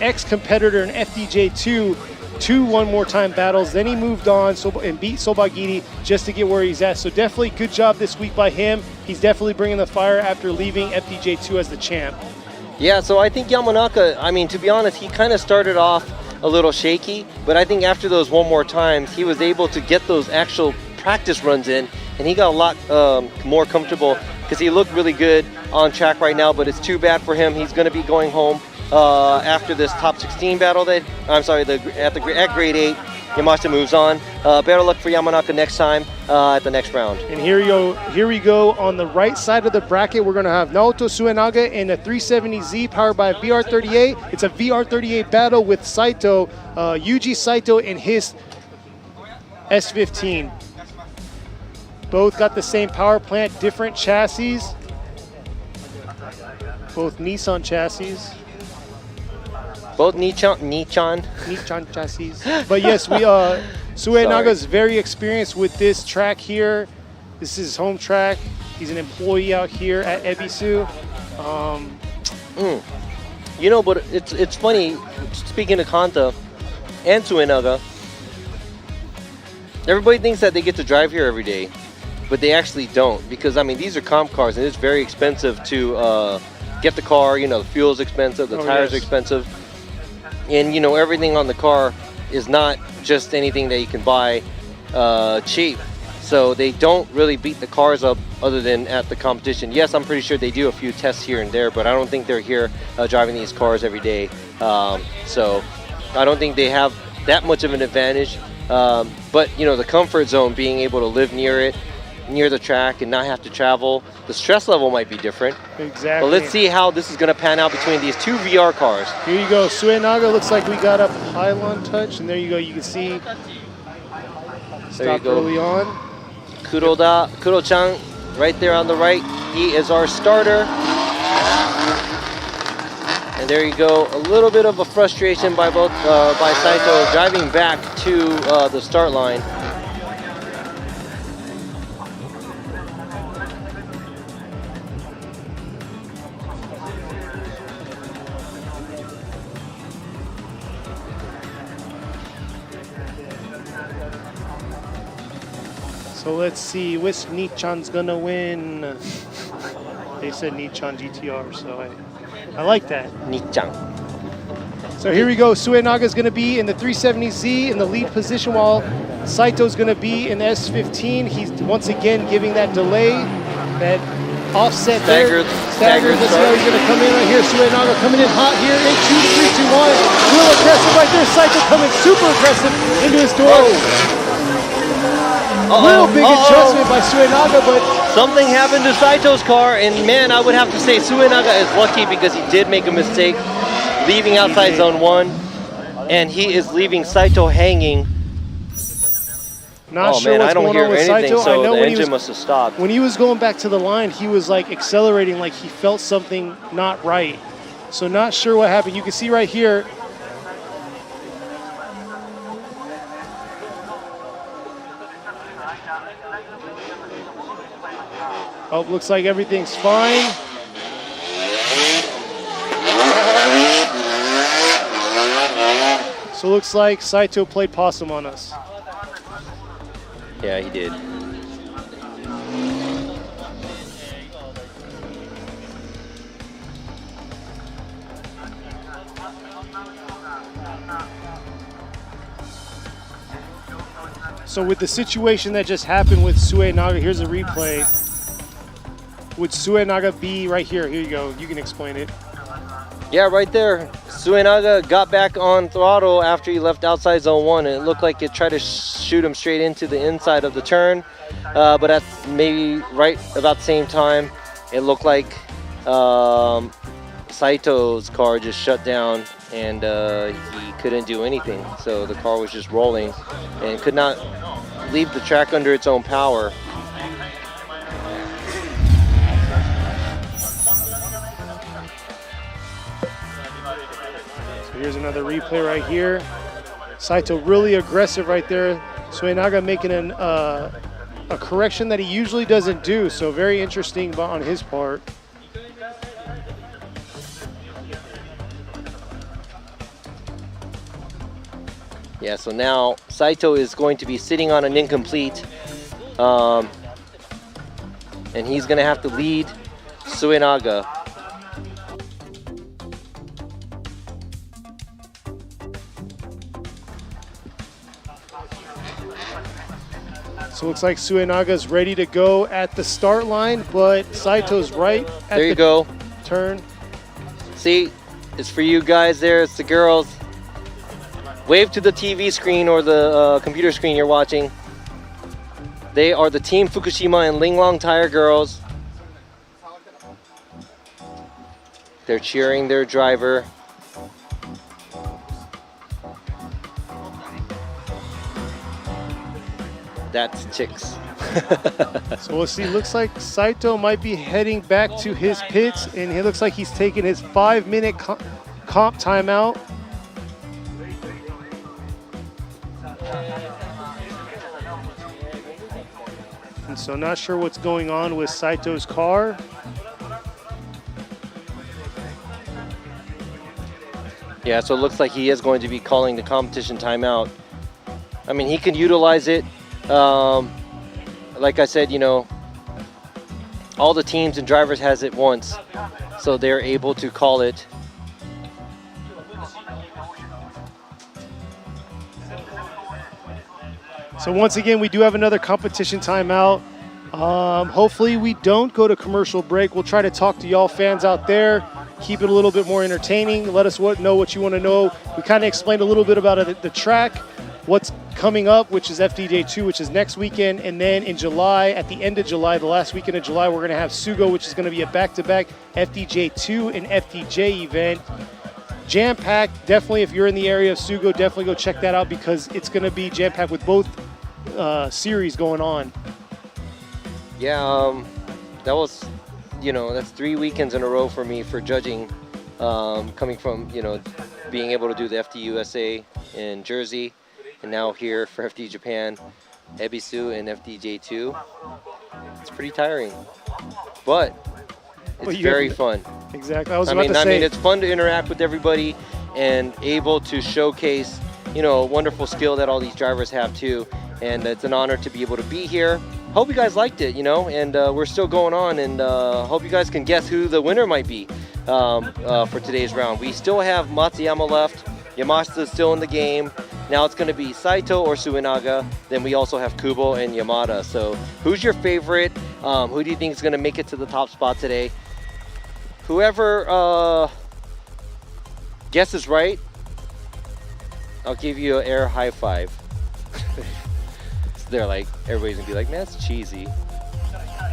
ex-competitor in FDJ2 2 one-more-time battles. Then he moved on and beat Sobagiri just to get where he's at. So definitely good job this week by him. He's definitely bringing the fire after leaving FDJ2 as the champ. Yeah, so I think Yamanaka, I mean, to be honest, he kind of started off a little shaky, but I think after those one more times, he was able to get those actual practice runs in, and he got a lot more comfortable because he looked really good on track right now, but it's too bad for him. He's going to be going home after this top 16 battle at grade 8. Yamashita moves on. Better luck for Yamanaka next time at the next round. And here we go on the right side of the bracket. We're going to have Naoto Suenaga in a 370Z powered by a VR38. It's a VR38 battle with Saito, Yuji Saito in his S15. Both got the same power plant, different chassis. Both Nissan chassis. Both Nichan chassis. But yes, Suenaga's very experienced with this track here. This is his home track. He's an employee out here at Ebisu. You know, but it's funny, speaking of Kanta and Suenaga, everybody thinks that they get to drive here every day, but they actually don't, because I mean, these are comp cars and it's very expensive to get the car. You know, the fuel's expensive, the tires are expensive. And you know, everything on the car is not just anything that you can buy cheap. So they don't really beat the cars up other than at the competition. Yes, I'm pretty sure they do a few tests here and there, but I don't think they're here driving these cars every day. So I don't think they have that much of an advantage. But you know, the comfort zone, being able to live near it, near the track and not have to travel, the stress level might be different. Exactly. But let's see how this is going to pan out between these two VR cars. Here you go. Suenaga looks like we got a pylon touch, and there you go. You can see stop early on. Kuro-chan right there on the right. He is our starter. And there you go. A little bit of a frustration by Saito driving back to the start line. So let's see which Nichan's gonna win. They said Nichan GTR, so I like that. Nichan. So here we go. Suenaga's gonna be in the 370Z in the lead position, while Saito's gonna be in the S15. He's once again giving that delay, that offset Staggered Let's see how he's gonna come in right here. Suenaga coming in hot here in 2, 3, 2, 1. Real aggressive right there. Saito coming super aggressive into his door. Real big adjustment by Suenaga, but something happened to Saito's car, and man, I would have to say Suenaga is lucky because he did make a mistake leaving outside zone 1, and he is leaving Saito hanging. Not sure what's going on with Saito. So I know the when engine must have stopped. When he was going back to the line, he was like accelerating, like he felt something not right. So not sure what happened. You can see right here. Oh, looks like everything's fine. So looks like Saito played possum on us. Yeah, he did. So with the situation that just happened with Suenaga, here's a replay. Would Suenaga be right here? Here you go. You can explain it. Yeah, right there. Suenaga got back on throttle after he left outside zone 1, and it looked like it tried to shoot him straight into the inside of the turn. But at maybe right about the same time, it looked like Saito's car just shut down, and he couldn't do anything. So the car was just rolling and could not leave the track under its own power. Here's another replay right here. Saito really aggressive right there. Suenaga making a correction that he usually doesn't do. So very interesting on his part. Yeah, so now Saito is going to be sitting on an incomplete. And he's going to have to lead Suenaga. So it looks like Suenaga's ready to go at the start line, but Saito's right at There you the go. turn. See, it's for you guys there. It's the girls. Wave to the TV screen or the computer screen you're watching. They are the Team Fukushima and Linglong Tire girls. They're cheering their driver. That's chicks. So we'll see. Looks like Saito might be heading back to his pits, and it looks like he's taking his 5-minute comp timeout. And so not sure what's going on with Saito's car. Yeah, so it looks like he is going to be calling the competition timeout. I mean, he can utilize it. Like I said, you know, all the teams and drivers has it once, so they're able to call it. So once again, we do have another competition timeout. Hopefully we don't go to commercial break. We'll try to talk to y'all fans out there, keep it a little bit more entertaining. Let us know what you want to know. We kind of explained a little bit about the track, what's coming up, which is FDJ2, which is next weekend. And then in July, at the end of July, the last weekend of July, we're going to have Sugo, which is going to be a back-to-back FDJ2 and FDJ event. Jam-packed. Definitely, if you're in the area of Sugo, definitely go check that out because it's going to be jam-packed with both series going on. Yeah, that was, you know, that's 3 weekends in a row for me for judging, coming from, you know, being able to do the FD USA in Jersey, and now here for FD Japan, Ebisu and FDJ2. It's pretty tiring, but it's very fun. Exactly. I mean, it's fun to interact with everybody and able to showcase, you know, a wonderful skill that all these drivers have too. And it's an honor to be able to be here. Hope you guys liked it, you know, and we're still going on, and hope you guys can guess who the winner might be for today's round. We still have Matsuyama left. Yamashita is still in the game. Now it's going to be Saito or Suenaga. Then we also have Kubo and Yamada. So who's your favorite? Who do you think is going to make it to the top spot today? Whoever guesses right, I'll give you an air high five. So they're like, everybody's going to be like, man, that's cheesy.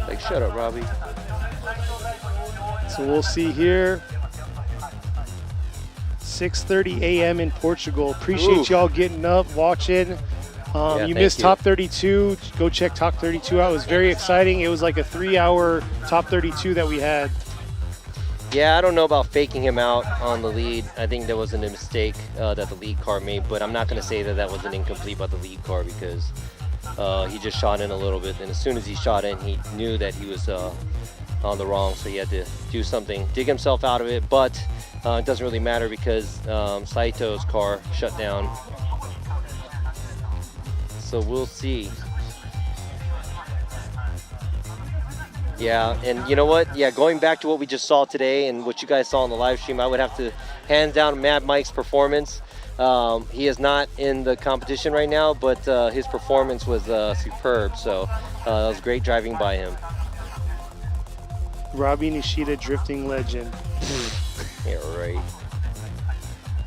Like, shut up, Robbie. So we'll see here. 6:30 a.m. in Portugal. Appreciate y'all getting up, watching. You missed Top 32. Go check Top 32 out. It was very exciting. It was like a 3-hour Top 32 that we had. Yeah, I don't know about faking him out on the lead. I think there was a mistake that the lead car made, but I'm not going to say that that was an incomplete by the lead car because he just shot in a little bit. And as soon as he shot in, he knew that he was on the wrong, so he had to do something, dig himself out of it. But it doesn't really matter because Saito's car shut down. So we'll see. Yeah, and you know what? Yeah, going back to what we just saw today and what you guys saw on the live stream, I would have to hands down Mad Mike's performance. He is not in the competition right now, but his performance was superb. So that was great driving by him. Robbie Nishida, drifting legend. Yeah, right.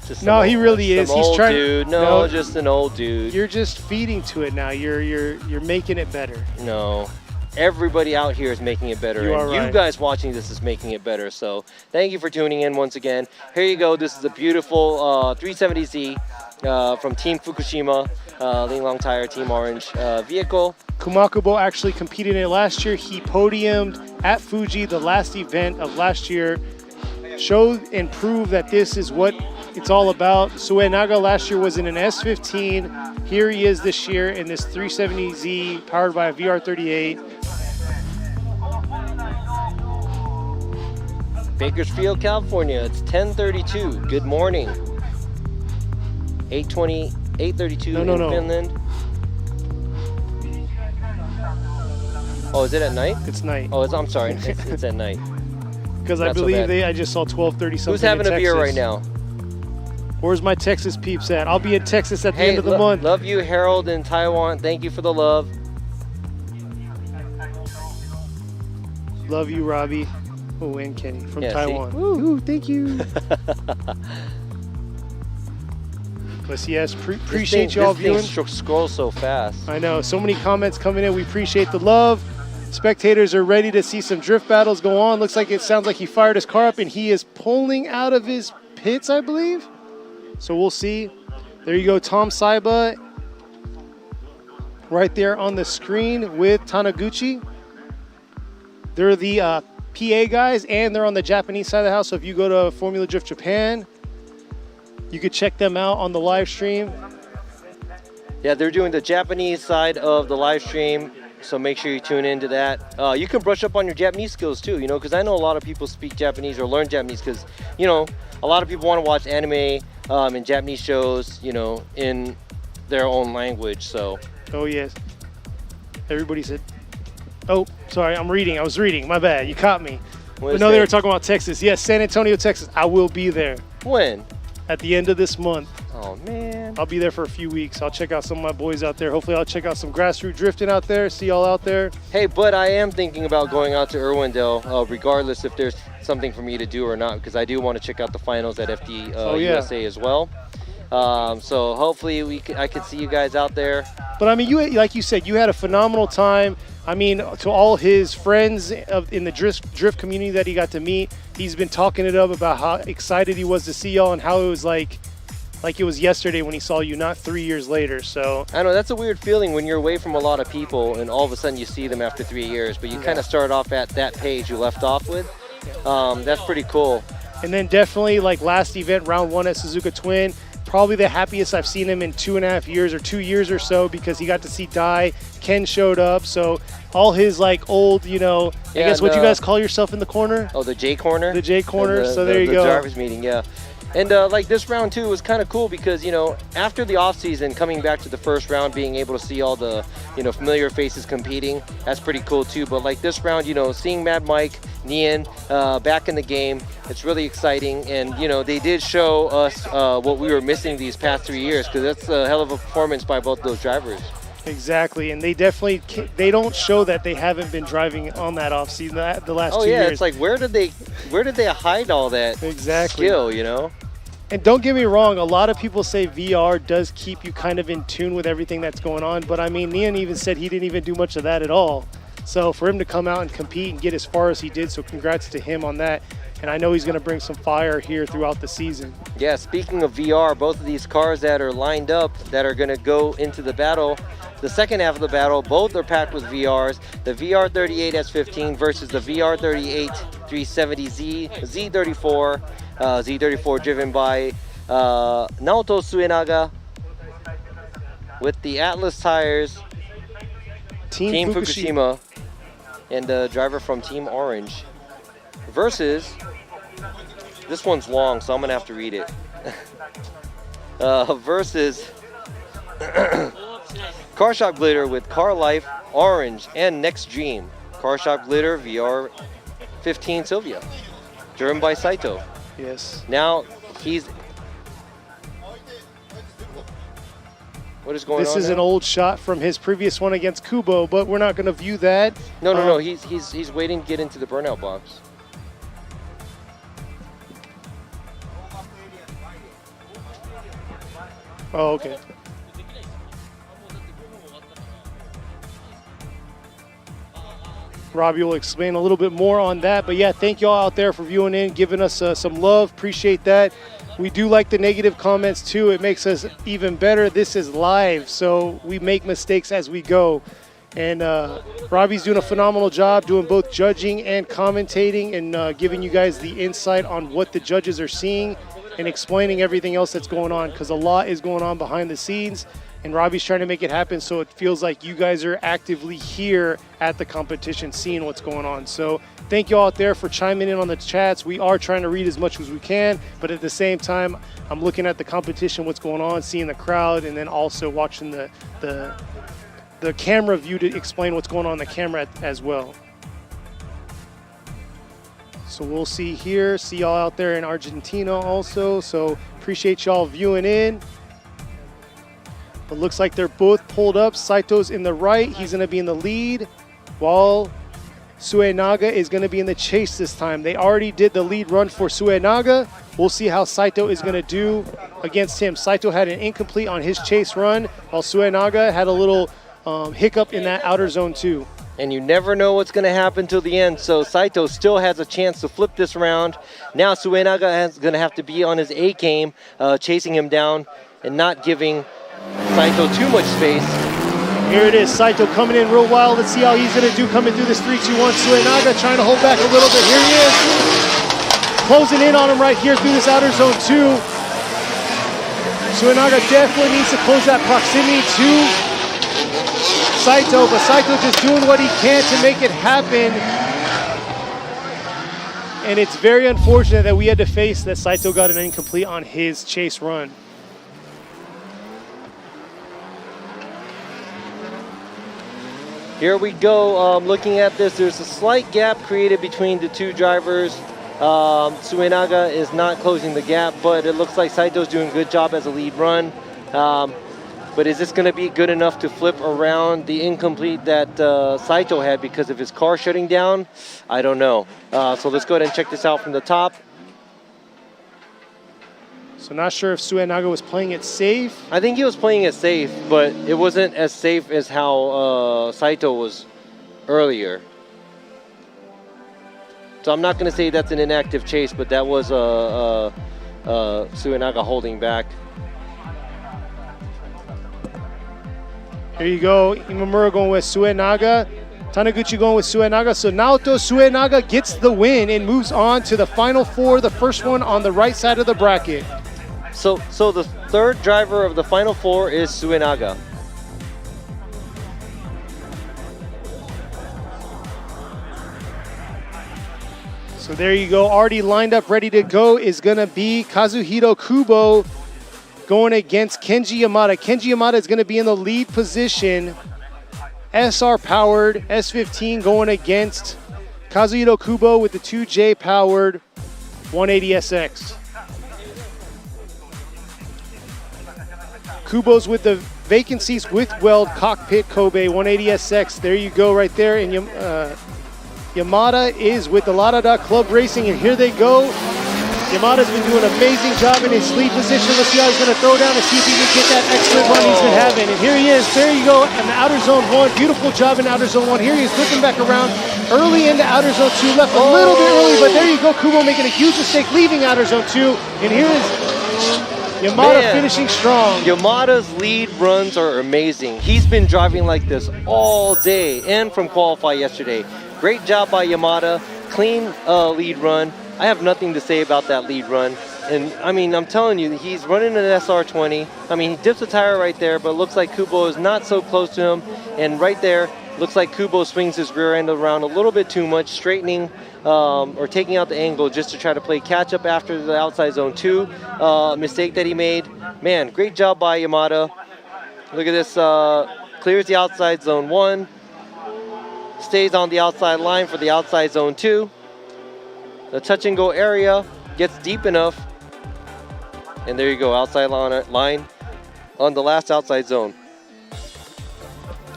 Just no, he really is. He's old trying. Dude. No, just an old dude. You're just feeding to it now. You're making it better. No. Everybody out here is making it better, and you guys watching this is making it better. So thank you for tuning in once again. Here you go. This is a beautiful 370Z from Team Fukushima, Linglong Tire, Team Orange vehicle. Kumakubo actually competed in it last year. He podiumed at Fuji, the last event of last year. Showed and proved that this is what it's all about. Suenaga last year was in an S15. Here he is this year in this 370Z powered by a VR38. Bakersfield, California. It's 10:32. Good morning. 8:32 in Finland. Oh, is it at night? It's night. Oh, I'm sorry. It's at night. Because I believe I just saw 12:30 something. Who's having a beer right now? Where's my Texas peeps at? I'll be in Texas at the end of the month. Love you, Harold in Taiwan. Thank you for the love. Love you, Robbie. Oh, and Kenny from Yeah, see? Taiwan. Ooh, thank you. But yes, appreciate y'all viewing. This thing scrolls so fast. I know, so many comments coming in. We appreciate the love. Spectators are ready to see some drift battles go on. Looks like it sounds like he fired his car up and he is pulling out of his pits, I believe. So we'll see. There you go, Tom Saiba right there on the screen with Taniguchi. They're the PA guys and they're on the Japanese side of the house. So if you go to Formula Drift Japan, you could check them out on the live stream. Yeah, they're doing the Japanese side of the live stream, so make sure you tune into that. You can brush up on your Japanese skills too, you know, because I know a lot of people speak Japanese or learn Japanese because, you know, a lot of people want to watch anime and Japanese shows, you know, in their own language, so. Oh, yes. Everybody said, oh, sorry, I was reading, my bad, you caught me. But no, they were talking about Texas. Yes, San Antonio, Texas. I will be there. When? At the end of this month. Oh, man. I'll be there for a few weeks. I'll check out some of my boys out there. Hopefully I'll check out some grassroots drifting out there, see y'all out there. Hey, but I am thinking about going out to Irwindale, regardless if there's something for me to do or not, because I do want to check out the finals at FD USA as well. So hopefully I could see you guys out there. But I mean, like you said, you had a phenomenal time. I mean, to all his friends in the drift community that he got to meet, he's been talking it up about how excited he was to see y'all and how it was like it was yesterday when he saw you, not 3 years later. So I know that's a weird feeling when you're away from a lot of people and all of a sudden you see them after 3 years, but you kind of start off at that page you left off with. That's pretty cool. And then definitely like last event, round 1 at Suzuka Twin, probably the happiest I've seen him in 2.5 years or 2 years or so, because he got to see Dai. Ken showed up, so all his like old, you know, I guess what you guys call yourself in the corner? Oh, the J corner. The J corner. So there you go. The drivers meeting, yeah. And like this round 2 was kind of cool because, you know, after the off season, coming back to the first round, being able to see all the, you know, familiar faces competing, that's pretty cool too. But like this round, you know, seeing Mad Mike, Nian back in the game, it's really exciting. And, you know, they did show us what we were missing these past 3 years, because that's a hell of a performance by both those drivers. Exactly, and they definitely, they don't show that they haven't been driving on that off season the last 2 years. It's like where did they hide all that skill, you know? And don't get me wrong, a lot of people say VR does keep you kind of in tune with everything that's going on, but I mean, Nian even said he didn't even do much of that at all. So for him to come out and compete and get as far as he did, so congrats to him on that. And I know he's going to bring some fire here throughout the season. Yeah, speaking of VR, both of these cars that are lined up that are going to go into the battle, the second half of the battle, both are packed with VRs. The VR38 S15 versus the VR38 370Z Z34. Z34 driven by Naoto Suenaga with the Atlas tires, Team Fukushima, and the driver from Team Orange. Versus, this one's long, so I'm gonna have to read it. Versus Car Shop Glitter with Car Life, Orange, and Next Dream. Car Shop Glitter VR 15 Sylvia, driven by Saito. Yes. Now he's. What is going on? This is an old shot from his previous one against Kubo, but we're not going to view that. No. He's waiting to get into the burnout box. Oh, okay. Robbie will explain a little bit more on that. But yeah, thank y'all out there for viewing in, giving us some love. Appreciate that. We do like the negative comments too. It makes us even better. This is live, so we make mistakes as we go. And Robbie's doing a phenomenal job doing both judging and commentating and giving you guys the insight on what the judges are seeing and explaining everything else that's going on, because a lot is going on behind the scenes. And Robbie's trying to make it happen so it feels like you guys are actively here at the competition seeing what's going on. So thank you all out there for chiming in on the chats. We are trying to read as much as we can, but at the same time, I'm looking at the competition, what's going on, seeing the crowd, and then also watching the camera view to explain what's going on the camera as well. So we'll see here, see y'all out there in Argentina also. So appreciate y'all viewing in. But looks like they're both pulled up. Saito's in the right. He's going to be in the lead, while Suenaga is going to be in the chase this time. They already did the lead run for Suenaga. We'll see how Saito is going to do against him. Saito had an incomplete on his chase run, while Suenaga had a little hiccup in that outer zone too. And you never know what's going to happen till the end, so Saito still has a chance to flip this round. Now Suenaga is going to have to be on his A game, chasing him down and not giving Saito too much space. Here it is, Saito coming in real wild. Let's see how he's going to do coming through this 3-2-1. Suenaga trying to hold back a little bit. Here he is, closing in on him right here through this outer zone 2. Suenaga definitely needs to close that proximity to Saito, but Saito just doing what he can to make it happen. And it's very unfortunate that we had to face that Saito got an incomplete on his chase run. Here we go, looking at this, there's a slight gap created between the two drivers. Suenaga is not closing the gap, but it looks like Saito's doing a good job as a lead run. But is this going to be good enough to flip around the incomplete that Saito had because of his car shutting down? I don't know. So let's go ahead and check this out from the top. So not sure if Suenaga was playing it safe. I think he was playing it safe, but it wasn't as safe as how Saito was earlier. So I'm not going to say that's an inactive chase, but that was Suenaga holding back. Here you go, Imamura going with Suenaga. Taniguchi going with Suenaga. So Naoto Suenaga gets the win and moves on to the final 4, the first one on the right side of the bracket. So the third driver of the final 4 is Suenaga. So there you go, already lined up, ready to go is gonna be Kazuhiro Kubo going against Kenji Yamada. Kenji Yamada is gonna be in the lead position. SR powered S15 going against Kazuhiro Kubo with the 2J powered 180SX. Kubo's with the vacancies with weld cockpit Kobe 180SX. There you go right there. And Yamada is with the Ladada Club Racing, and here they go. Yamada's been doing an amazing job in his lead position. Let's see how he's going to throw down and see if he can get that excellent run he's been having. And here he is. There you go. In the outer zone 1. Beautiful job in outer zone 1. Here he is looking back around early into outer zone 2. Left a little bit early, but there you go. Kubo making a huge mistake leaving outer zone 2. And here is Yamada finishing strong. Yamada's lead runs are amazing. He's been driving like this all day and from qualify yesterday. Great job by Yamada. Clean lead run. I have nothing to say about that lead run. And I mean, I'm telling you, he's running an SR20. I mean, he dips a tire right there, but it looks like Kubo is not so close to him. And right there, looks like Kubo swings his rear end around a little bit too much, straightening or taking out the angle just to try to play catch up after the outside zone 2 mistake that he made. Man, great job by Yamada. Look at this, clears the outside zone 1, stays on the outside line for the outside zone 2. The touch and go area gets deep enough, and there you go, outside line on the last outside zone.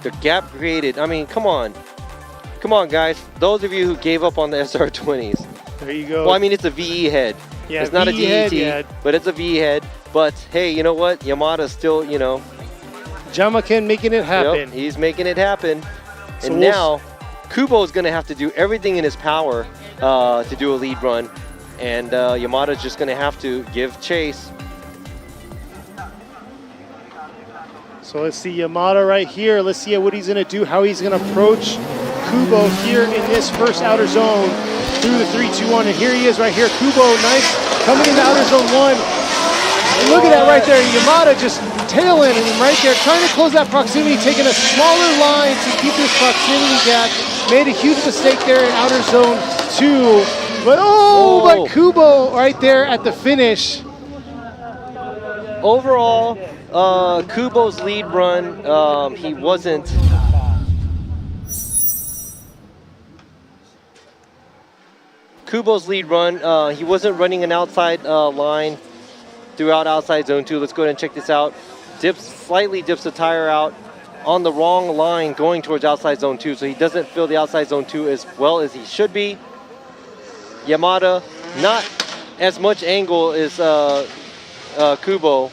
The gap created, I mean, come on guys, those of you who gave up on the SR20s. There you go. Well, I mean, it's a VE head. Yeah, it's not a DET, head. but it's a VE head. But hey, you know what? Yamada's still, you know. Jamaken making it happen. Yep, he's making it happen. So and now, Kubo's going to have to do everything in his power to do a lead run. And Yamada's just going to have to give chase. So let's see Yamada right here. Let's see what he's going to do, how he's going to approach Kubo here in this first outer zone through the 3-2-1. And here he is right here. Kubo, nice, coming into outer zone 1. And look at that right there. Yamada just tailing him right there, trying to close that proximity, taking a smaller line to keep this proximity gap. Made a huge mistake there in outer zone 2. But but Kubo right there at the finish. Overall, Kubo's lead run, he wasn't. Kubo's lead run, he wasn't running an outside line throughout outside zone 2. Let's go ahead and check this out. Slightly dips the tire out on the wrong line going towards outside zone 2, so he doesn't feel the outside zone 2 as well as he should be. Yamada, not as much angle as Kubo,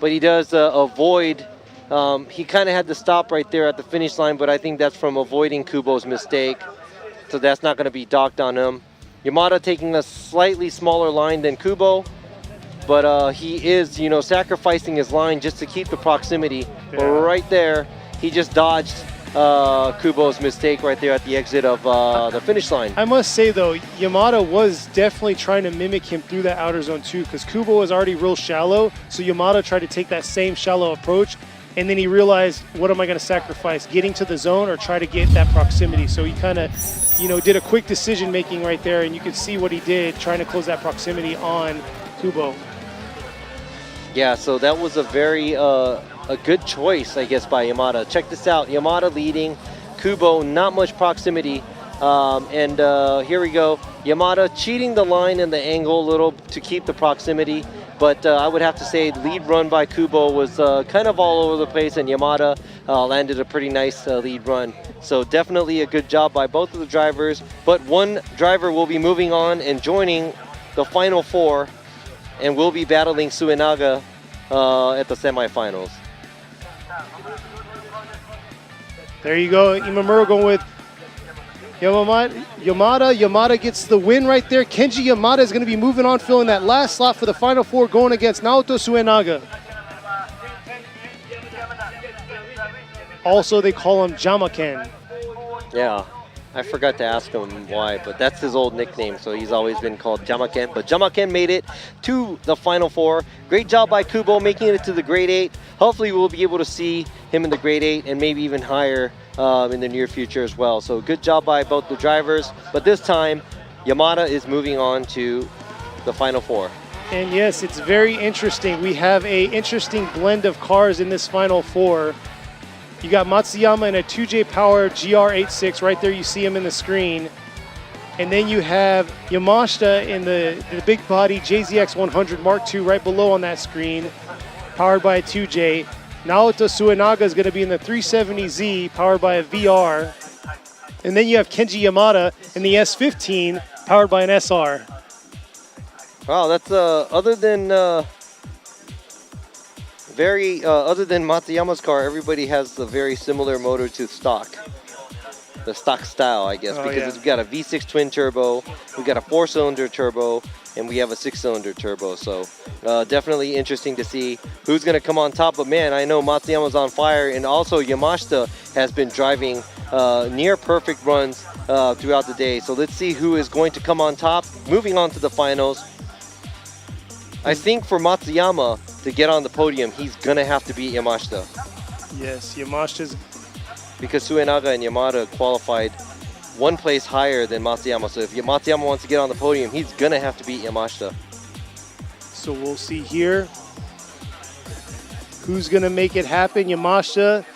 but he does avoid. He kind of had to stop right there at the finish line, but I think that's from avoiding Kubo's mistake, so that's not going to be docked on him. Yamada taking a slightly smaller line than Kubo, but he is, you know, sacrificing his line just to keep the proximity. Yeah. But right there, he just dodged Kubo's mistake right there at the exit of the finish line. I must say though, Yamada was definitely trying to mimic him through that outer zone too, because Kubo was already real shallow, so Yamada tried to take that same shallow approach, and then he realized, what am I going to sacrifice, getting to the zone or try to get that proximity? So he kind of, you know, did a quick decision making right there, and you could see what he did, trying to close that proximity on Kubo. Yeah, so that was a very a good choice, I guess, by Yamada. Check this out, Yamada leading, Kubo not much proximity, and here we go. Yamada cheating the line and the angle a little to keep the proximity, but I would have to say lead run by Kubo was kind of all over the place, and Yamada landed a pretty nice lead run. So definitely a good job by both of the drivers, but one driver will be moving on and joining the final 4, and will be battling Suenaga at the semifinals. There you go, Imamura going with Yamada. Yamada gets the win right there. Kenji Yamada is going to be moving on, filling that last slot for the final 4, going against Naoto Suenaga. Also, they call him Jamaken. Yeah, I forgot to ask him why, but that's his old nickname, so he's always been called Jamaken. But Jamaken made it to the final 4. Great job by Kubo making it to the grade 8. Hopefully we'll be able to see him in the grade 8 and maybe even higher in the near future as well. So good job by both the drivers, but this time Yamada is moving on to the final 4. And yes, it's very interesting. We have a interesting blend of cars in this final 4. You got Matsuyama in a 2J Power GR86, right there you see him in the screen. And then you have Yamashita in the big body JZX 100 Mark II right below on that screen, powered by a 2J. Naoto Suenaga is going to be in the 370Z, powered by a VR. And then you have Kenji Yamada in the S15, powered by an SR. Wow, that's other than Matsuyama's car, everybody has a very similar motor to stock. The stock style, I guess, because we've got a V6 twin turbo, we've got a 4-cylinder turbo, and we have a 6-cylinder turbo. So definitely interesting to see who's going to come on top. But man, I know Matsuyama's on fire, and also Yamashita has been driving near perfect runs throughout the day. So let's see who is going to come on top. Moving on to the finals, I think for Matsuyama to get on the podium, he's going to have to beat Yamashita. Yes, Yamashita's... Because Suenaga and Yamada qualified one place higher than Matsuyama. So if Matsuyama wants to get on the podium, he's going to have to beat Yamashita. So we'll see here who's going to make it happen. Yamashita,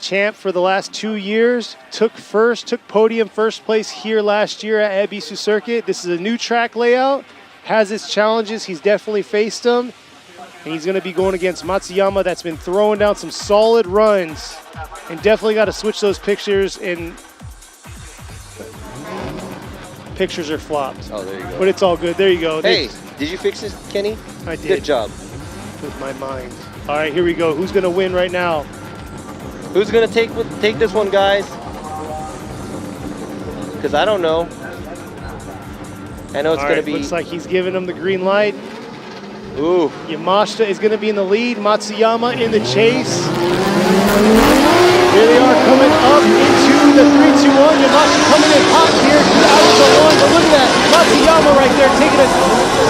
champ for the last 2 years, took podium first place here last year at Ebisu Circuit. This is a new track layout, has its challenges. He's definitely faced them. And he's going to be going against Matsuyama that's been throwing down some solid runs. And definitely got to switch those pictures, and pictures are flopped. Oh, there you go. But it's all good. There you go. Hey, did you fix this, Kenny? I did. Good job. With my mind. All right, here we go. Who's going to win right now? Who's going to take this one, guys? Because I don't know. I know it's going to be... Looks like he's giving him the green light. Ooh. Yamashita is going to be in the lead. Matsuyama in the chase. Here they are coming up into the 3-2-1. Yamashita coming in hot here out of the one. But look at that. Matsuyama right there taking a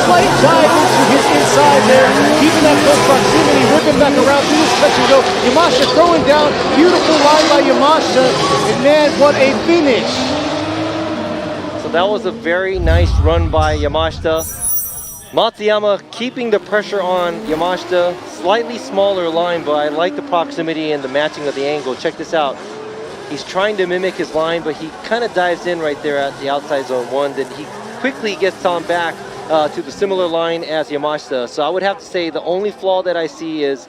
slight dive into his inside there. Keeping that close proximity. Ripping back around through this touch and go. Yamashita throwing down. Beautiful line by Yamashita. And man, what a finish. So that was a very nice run by Yamashita. Matsuyama keeping the pressure on Yamashita. Slightly smaller line, but I like the proximity and the matching of the angle. Check this out. He's trying to mimic his line, but he kind of dives in right there at the outside zone 1. Then he quickly gets on back to the similar line as Yamashita. So I would have to say the only flaw that I see is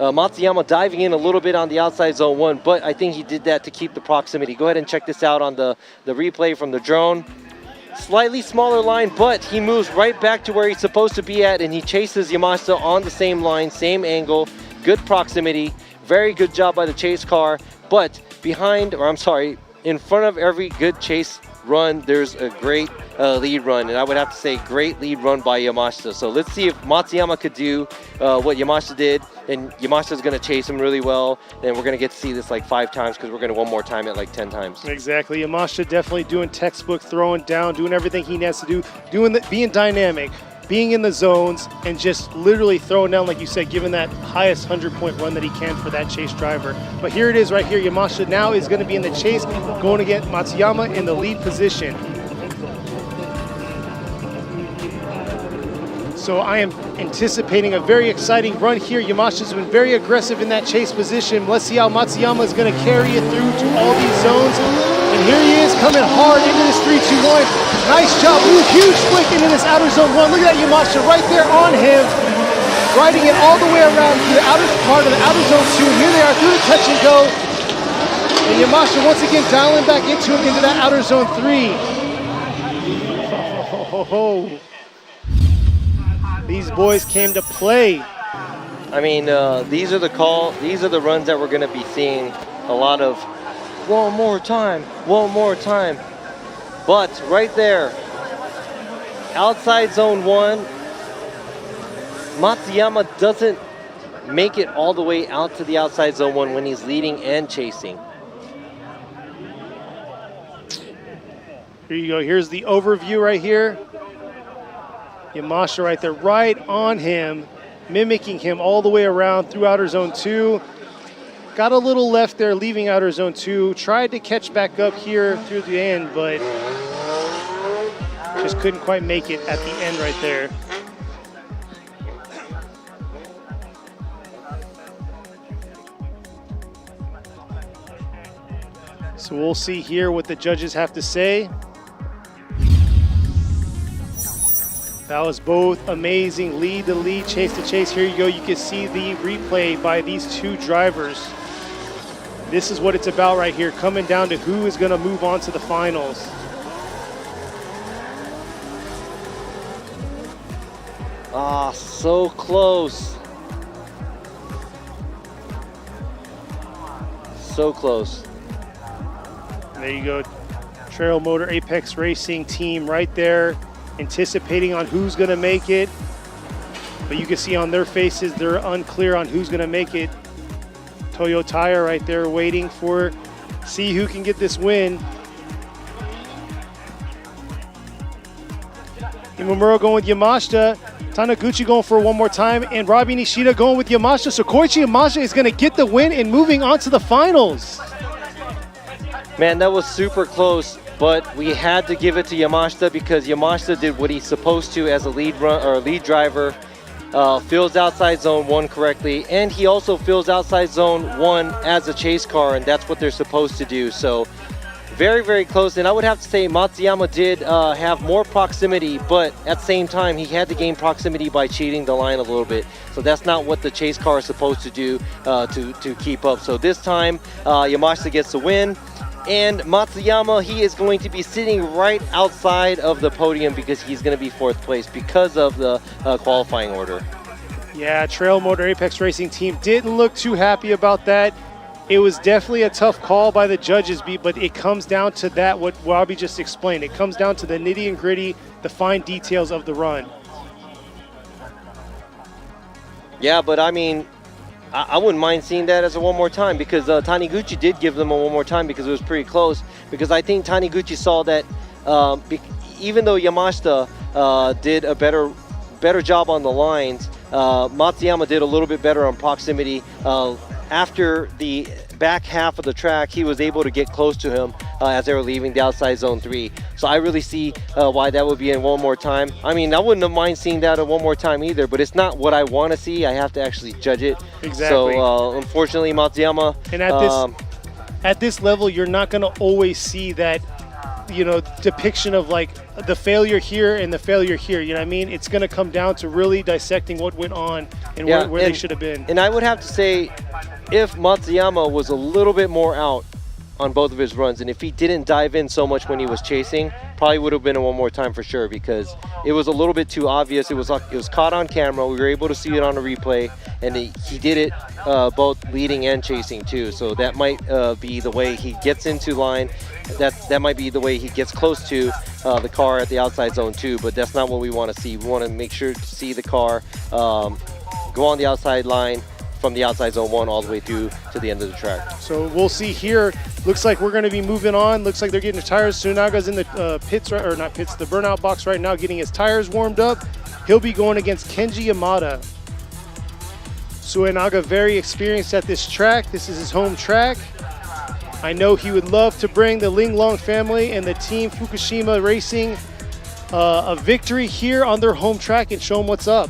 Matsuyama diving in a little bit on the outside zone 1, but I think he did that to keep the proximity. Go ahead and check this out on the replay from the drone. Slightly smaller line, but he moves right back to where he's supposed to be at, and he chases Yamashita on the same line, same angle, good proximity. Very good job by the chase car, but in front of every good chase run, there's a great lead run, and I would have to say great lead run by Yamashita. So let's see if Matsuyama could do what Yamashita did, and Yamashita's going to chase him really well, and we're going to get to see this like 5 times because we're going to one more time it like 10 times. Exactly. Yamashita definitely doing textbook, throwing down, doing everything he needs to do, being dynamic, being in the zones, and just literally throwing down, like you said, giving that highest 100-point run that he can for that chase driver. But here it is right here. Yamashita now is going to be in the chase, going to get Matsuyama in the lead position. So I am anticipating a very exciting run here. Yamashita's been very aggressive in that chase position. Let's see how Matsuyama is going to carry it through to all these zones. And here he is coming hard into this 3-2-1. Nice job. Ooh, huge flick into this outer zone 1. Look at that Yamashita right there on him. Riding it all the way around to the outer part of the outer zone 2. And here they are through the touch and go. And Yamashita once again dialing back into him into that outer zone 3. These boys came to play. I mean, these are the runs that we're going to be seeing a lot of. One more time. But right there, outside zone 1, Matsuyama doesn't make it all the way out to the outside zone 1 when he's leading and chasing. Here you go. Here's the overview right here. Yamashita right there, right on him, mimicking him all the way around through outer zone 2. Got a little left there, leaving outer zone 2. Tried to catch back up here through the end, but just couldn't quite make it at the end right there. So we'll see here what the judges have to say. That was both amazing, lead to lead, chase to chase. Here you go, you can see the replay by these two drivers. This is what it's about right here, coming down to who is gonna move on to the finals. Ah, so close. So close. There you go, Trail Motor Apex Racing team right there, anticipating on who's gonna make it. But you can see on their faces, they're unclear on who's gonna make it. Toyo Tire right there waiting for, see who can get this win. Imamura going with Yamashita, Taniguchi going for one more time, and Robbie Nishida going with Yamashita. So Koichi Yamashita is gonna get the win and moving on to the finals. Man, that was super close, but we had to give it to Yamashita because Yamashita did what he's supposed to as a lead driver. Fills outside zone 1 correctly, and he also fills outside zone 1 as a chase car, and that's what they're supposed to do. So very, very close. And I would have to say Matsuyama did have more proximity, but at the same time, he had to gain proximity by cheating the line a little bit. So that's not what the chase car is supposed to do to keep up. So this time, Yamashita gets the win. And Matsuyama, he is going to be sitting right outside of the podium because he's going to be 4th place because of the qualifying order. Yeah, Trail Motor Apex Racing team didn't look too happy about that. It was definitely a tough call by the judges, but it comes down to that, what Robbie just explained. It comes down to the nitty and gritty, the fine details of the run. Yeah, but I mean, I wouldn't mind seeing that as a one more time because Taniguchi did give them a one more time because it was pretty close. Because I think Taniguchi saw that even though Yamashita did a better job on the lines, Matsuyama did a little bit better on proximity. After the back half of the track, he was able to get close to him as they were leaving the outside zone 3. So I really see why that would be in one more time. I mean, I wouldn't have mind seeing that one more time either, but it's not what I want to see. I have to actually judge it. Exactly. So unfortunately, Matsuyama. And at this level, you're not going to always see that depiction of like the failure here and the failure here. You know what I mean? It's going to come down to really dissecting what went on and where they should have been. And I would have to say, if Matsuyama was a little bit more out on both of his runs, and if he didn't dive in so much when he was chasing, probably would have been a one more time for sure, because it was a little bit too obvious. It was caught on camera. We were able to see it on a replay, and he did it both leading and chasing too. So that might be the way he gets into line. That might be the way he gets close to the car at the outside zone too, but that's not what we want to see. We want to make sure to see the car go on the outside line from the outside zone 1 all the way through to the end of the track. So we'll see here. Looks like we're going to be moving on. Looks like they're getting the tires. Tsunaga's in the pits, or not pits, the burnout box right now, getting his tires warmed up. He'll be going against Kenji Yamada. Tsunaga very experienced at this track. This is his home track. I know he would love to bring the Linglong family and the team Fukushima Racing a victory here on their home track and show them what's up.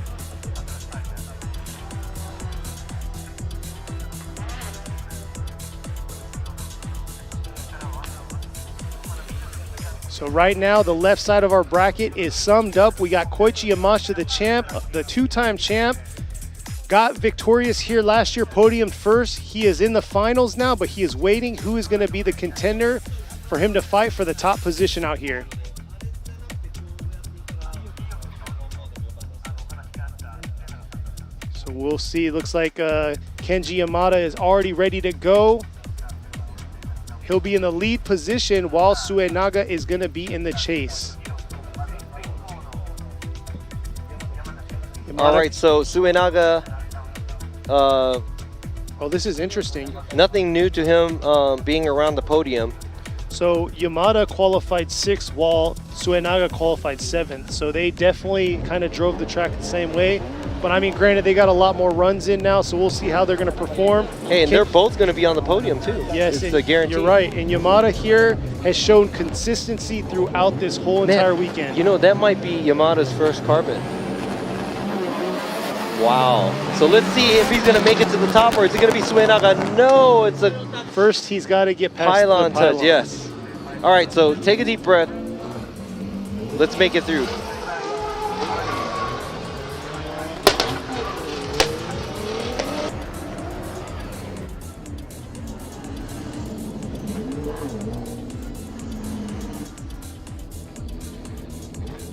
So right now, the left side of our bracket is summed up. We got Koichi Yamashita, the champ, the two-time champ. Got victorious here last year, podiumed first. He is in the finals now, but he is waiting who is going to be the contender for him to fight for the top position out here. So we'll see. Looks like Kenji Yamada is already ready to go. He'll be in the lead position while Tsunaga is going to be in the chase. All right, so Tsunaga. Oh, this is interesting. Nothing new to him being around the podium. So Yamada qualified 6th while Tsunaga qualified 7th. So they definitely kind of drove the track the same way. But I mean, granted, they got a lot more runs in now, so we'll see how they're going to perform. Hey, and they're both going to be on the podium too. Yes, it's a guarantee. You're right. And Yamada here has shown consistency throughout this whole entire weekend. You know, that might be Yamada's first carbon. Wow. So let's see if he's going to make it to the top, or is it going to be Tsunaga? No, it's a first he's got to get past pylon the pylon touch. Yes. All right, so take a deep breath. Let's make it through.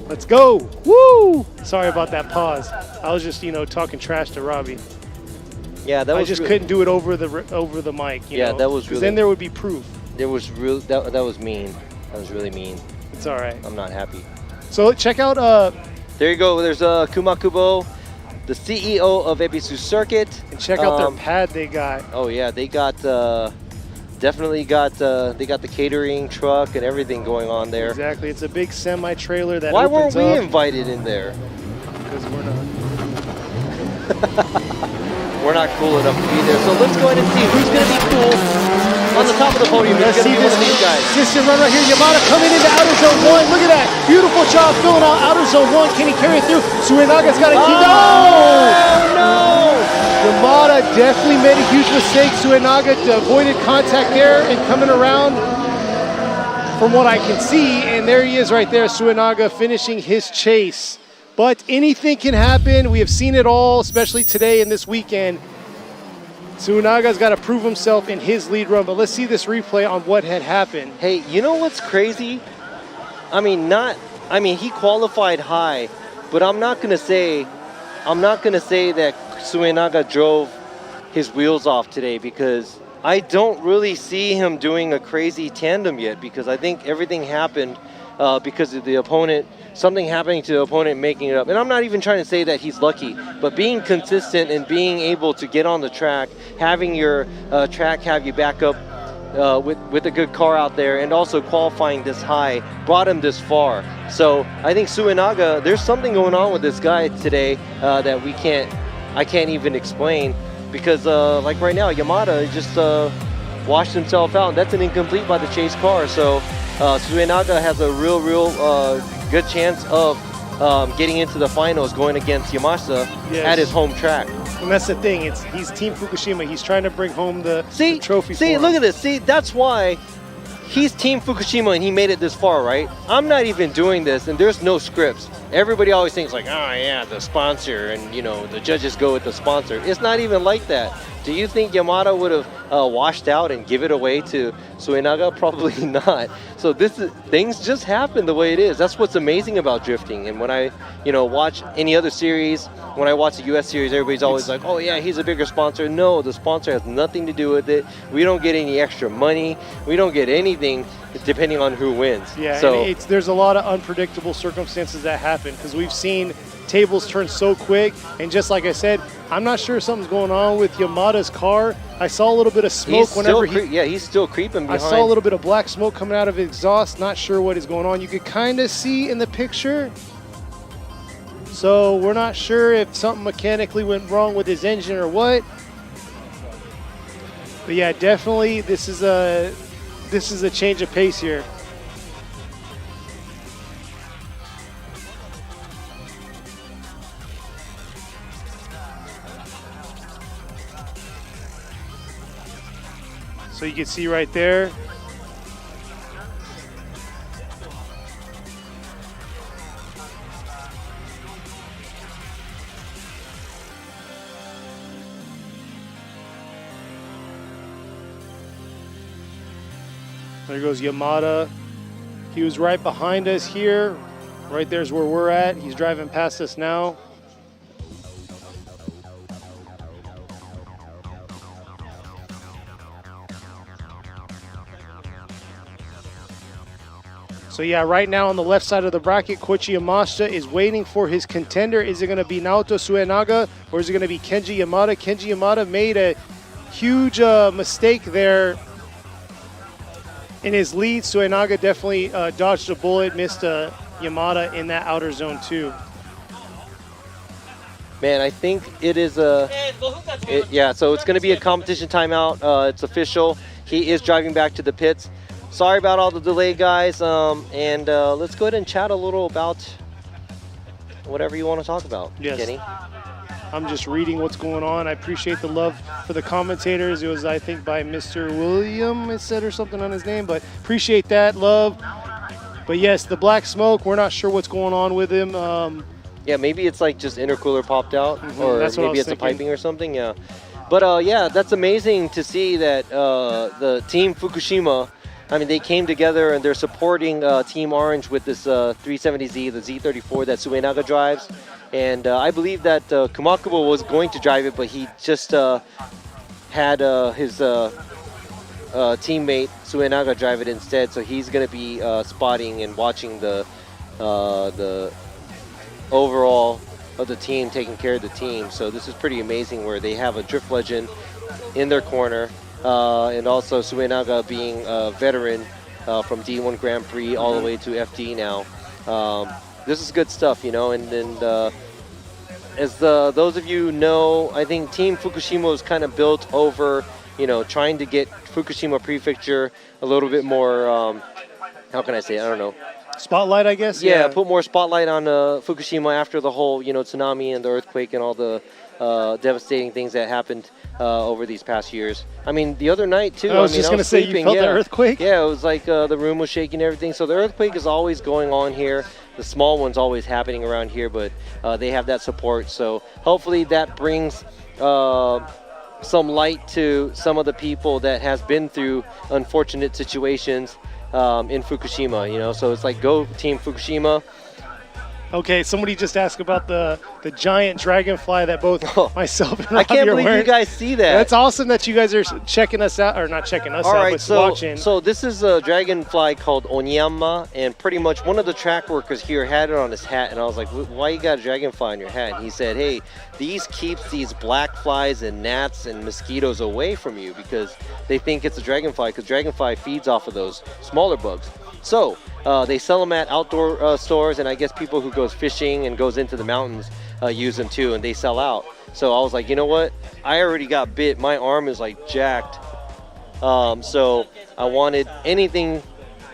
Let's go. Woo! Sorry about that pause. I was just, talking trash to Robbie. Yeah, that was. I just couldn't do it over the mic. You know? That was really. Because then there would be proof. There was real. That was mean. That was really mean. It's all right. I'm not happy. So check out. There you go. There's Kumakubo, the CEO of Ebisu Circuit. And check out their pad they got. Oh yeah, they got. Definitely got they got the catering truck and everything going on there. Exactly, it's a big semi-trailer that. Why opens weren't we up. invited in there? Because we're not. We're not cool enough to be there. So let's go ahead and see who's going to be cool on the top of the podium. It's going to be one of these guys. Consistent run right here. Yamada coming into outer zone 1. Look at that, beautiful job filling out outer zone 1. Can he carry it through? Tsunaga's got to keep. No! Yamada definitely made a huge mistake. Tsunaga avoided contact there and coming around from what I can see. And there he is right there, Tsunaga finishing his chase. But anything can happen. We have seen it all, especially today and this weekend. Tsunaga's got to prove himself in his lead run. But let's see this replay on what had happened. Hey, you know what's crazy? He qualified high, but I'm not going to say that Tsunaga drove his wheels off today, because I don't really see him doing a crazy tandem yet, because I think everything happened because of the opponent, something happening to the opponent making it up. And I'm not even trying to say that he's lucky, but being consistent and being able to get on the track, having your track have you back up with a good car out there, and also qualifying this high brought him this far. So I think Tsunaga, there's something going on with this guy today that I can't even explain, because like right now, Yamada just washed himself out. That's an incomplete by the chase car. So Tsunaga has a real good chance of getting into the finals going against Yamashita at his home track. And that's the thing. He's Team Fukushima. He's trying to bring home the trophy. See, look at this. See, that's why he's Team Fukushima and he made it this far, right? I'm not even doing this, and there's no scripts. Everybody always thinks like, oh yeah, the sponsor, and you know, the judges go with the sponsor. It's not even like that. Do you think Yamada would have washed out and give it away to Suenaga? Probably not. So things just happen the way it is. That's what's amazing about drifting. And when I, watch any other series, when I watch the U.S. series, everybody's always like, oh yeah, he's a bigger sponsor. No, the sponsor has nothing to do with it. We don't get any extra money. We don't get anything depending on who wins. Yeah, so and there's a lot of unpredictable circumstances that happen because we've seen tables turn so quick, and just like I said, I'm not sure something's going on with Yamada's car. I saw a little bit of smoke he's still creeping behind. I saw a little bit of black smoke coming out of his exhaust. Not sure what is going on. You could kind of see in the picture. So we're not sure if something mechanically went wrong with his engine or what. But yeah, definitely this is a change of pace here. So you can see right there. There goes Yamada. He was right behind us here. Right there's where we're at. He's driving past us now. So yeah, right now on the left side of the bracket, Koichi Yamashita is waiting for his contender. Is it going to be Naoto Suenaga or is it going to be Kenji Yamada? Kenji Yamada made a huge mistake there in his lead. Suenaga definitely dodged a bullet, missed Yamada in that outer zone too. Man, I think it is so it's going to be a competition timeout. It's official. He is driving back to the pits. Sorry about all the delay, guys, and let's go ahead and chat a little about whatever you want to talk about, yes. Kenny. I'm just reading what's going on. I appreciate the love for the commentators. It was, I think, by Mr. William, it said, or something on his name, but appreciate that love. But yes, the black smoke, we're not sure what's going on with him. Yeah, maybe it's like just intercooler popped out, or that's maybe it's a piping or something, yeah. But yeah, that's amazing to see that the Team Fukushima, I mean, they came together and they're supporting Team Orange with this 370Z, the Z34 that Suenaga drives. And I believe that Kumakubo was going to drive it, but he just had his teammate Suenaga drive it instead. So he's going to be spotting and watching the overall of the team, taking care of the team. So this is pretty amazing where they have a drift legend in their corner. And also Suenaga being a veteran from D1 Grand Prix all the way to FD now. This is good stuff, and as those of you know, I think Team Fukushima was kind of built over, trying to get Fukushima Prefecture a little bit more, how can I say it? I don't know. Spotlight, I guess? Yeah, put more spotlight on Fukushima after the whole, tsunami and the earthquake and all the devastating things that happened over these past years. I mean, the other night, too. I was just going to say, you felt the earthquake? Yeah, it was like the room was shaking and everything. So the earthquake is always going on here. The small one's always happening around here, but they have that support. So hopefully that brings some light to some of the people that has been through unfortunate situations in Fukushima, So it's like, go Team Fukushima. Okay, somebody just asked about the giant dragonfly that both myself and Robbie I can't believe wearing. you guys see that. That's awesome that you guys are checking us out, or not checking us out, but watching. So this is a dragonfly called Onyama, and pretty much one of the track workers here had it on his hat, and I was like, why you got a dragonfly on your hat? And he said, hey, these keeps these black flies and gnats and mosquitoes away from you because they think it's a dragonfly, because dragonfly feeds off of those smaller bugs. So they sell them at outdoor stores, and I guess people who goes fishing and goes into the mountains use them too, and they sell out. So I was like, you know what? I already got bit. My arm is like jacked. So I wanted anything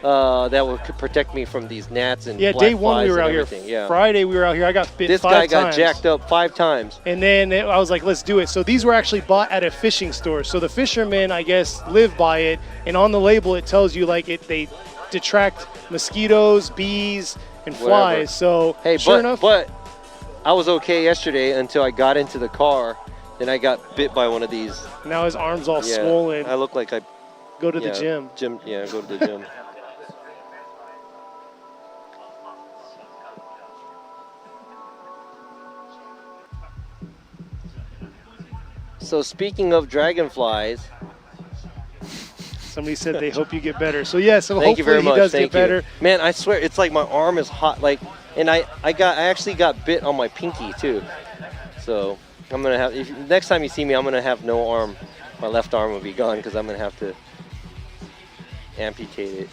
that could protect me from these gnats and black day one we flies were and out here. everything. Yeah. Friday we were out here. I got bit This 5 guy got times. jacked up 5 times. And then I was like, let's do it. So these were actually bought at a fishing store. So the fishermen, I guess, live by it. And on the label, it tells you like they detract mosquitoes, bees, and flies. So hey, sure enough. But I was okay yesterday until I got into the car. Then I got bit by one of these. Now his arm's all Yeah, swollen. I look like I Go to the gym. Yeah, go to the gym. So speaking of dragonflies, somebody said they hope you get better. So yeah, so thank you very hopefully much. he does get better. Man, I swear it's like my arm is hot. Like, and I actually got bit on my pinky too. So I'm gonna have. Next time you see me, I'm gonna have no arm. My left arm will be gone because I'm gonna have to amputate it.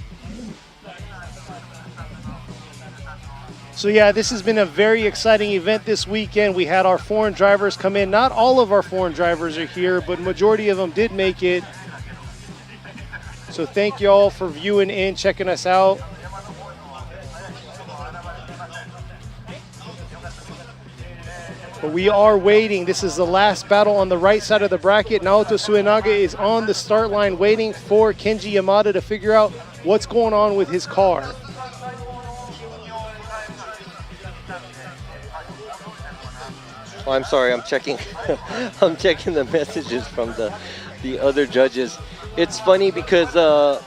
So yeah, this has been a very exciting event this weekend. We had our foreign drivers come in. Not all of our foreign drivers are here, but majority of them did make it. So thank you all for viewing in, checking us out. But we are waiting. This is the last battle on the right side of the bracket. Naoto Suenaga is on the start line waiting for Kenji Yamada to figure out what's going on with his car. Oh, I'm sorry, I'm checking I'm checking the messages from the other judges. It's funny because the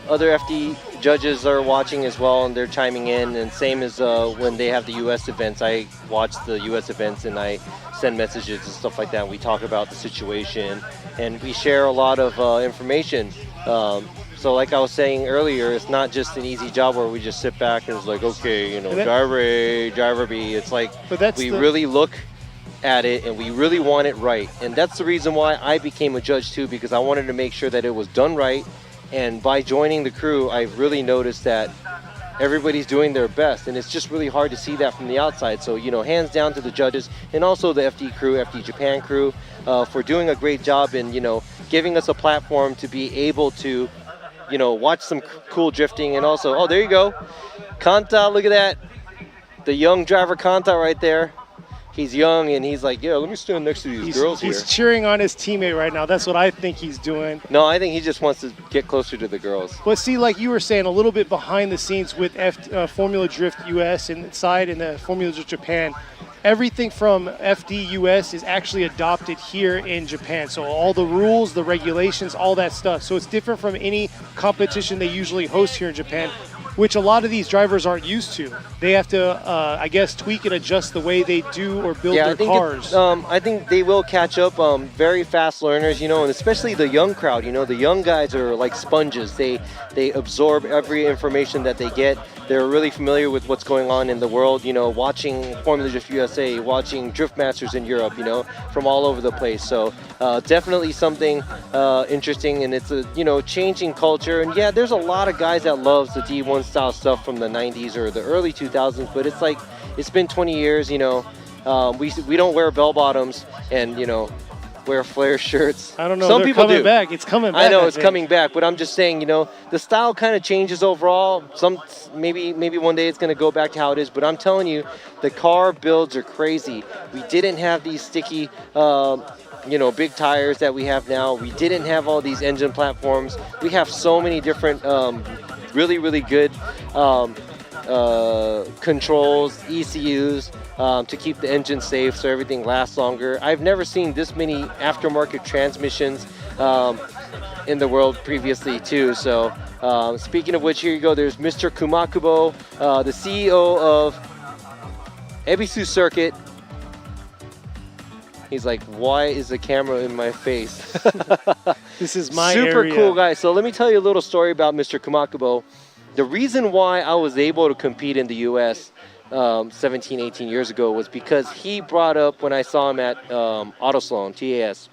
other FD judges are watching as well and they're chiming in, and same as when they have the US events. I watch the US events and I send messages and stuff like that, and we talk about the situation and we share a lot of information. So like I was saying earlier, it's not just an easy job where we just sit back and it's like, okay, you know, driver A, driver B. It's like we really look at it and we really want it right. And that's the reason why I became a judge too, because I wanted to make sure that it was done right. And by joining the crew, I've really noticed that everybody's doing their best, and it's just really hard to see that from the outside. So, you know, hands down to the judges and also the FD crew, FD Japan crew, for doing a great job in, you know, giving us a platform to be able to, you know, watch some cool drifting. And also, oh, there you go, Kanta, look at that, the young driver Kanta right there. He's young and he's like, yeah, let me stand next to these girls here. He's cheering on his teammate right now. That's what I think he's doing. No, I think he just wants to get closer to the girls. But see, like you were saying, a little bit behind the scenes with Formula Drift US inside and the Formula Drift Japan, everything from FD US is actually adopted here in Japan. So all the rules, the regulations, all that stuff. So it's different from any competition they usually host here in Japan, which a lot of these drivers aren't used to. They have to, I guess, tweak and adjust the way they do or build their cars. I think they will catch up. Very fast learners, you know, and especially the young crowd. You know, the young guys are like sponges. They absorb every information that they get. They're really familiar with what's going on in the world, you know, watching Formula Drift USA, watching Drift Masters in Europe, you know, from all over the place. So definitely something interesting, and it's a, you know, changing culture. And yeah, there's a lot of guys that loves the D1 style stuff from the 90s or the early 2000s, but it's like, it's been 20 years, you know, we don't wear bell bottoms and, you know, wear flare shirts. I don't know. Some people coming do. Back. It's coming back. I know it's coming back, but I'm just saying, you know, the style kind of changes overall. Maybe one day it's going to go back to how it is, but I'm telling you, the car builds are crazy. We didn't have these sticky, you know, big tires that we have now. We didn't have all these engine platforms. We have so many different, really, really good controls, ECUs, to keep the engine safe so everything lasts longer. I've never seen this many aftermarket transmissions in the world previously too. So speaking of which, here you go, there's Mr. Kumakubo, the CEO of Ebisu Circuit. He's like, why is the camera in my face? This is my Super area. cool guy. So let me tell you a little story about Mr. Kumakubo. The reason why I was able to compete in the US 17, 18 years ago was because he brought up, when I saw him at Autosalon, TAS,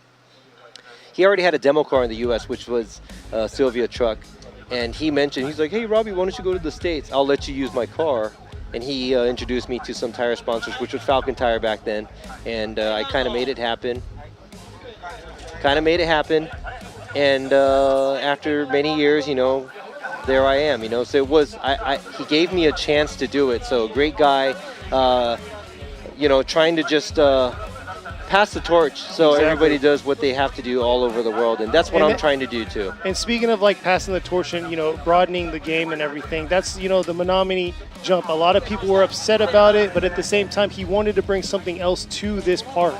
he already had a demo car in the US, which was a Sylvia truck. And he mentioned, he's like, hey, Robbie, why don't you go to the States? I'll let you use my car. And he introduced me to some tire sponsors, which was Falcon Tire back then. And I kind of made it happen. And after many years, you know, there I am, you know. So it was, he gave me a chance to do it. So great guy, you know, trying to just pass the torch so Exactly. everybody does what they have to do all over the world, and that's what I'm trying to do too. And speaking of like passing the torch and, you know, broadening the game and everything, that's, you know, the Menominee jump. A lot of people were upset about it, but at the same time, he wanted to bring something else to this park.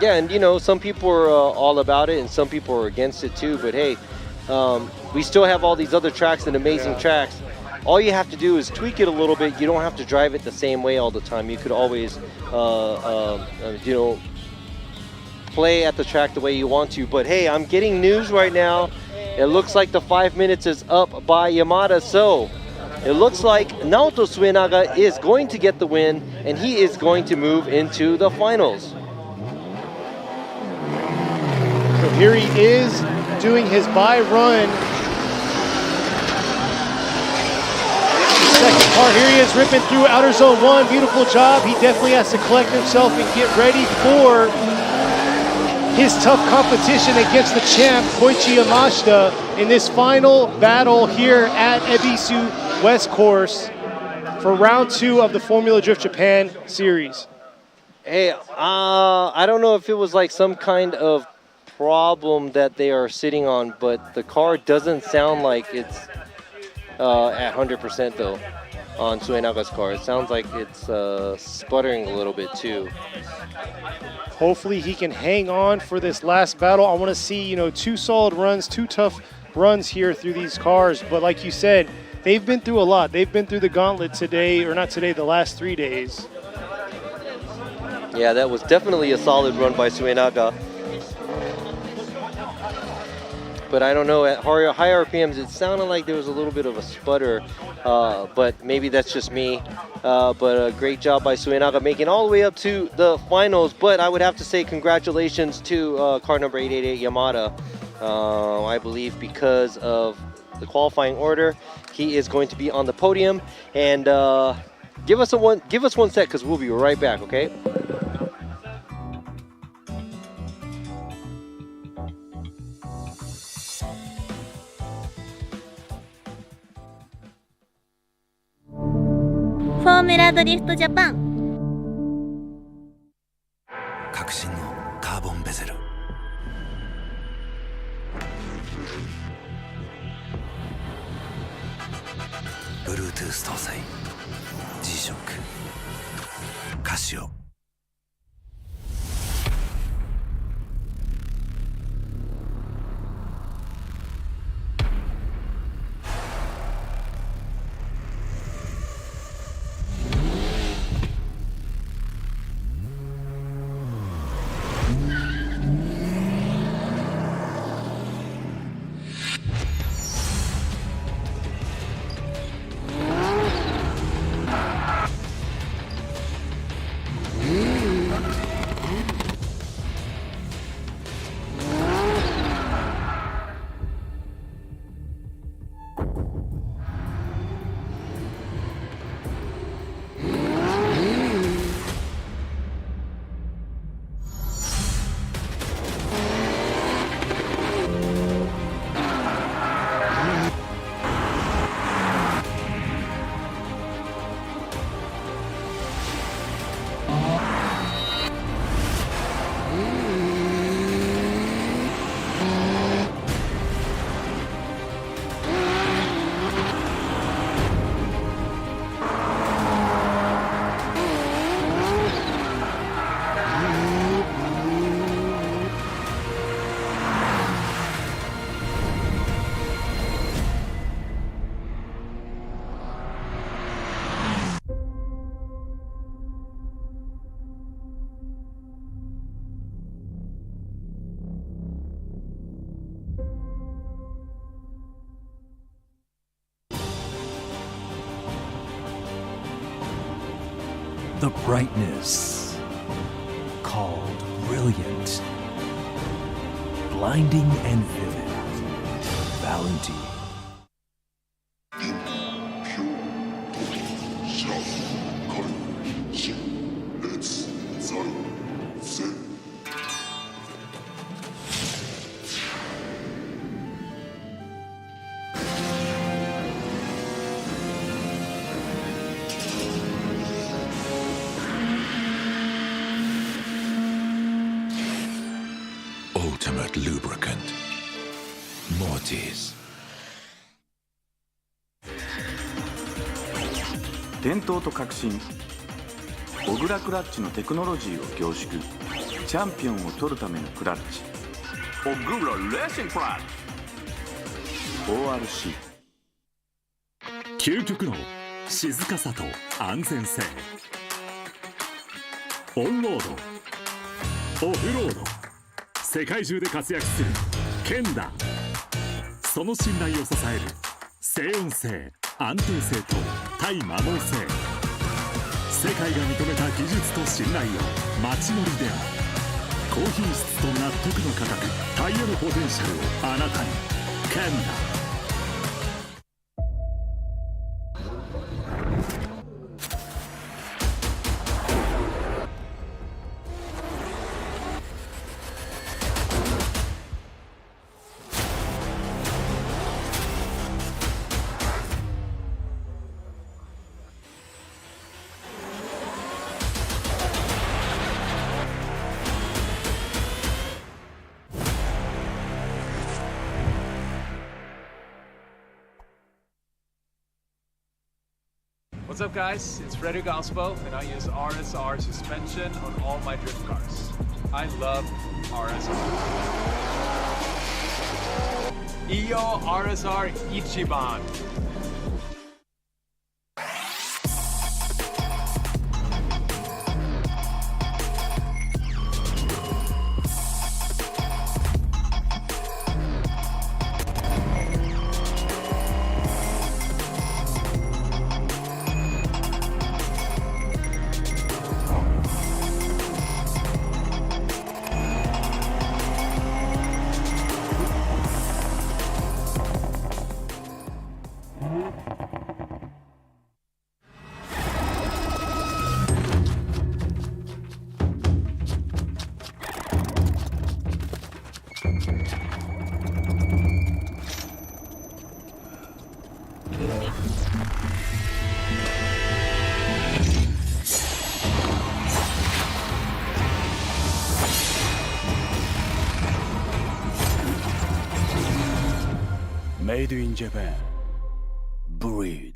Yeah, and you know, some people are all about it and some people are against it too, but hey, we still have all these other tracks and amazing tracks. All you have to do is tweak it a little bit. You don't have to drive it the same way all the time. You could always, you know, play at the track the way you want to. But hey, I'm getting news right now. It looks like the 5 minutes is up by Yamada, so it looks like Naoto Suenaga is going to get the win, and he is going to move into the finals. So here he is doing his bye run. Second part, here he is ripping through outer zone 1. Beautiful job. He definitely has to collect himself and get ready for his tough competition against the champ, Koichi Yamashita, in this final battle here at Ebisu West Course for round 2 of the Formula Drift Japan series. Hey, I don't know if it was like some kind of problem that they are sitting on, but the car doesn't sound like it's at 100% though on Suenaga's car. It sounds like it's sputtering a little bit too. Hopefully he can hang on for this last battle. I want to see, you know, 2 solid runs, 2 tough runs here through these cars. But like you said, they've been through a lot. They've been through the gauntlet today, or not today, the last 3 days. Yeah, that was definitely a solid run by Suenaga. But I don't know, at high RPMs, it sounded like there was a little bit of a sputter, but maybe that's just me. But a great job by Suenaga, making all the way up to the finals. But I would have to say congratulations to car number 888 Yamada. I believe because of the qualifying order, he is going to be on the podium. And give us one sec, because we'll be right back, okay?フォーミュラドリフトジャパン。革新のカーボンベゼル。Bluetooth 搭載 G-SHOCK カシオ。The brightness called brilliant, blinding and vivid, Valentine. ultimate lubricant. Mortis. 伝統と革新小倉クラッチのテクノロジーを凝縮チャンピオンを取るためのクラッチ小倉レーシングクラッチ ORC 究極の静かさと安全性オンロードオフロード世界中で活躍するケンダその信頼を支える静音性安定性と対摩耗性世界が認めた技術と信頼を街乗りである高品質と納得の価格タイヤのポテンシャルをあなたにケンダWhat's up, guys? It's Frederick Ospo, and I use RSR suspension on all my drift cars. I love RSR. Iyo RSR Ichiban. Made in Japan. Breed.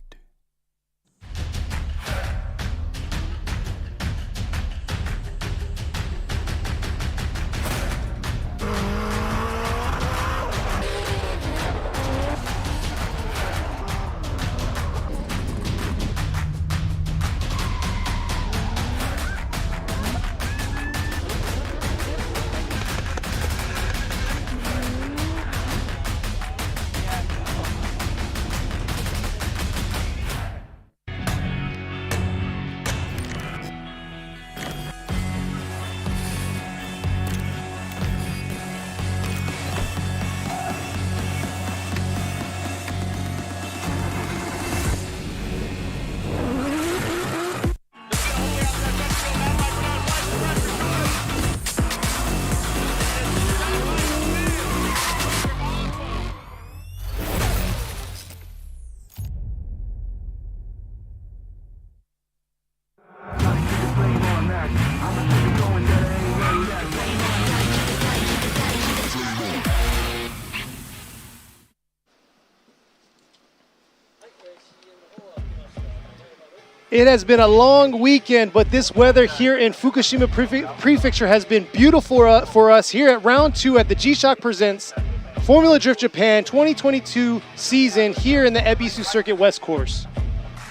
It has been a long weekend, but this weather here in Fukushima Prefecture has been beautiful for us here at round 2 at the G-Shock Presents Formula Drift Japan 2022 season here in the Ebisu Circuit West Course.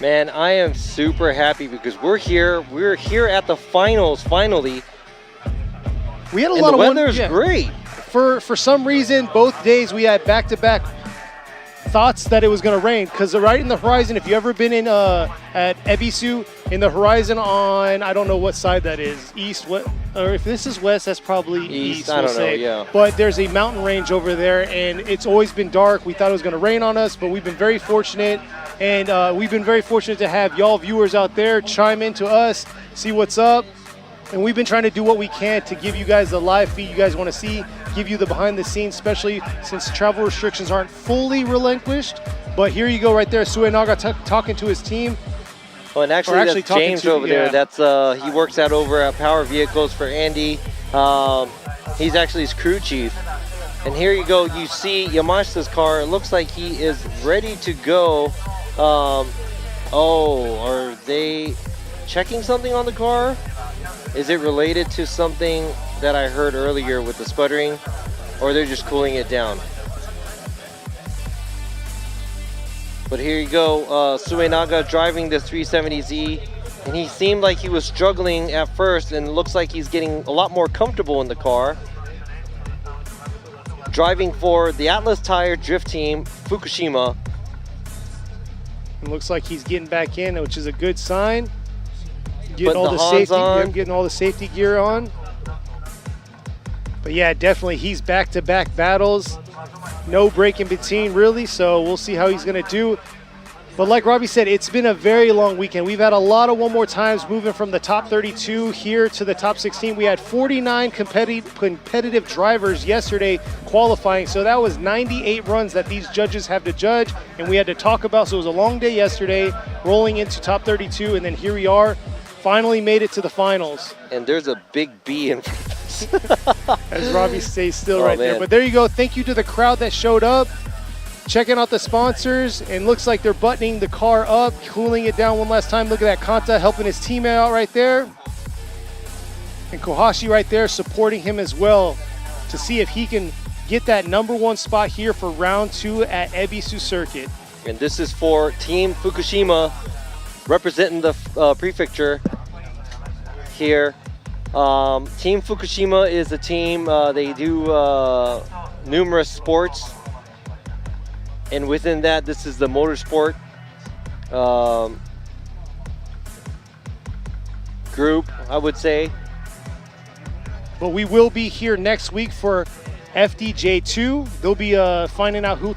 Man, I am super happy because we're here at the finals finally. We had a and lot the of weather is great. For some reason, both days we had back-to-back thoughts that it was going to rain, because right in the horizon, if you've ever been in at Ebisu, in the horizon on, I don't know what side that is, east, what, or if this is west, that's probably east, I don't know, yeah. But there's a mountain range over there, and it's always been dark. We thought it was going to rain on us, but we've been very fortunate, and we've been very fortunate to have y'all viewers out there chime in to us, see what's up. And we've been trying to do what we can to give you guys the live feed you guys want to see, give you the behind the scenes, especially since travel restrictions aren't fully relinquished. But here you go right there, Suenaga talking to his team. Well, and actually that's James over there. That's he works out over at Power Vehicles for Andy. He's actually his crew chief. And here you go, you see Yamashita's car. It looks like he is ready to go. Oh, are they checking something on the car? Is it related to something that I heard earlier with the sputtering? Or they're just cooling it down? But here you go, Suenaga driving this 370Z. And he seemed like he was struggling at first, and it looks like he's getting a lot more comfortable in the car. Driving for the Atlas Tire Drift Team, Fukushima. It looks like he's getting back in, which is a good sign. Getting all the safety gear on. But yeah, definitely he's back-to-back battles. No break in between, really, so we'll see how he's going to do. But like Robbie said, it's been a very long weekend. We've had a lot of one more times moving from the top 32 here to the top 16. We had 49 competitive drivers yesterday qualifying, so that was 98 runs that these judges have to judge, and we had to talk about. So it was a long day yesterday, rolling into top 32, and then here we are, finally made it to the finals. And there's a big B in front of us. As Robbie stays still right there. But there you go. Thank you to the crowd that showed up. Checking out the sponsors, and looks like they're buttoning the car up, cooling it down one last time. Look at that, Kanta helping his teammate out right there. And Kohashi right there supporting him as well to see if he can get that #1 spot here for round 2 at Ebisu Circuit. And this is for Team Fukushima, representing the prefecture here. Team Fukushima is a team, they do numerous sports. And within that, this is the motorsport group, I would say. But we will be here next week for FDJ2. They'll be finding out who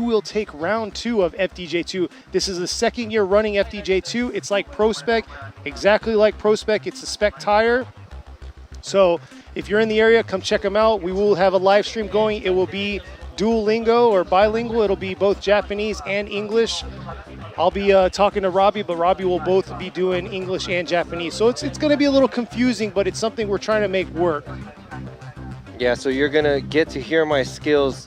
will take round 2 of FDJ2. This is the second year running FDJ2. It's like Pro Spec, exactly like Pro Spec. It's a spec tire. So if you're in the area, come check them out. We will have a live stream going. It will be dual lingo or bilingual. It'll be both Japanese and English. I'll be talking to Robbie, but Robbie will both be doing English and Japanese. So it's going to be a little confusing, but it's something we're trying to make work. Yeah, so you're going to get to hear my skills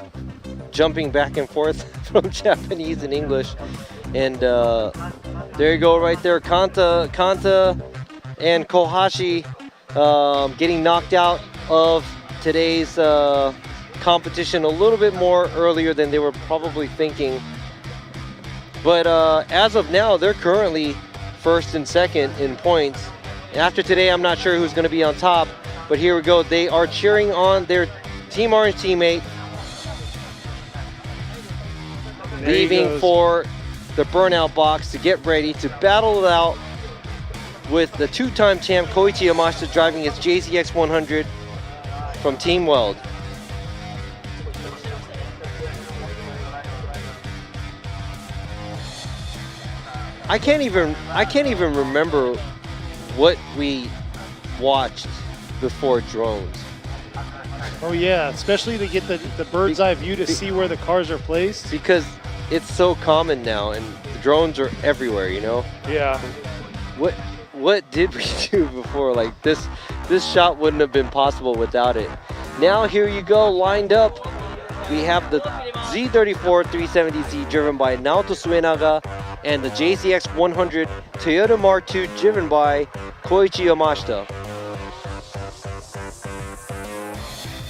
jumping back and forth from Japanese and English. And there you go right there, Kanta and Kohashi getting knocked out of today's competition a little bit more earlier than they were probably thinking. But as of now, they're currently first and second in points. After today, I'm not sure who's going to be on top, but here we go. They are cheering on their Team Orange teammate, leaving for the burnout box to get ready to battle it out with the two-time champ Koichi Yamashita driving his JZX 100 from Team Weld. I can't even remember what we watched before drones. Oh yeah, especially to get the bird's eye view to see where the cars are placed. Because it's so common now, and the drones are everywhere, you know? Yeah. What did we do before? Like this shot wouldn't have been possible without it. Now here you go, lined up. We have the Z34 370Z driven by Naoto Suenaga and the JZX 100 Toyota Mark II driven by Koichi Yamashita.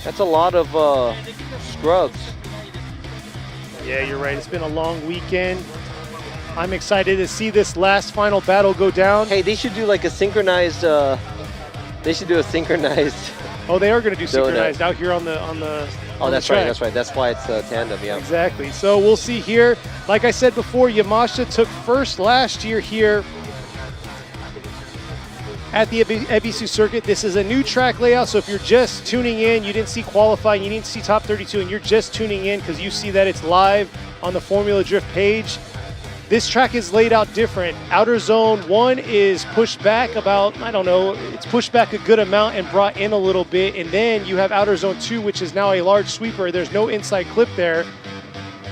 That's a lot of scrubs. Yeah, you're right. It's been a long weekend. I'm excited to see this last final battle go down. Hey, they should do like a synchronized. They should do a synchronized. Oh, they are going to do synchronized out here on the. Oh, that's right. That's right. That's why it's tandem. Yeah. Exactly. So we'll see here. Like I said before, Yamashita took first last year here at the Ebisu circuit. This is a new track layout, so if you're just tuning in, you didn't see qualifying, you didn't see top 32, and you're just tuning in because you see that it's live on the Formula Drift page, this track is laid out different. Outer Zone 1 is pushed back about, I don't know, it's pushed back a good amount and brought in a little bit, and then you have Outer Zone 2, which is now a large sweeper. There's no inside clip there.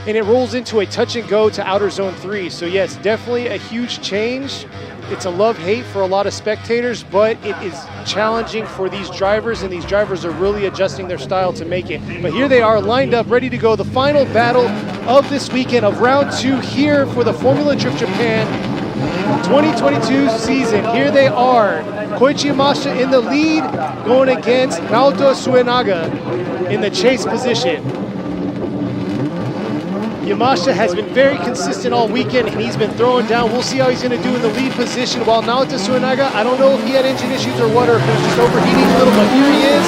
and it rolls into a touch and go to outer zone 3. So yes, definitely a huge change. It's a love-hate for a lot of spectators, but it is challenging for these drivers, and these drivers are really adjusting their style to make it. But here they are lined up, ready to go. The final battle of this weekend of round 2 here for the Formula Drift Japan 2022 season. Here they are. Koichi Yamashita in the lead, going against Naoto Suenaga in the chase position. Yamashita has been very consistent all weekend, and he's been throwing down. We'll see how he's going to do in the lead position, while Naoto Suenaga, I don't know if he had engine issues or what, or if it was just overheating a little, but here he is.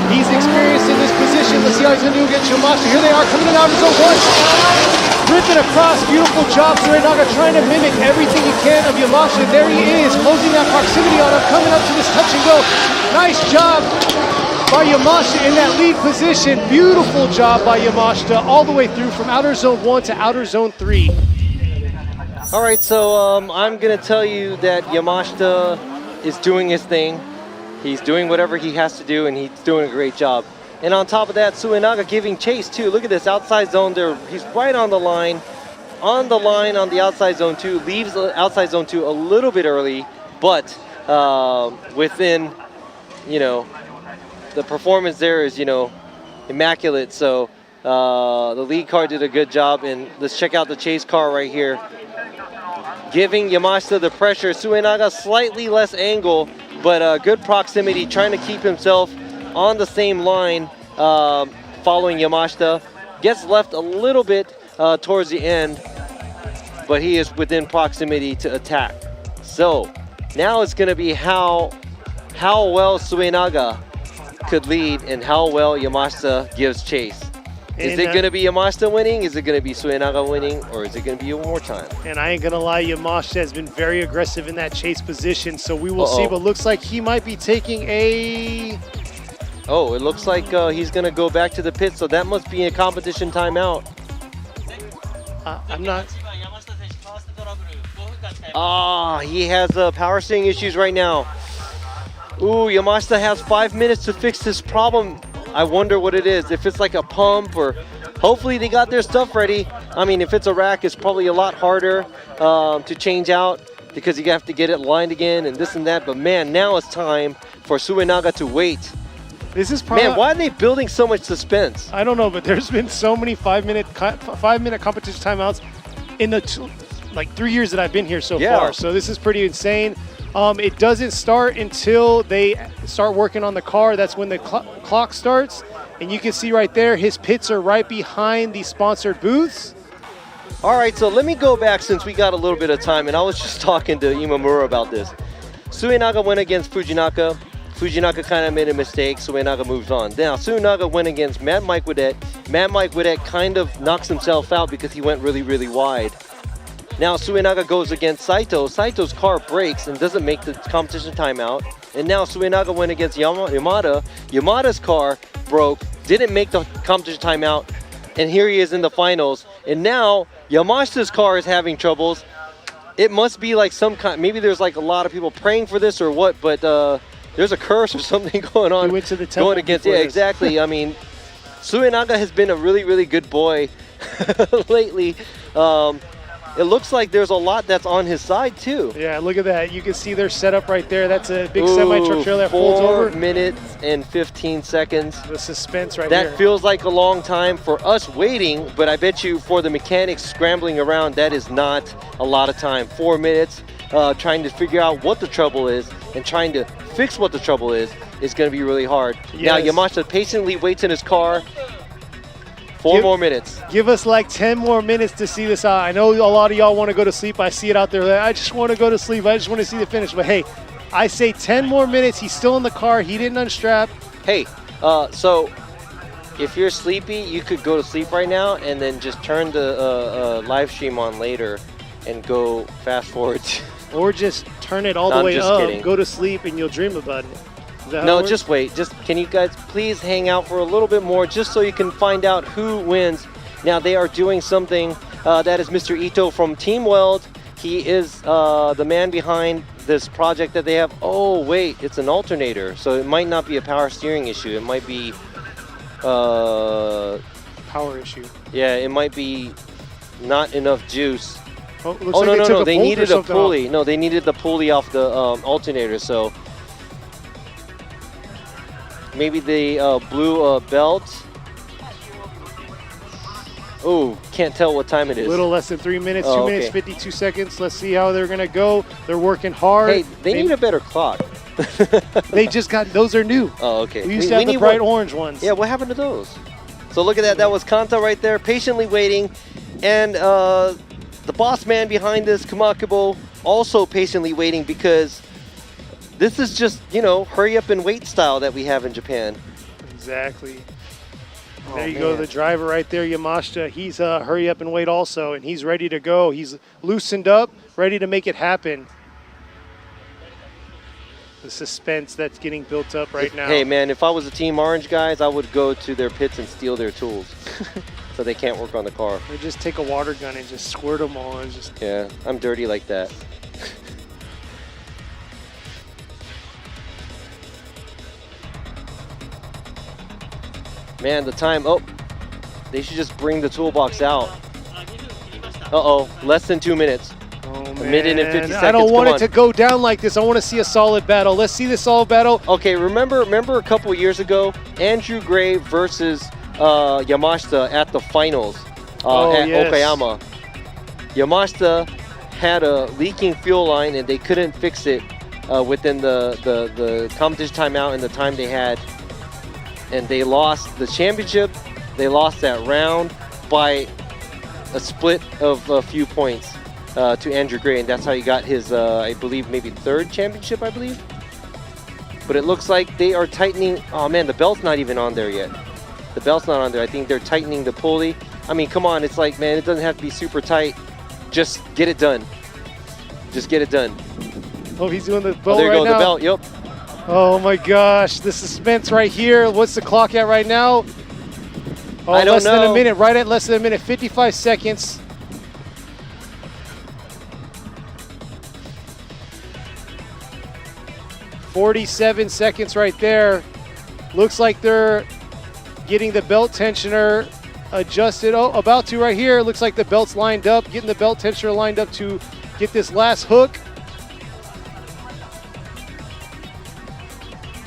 He's experienced in this position. Let's see how he's going to do against Yamashita. Here they are, coming in outer zone 1. Ripping across, beautiful job. Suenaga trying to mimic everything he can of Yamashita. There he is, closing that proximity on him, coming up to this touch and go. Nice job by Yamashita in that lead position. Beautiful job by Yamashita all the way through from outer zone 1 to outer zone 3. All right, so I'm going to tell you that Yamashita is doing his thing. He's doing whatever he has to do, and he's doing a great job. And on top of that, Suenaga giving chase too. Look at this outside zone there. He's right on the line on the outside zone 2. Leaves outside zone 2 a little bit early, but within, you know, the performance there is, you know, immaculate. So the lead car did a good job. And let's check out the chase car right here, giving Yamashita the pressure. Suenaga slightly less angle, but good proximity, trying to keep himself on the same line, following Yamashita. Gets left a little bit towards the end, but he is within proximity to attack. So now it's going to be how well Suenaga could lead and how well Yamashita gives chase. Is it going to be Yamashita winning? Is it going to be Suenaga winning? Or is it going to be one more time? And I ain't going to lie, Yamashita has been very aggressive in that chase position, so we will see. But looks like he might be taking a... Oh, it looks like he's going to go back to the pit, so that must be a competition timeout. I'm not... He has power steering issues right now. Ooh, Yamashita has 5 minutes to fix this problem. I wonder what it is. If it's like a pump, or hopefully they got their stuff ready. I mean, if it's a rack, it's probably a lot harder to change out because you have to get it lined again and this and that. But man, now it's time for Suenaga to wait. This is probably... Man, why are they building so much suspense? I don't know, but there's been so many 5 minute competition timeouts in the 3 years that I've been here so far. So this is pretty insane. It doesn't start until they start working on the car. That's when the clock starts. And you can see right there, his pits are right behind the sponsored booths. All right, so let me go back since we got a little bit of time, and I was just talking to Imamura about this. Suenaga went against Fujinaka. Fujinaka kind of made a mistake. Suenaga moves on. Now, Suenaga went against Mad Mike Widet. Mad Mike Widet kind of knocks himself out because he went really, really wide. Now Suenaga goes against Saito. Saito's car breaks and doesn't make the competition timeout. And now Suenaga went against Yamada. Yamada's car broke, didn't make the competition timeout, and here he is in the finals. And now Yamashita's car is having troubles. It must be like some kind, maybe there's like a lot of people praying for this or what, but there's a curse or something going on. He went to the temple going against, yeah, exactly. I mean, Suenaga has been a really, really good boy lately. It looks like there's a lot that's on his side too. Yeah, look at that. You can see their setup right there. That's a big semi-truck trailer that folds over. 4 minutes and 15 seconds. The suspense right there. That feels like a long time for us waiting, but I bet you for the mechanics scrambling around, that is not a lot of time. 4 minutes trying to figure out what the trouble is and trying to fix what the trouble is going to be really hard. Yes. Now Yamashita patiently waits in his car. 4 more minutes. Give us like 10 more minutes to see this out. I know a lot of y'all want to go to sleep. I see it out there. I just want to go to sleep. I just want to see the finish. But hey, I say 10 more minutes. He's still in the car. He didn't unstrap. Hey, so if you're sleepy, you could go to sleep right now and then just turn the live stream on later and go fast forward. Or just turn it all the way up. Kidding. Go to sleep and you'll dream about it. No, just wait. Can you guys please hang out for a little bit more just so you can find out who wins. Now they are doing something. That is Mr. Ito from Team Weld. He is the man behind this project that they have. Oh, wait, it's an alternator. So it might not be a power steering issue. It might be... power issue. Yeah, it might be not enough juice. Oh, looks like they took a they bolt or needed a something pulley. off. No, they needed the pulley off the alternator, so maybe they blew a belt. Oh, can't tell what time it is. A little less than 3 minutes, Oh, 2 minutes, 52 seconds. Let's see how they're gonna go. They're working hard. Hey, they need a better clock. They just got, those are new. Oh, okay. We used to have the bright orange ones. Yeah, what happened to those? So look at that. That was Kanta right there, patiently waiting. And the boss man behind this, Kumakubo, also patiently waiting because this is just, you know, hurry up and wait style that we have in Japan. Exactly. Oh, There you go, man. the driver right there, Yamashita. He's hurry up and wait also, and he's ready to go. He's loosened up, ready to make it happen. The suspense that's getting built up right now. Hey, man, if I was a Team Orange guys, I would go to their pits and steal their tools so they can't work on the car. Or just take a water gun and just squirt them all. And just Yeah, I'm dirty like that. Man, the time, oh, they should just bring the toolbox out. Uh-oh, less than 2 minutes. Oh, A minute and 50 man. seconds, I don't want come it to go down like this. I want to see a solid battle. Let's see the solid battle. Okay, remember a couple of years ago, Andrew Gray versus Yamashita at the finals at yes. Okayama. Yamashita had a leaking fuel line and they couldn't fix it within the competition timeout and the time they had. And they lost the championship. They lost that round by a split of a few points to Andrew Gray, and that's how he got his, I believe, maybe third championship, I believe. But it looks like they are tightening. Oh man, the belt's not even on there yet. The belt's not on there. I think they're tightening the pulley. I mean, come on, it's like, man, it doesn't have to be super tight. Just get it done. Just get it done. Oh, he's doing the belt Oh, there you right go, now. the belt, yep. Oh my gosh, the suspense right here. What's the clock at right now? Oh, I don't less than a know. minute, right at less than a minute, 55 seconds. $47 seconds right there. Looks like they're getting the belt tensioner adjusted. Oh, about to right here. Looks like the belt's lined up, getting the belt tensioner lined up to get this last hook.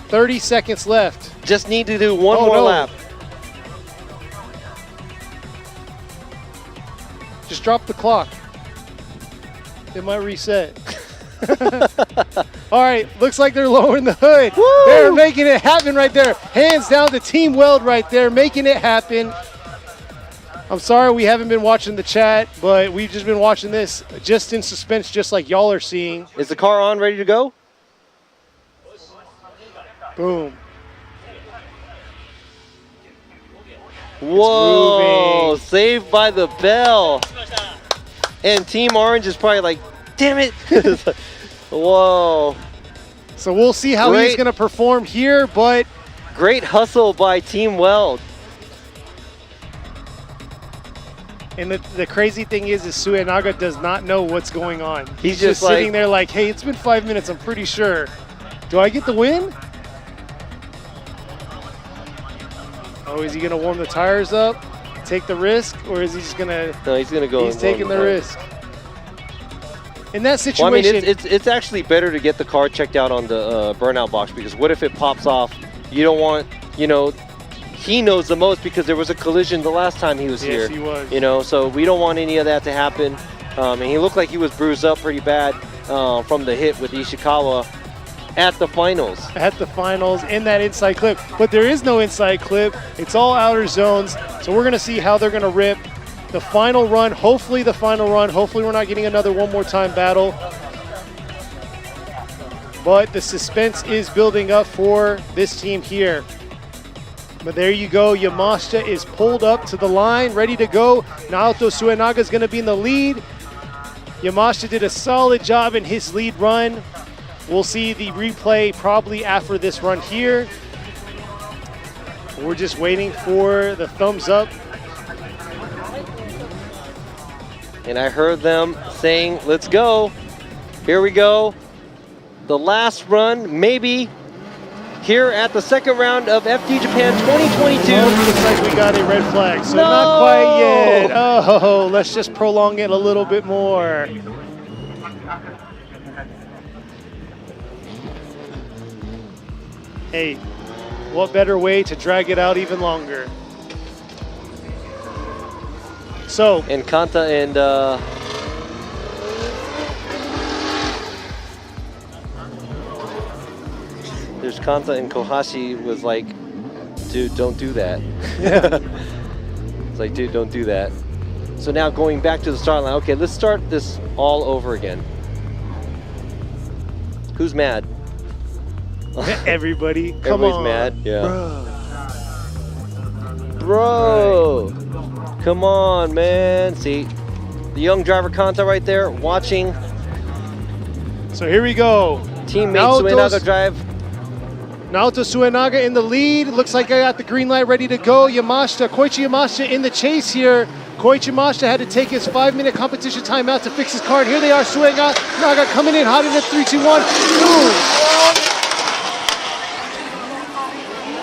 30 seconds left. Just need to do one Oh, more no. lap. Just drop the clock. It might reset. All right, looks like they're lowering the hood. Woo! They're making it happen right there. Hands down to Team Weld right there, making it happen. I'm sorry we haven't been watching the chat, but we've just been watching this just in suspense, just like y'all are seeing. Is the car on, ready to go? Boom. Whoa, moving. saved by the bell. And Team Orange is probably like, damn it. Whoa. So we'll see how he's Great. going to perform here, but Great hustle by Team Weld. and the crazy thing is Suenaga does not know what's going on. He's just just like- sitting there like, hey, it's been 5 minutes, I'm pretty sure. Do I get the win? Oh, is he going to warm the tires up, take the risk, or is he just going to... No, he's gonna go. He's and taking warm the up. risk. In that Well, I mean, situation, it's actually better to get the car checked out on the burnout box, because what if it pops off? You don't want, you know, he knows the most because there was a collision the last time he was here. yes, he was. You know, so we don't want any of that to happen. And he looked like he was bruised up pretty bad from the hit with Ishikawa at the finals. At the finals in that inside clip. But there is no inside clip. It's all outer zones. So we're going to see how they're going to rip the final run. Hopefully the final run. Hopefully we're not getting another one more time battle. But the suspense is building up for this team here. But there you go. Yamashita is pulled up to the line, ready to go. Naoto Suenaga is going to be in the lead. Yamashita did a solid job in his lead run. We'll see the replay probably after this run here. We're just waiting for the thumbs up. And I heard them saying, let's go. Here we go. The last run, maybe here at the second round of FD Japan 2022. Oh, looks like we got a red flag, so not quite yet. Oh, let's just prolong it a little bit more. Hey, what better way to drag it out even longer? So, and Kanta and there's Kanta and Kohashi was like, dude, don't do that. It's like, dude, don't do that. So now going back to the start line, okay, let's start this all over again. Who's mad? everybody, come Everybody's on. mad, yeah. Bro. Come on, man. See, the young driver Kanta right there watching. So here we go. Teammate Suenaga drive. Naoto Suenaga in the lead. Looks like I got the green light ready to go. Yamashita, Koichi Yamashita in the chase here. Koichi Yamashita had to take his 5-minute competition timeout to fix his car. And here they are, Suenaga coming in hot in the 3-2-1.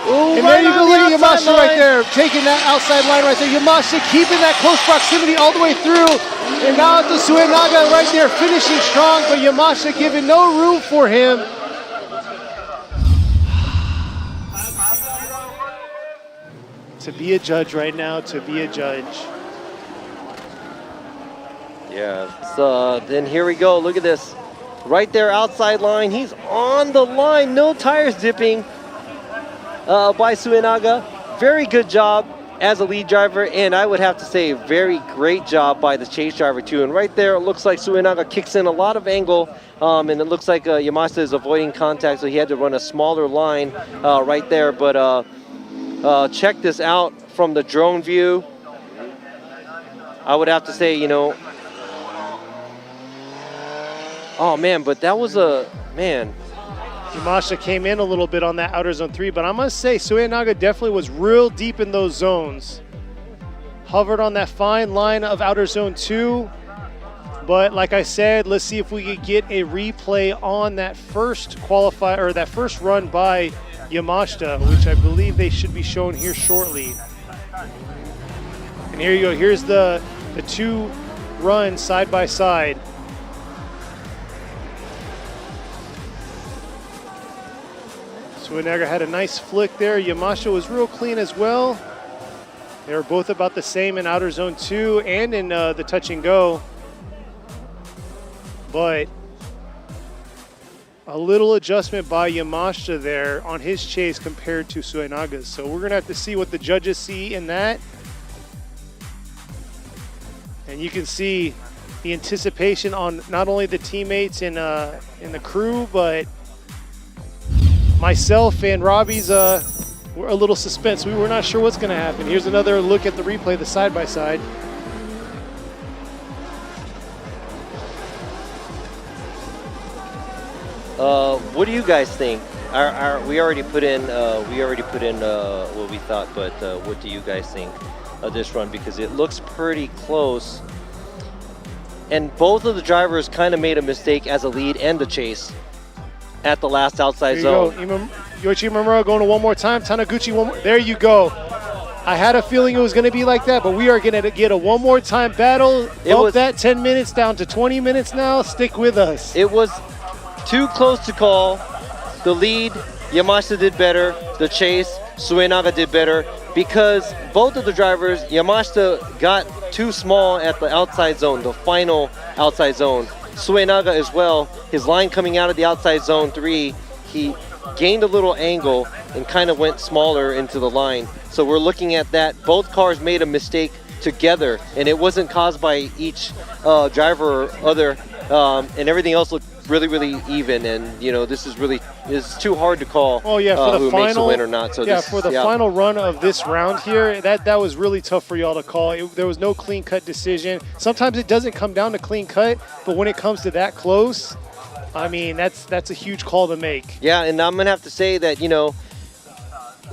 Ooh, and right there you go, on look the at outside Yamashita right line. there, taking that outside line right there. Yamashita keeping that close proximity all the way through. And Naoto Suenaga right there finishing strong, but Yamashita giving no room for him. To be a judge right now, to be a judge. Yeah, so then here we go. Look at this. Right there, outside line. He's on the line. No tires dipping by Suenaga. Very good job as a lead driver, and I would have to say very great job by the chase driver too. And right there, it looks like Suenaga kicks in a lot of angle, and it looks like Yamashita is avoiding contact, so he had to run a smaller line right there. But check this out from the drone view. I would have to say, you know, oh man, but that was a, man. Yamashita came in a little bit on that outer zone 3, but I must say Suenaga definitely was real deep in those zones. Hovered on that fine line of outer zone 2. But like I said, let's see if we could get a replay on that first qualifier, or that first run by Yamashita, which I believe they should be shown here shortly. And here you go, here's the two runs side by side. Suenaga had a nice flick there. Yamashita was real clean as well. They were both about the same in outer zone 2 and in the touch and go. But a little adjustment by Yamashita there on his chase compared to Suenaga's. So we're gonna have to see what the judges see in that. And you can see the anticipation on not only the teammates in the crew, but myself and Robbie's were a little suspense. We were not sure what's gonna happen. Here's another look at the replay, the side-by-side. What do you guys think? We already put in what we thought, but what do you guys think of this run? Because it looks pretty close, and both of the drivers kind of made a mistake as a lead and the chase at the last outside zone. Yoichi Imamura going to one more time. Taniguchi one more. There you go. I had a feeling it was going to be like that, but we are going to get a one more time battle. Bump that 10 minutes down to 20 minutes now. Stick with us. It was too close to call. The lead, Yamashita did better. The chase, Suenaga did better, because both of the drivers, Yamashita got too small at the outside zone, the final outside zone. Suenaga as well, his line coming out of the outside zone 3, he gained a little angle and kind of went smaller into the line. So we're looking at that. Both cars made a mistake together, and it wasn't caused by each driver or other, and everything else looked really, really even. And you know, this is really, it's too hard to call. Oh yeah, for the who final, makes a win or not. So yeah, this, for the final run of this round here, that was really tough for y'all to call. There was no clean cut decision. Sometimes it doesn't come down to clean cut, but when it comes to that close, I mean, that's a huge call to make. Yeah, and I'm gonna have to say that, you know,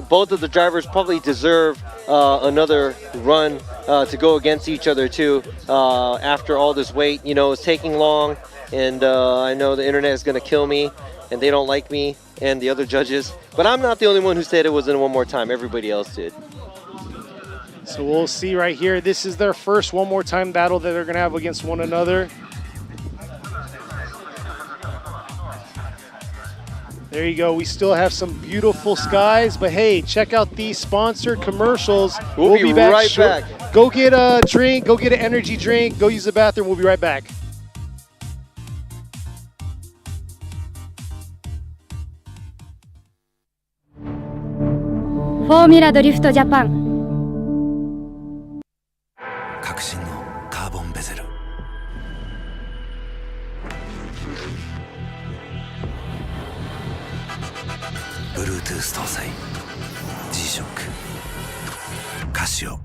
both of the drivers probably deserve another run to go against each other too. After all this wait, you know, it's taking long, and I know the internet is gonna kill me, and they don't like me and the other judges. But I'm not the only one who said it wasn't one more time. Everybody else did. So we'll see right here. This is their first one more time battle that they're going to have against one another. There you go. We still have some beautiful skies, but hey, check out these sponsored commercials. We'll be right back. Go get a drink, go get an energy drink, go use the bathroom. We'll be right back. Formula Drift Japan 革新のカーボンベゼルBluetooth 搭載 G-SHOCK カシオ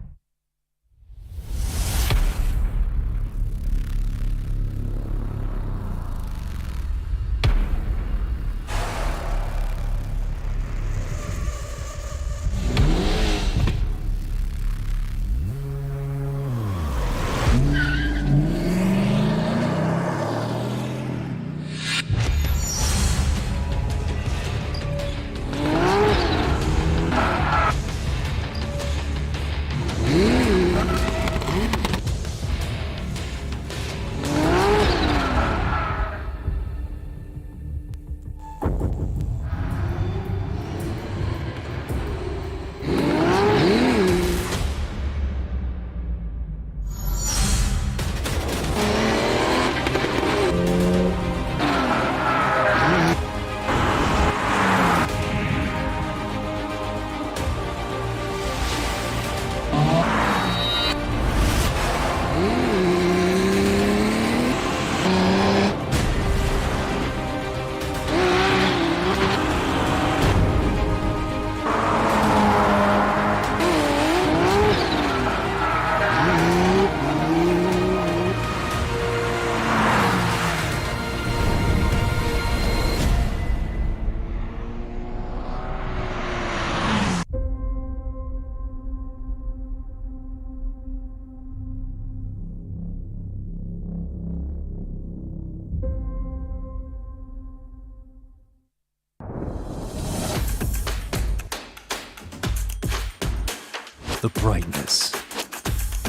The brightness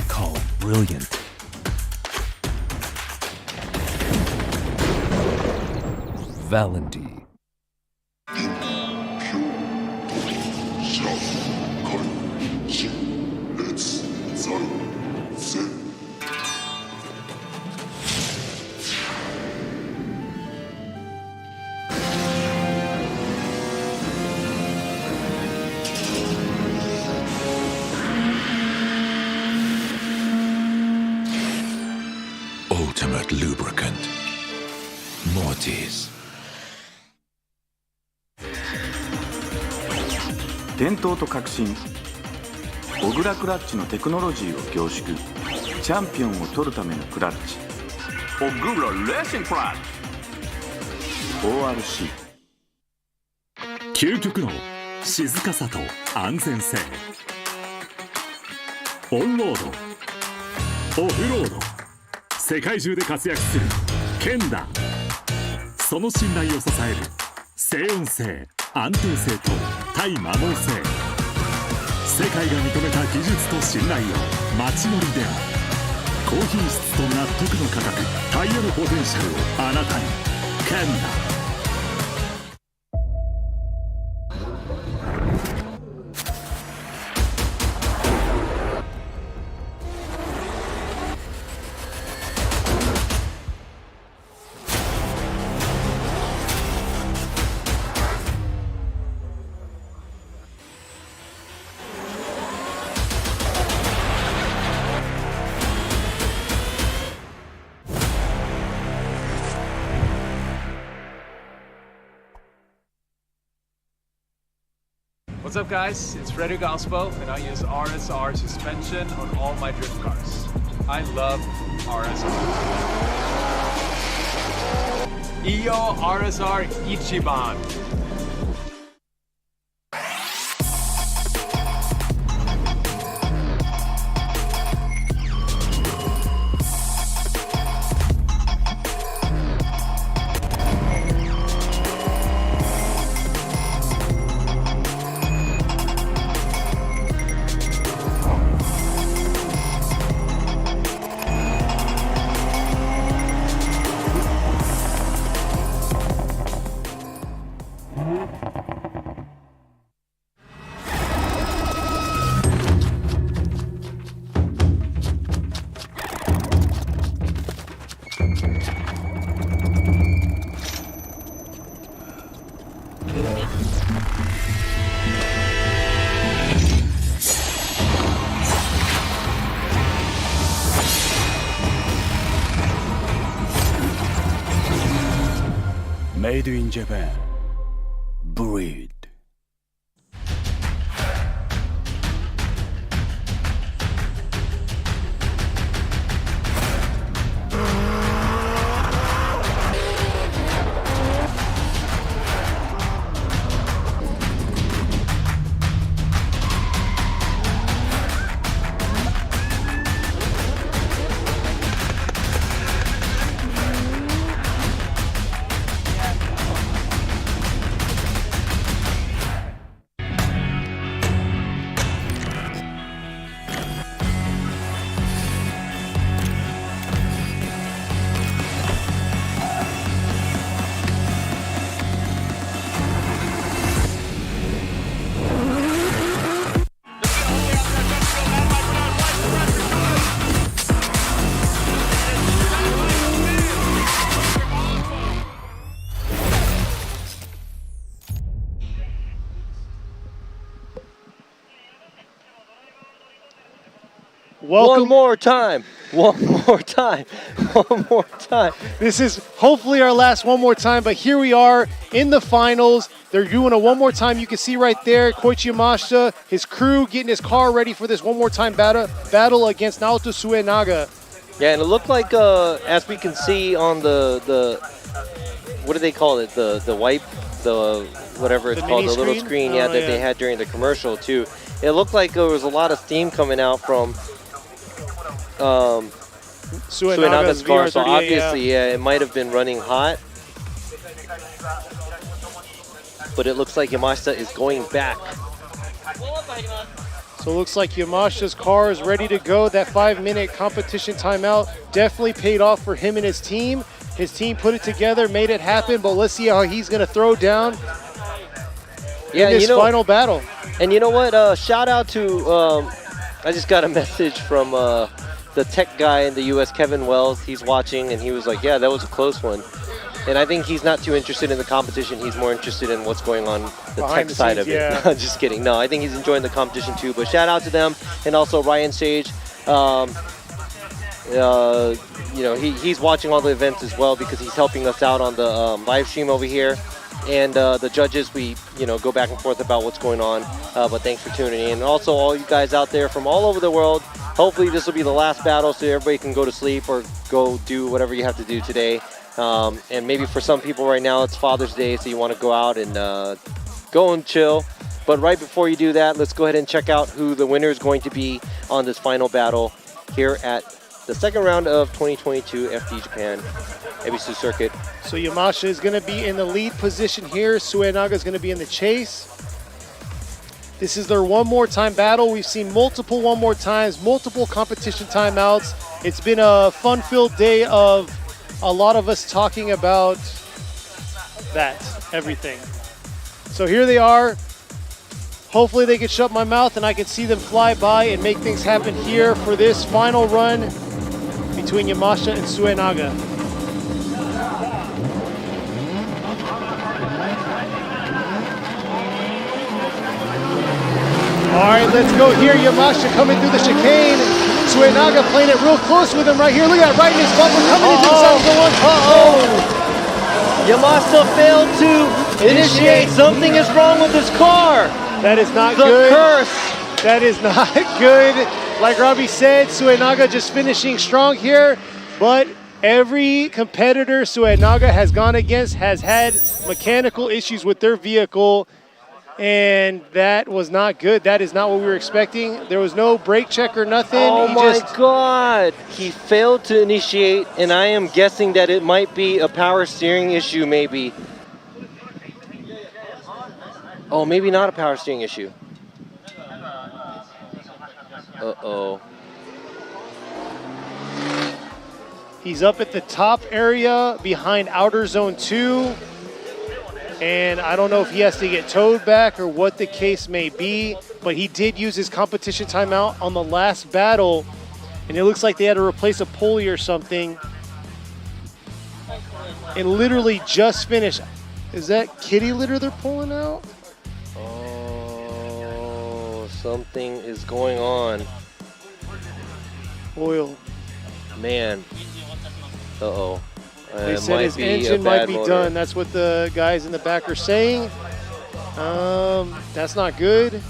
called brilliant. Valenti. Ultimate lubricant. Mortis. 伝統と革新小倉クラッチのテクノロジーを凝縮チャンピオンを取るためのクラッチ小倉レーシングクラッチ ORC 究極の静かさと安全性オンロードオフロード世界中で活躍するケンダその信頼を支える静音性安定性と対摩耗性世界が認めた技術と信頼を街乗りである高品質と納得の価格タイヤのポテンシャルをあなたにケンダWhat's up, guys? It's Frederick Ospo, and I use RSR suspension on all my drift cars. I love RSR. Iyo RSR Ichiban. Made in Japan. Breed. Welcome. One more time. One more time. One more time. This is hopefully our last one more time, but here we are in the finals. They're doing a one more time. You can see right there, Koichi Yamashita, his crew getting his car ready for this one more time battle against Naoto Suenaga. Yeah, and it looked like, as we can see on the what do they call it? The wipe, the whatever it's called, the little screen, that they had during the commercial too. It looked like there was a lot of steam coming out from Suenaga's car, so obviously, it might have been running hot. But it looks like Yamashita is going back. So it looks like Yamashita's car is ready to go. That 5-minute competition timeout definitely paid off for him and his team. His team put it together, made it happen, but let's see how he's going to throw down in this final battle. And you know what? Shout out to, I just got a message from the tech guy in the US, Kevin Wells. He's watching, and he was like, yeah, that was a close one. And I think he's not too interested in the competition. He's more interested in what's going on the tech side of it. Just kidding. No, I think he's enjoying the competition too. But shout out to them, and also Ryan Sage. You know, he's watching all the events as well because he's helping us out on the live stream over here. And the judges, we go back and forth about what's going on. But thanks for tuning in. And also all you guys out there from all over the world. Hopefully this will be the last battle so everybody can go to sleep or go do whatever you have to do today. And maybe for some people right now it's Father's Day, so you want to go out and go and chill. But right before you do that, let's go ahead and check out who the winner is going to be on this final battle here at the second round of 2022 FD Japan Ebisu Circuit. So Yamashita is going to be in the lead position here. Suenaga is going to be in the chase. This is their one more time battle. We've seen multiple one more times, multiple competition timeouts. It's been a fun-filled day of a lot of us talking about everything. So here they are. Hopefully they can shut my mouth and I can see them fly by and make things happen here for this final run between Yamashita and Suenaga. All right, let's go here. Yamashita coming through the chicane. Suenaga playing it real close with him right here. Look at that, right in his bumper, coming into the side of the one. Yamashita failed to initiate. Something is wrong with his car. That is not The good. curse. That is not good. Like Robbie said, Suenaga just finishing strong here, but every competitor Suenaga has gone against has had mechanical issues with their vehicle. And that was not good. That is not what we were expecting. There was no brake check or nothing. Oh my God. He failed to initiate, and I am guessing that it might be a power steering issue, maybe. Oh, maybe not a power steering issue. Uh-oh. He's up at the top area behind outer zone 2. And I don't know if he has to get towed back or what the case may be, but he did use his competition timeout on the last battle, and it looks like they had to replace a pulley or something. And literally just finished. Is that kitty litter they're pulling out? Oh, something is going on. Oil. Man. Uh-oh. They said his engine might be done. That's what the guys in the back are saying. That's not good.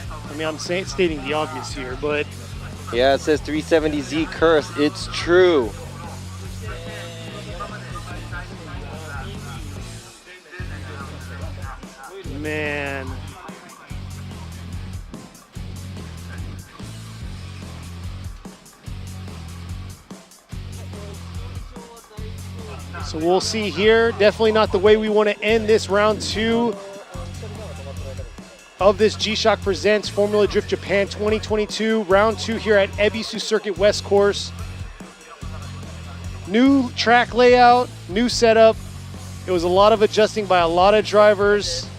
I mean, I'm stating the obvious here, but yeah, it says 370Z curse. It's true. Man. So we'll see here. Definitely not the way we want to end this round 2 of this G-Shock Presents Formula Drift Japan 2022. Round 2 here at Ebisu Circuit West Course. New track layout, new setup. It was a lot of adjusting by a lot of drivers.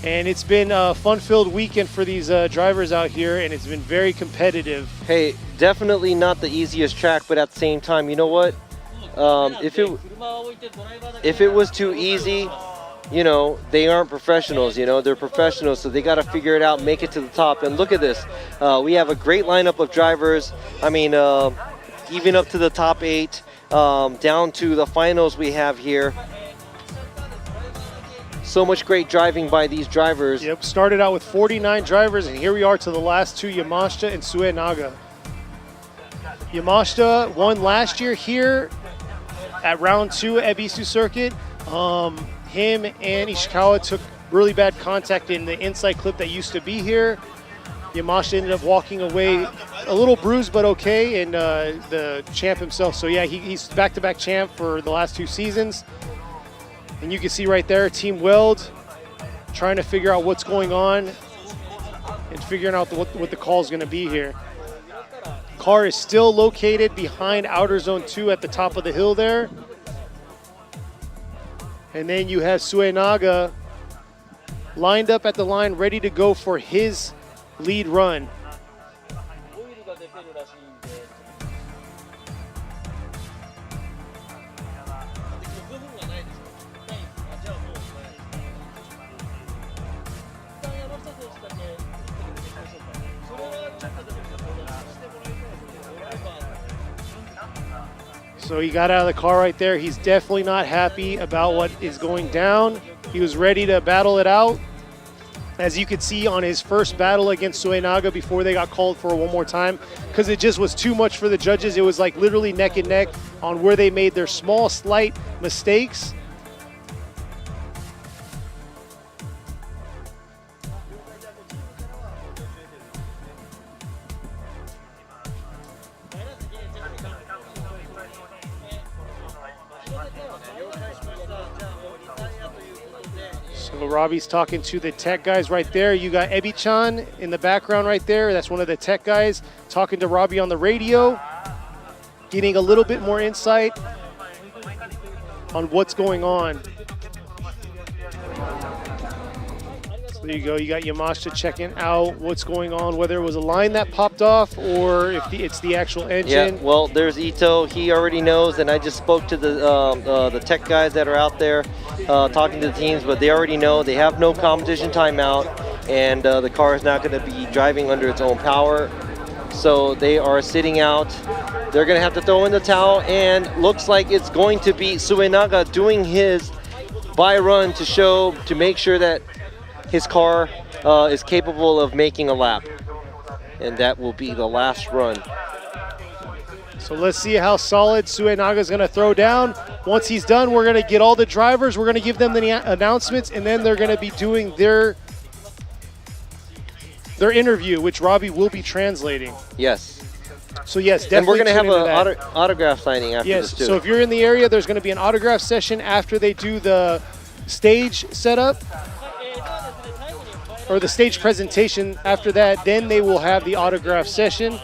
And it's been a fun-filled weekend for these drivers out here, and it's been very competitive. Hey, definitely not the easiest track, but at the same time, you know what? If it was too easy, you know, they aren't professionals, you know, they're professionals, so they got to figure it out, make it to the top. And look at this. We have a great lineup of drivers. I mean, even up to the top 8, down to the finals we have here. So much great driving by these drivers. Yep, started out with 49 drivers, and here we are to the last 2, Yamashita and Suenaga. Yamashita won last year here at round 2 at Ebisu Circuit. Him and Ishikawa took really bad contact in the inside clip that used to be here. Yamashita ended up walking away a little bruised, but okay, and the champ himself. So yeah, he's back-to-back champ for the last 2 seasons. And you can see right there, Team Weld trying to figure out what's going on and figuring out what the call is going to be here. Car is still located behind Outer Zone 2 at the top of the hill there. And then you have Suenaga lined up at the line, ready to go for his lead run. So he got out of the car right there. He's definitely not happy about what is going down. He was ready to battle it out. As you could see on his first battle against Suenaga before they got called for one more time, because it just was too much for the judges. It was like literally neck and neck on where they made their small, slight mistakes. So Robbie's talking to the tech guys right there. You got Ebi-chan in the background right there. That's one of the tech guys talking to Robbie on the radio, getting a little bit more insight on what's going on. So there you go. You got Yamashita checking out what's going on, whether it was a line that popped off or if it's the actual engine. Yeah, well, there's Ito. He already knows, and I just spoke to the tech guys that are out there talking to the teams, but they already know they have no competition timeout, and the car is not going to be driving under its own power. So they are sitting out. They're going to have to throw in the towel, and looks like it's going to be Suenaga doing his by run to make sure that his car is capable of making a lap. And that will be the last run. So let's see how solid Suenaga is going to throw down. Once he's done, we're going to get all the drivers. We're going to give them the announcements, and then they're going to be doing their interview, which Robbie will be translating. Yes. So yes, definitely. And we're going to have an autograph signing after this too. So if you're in the area, there's going to be an autograph session after they do the stage setup, or the stage presentation. After that, then they will have the autograph session.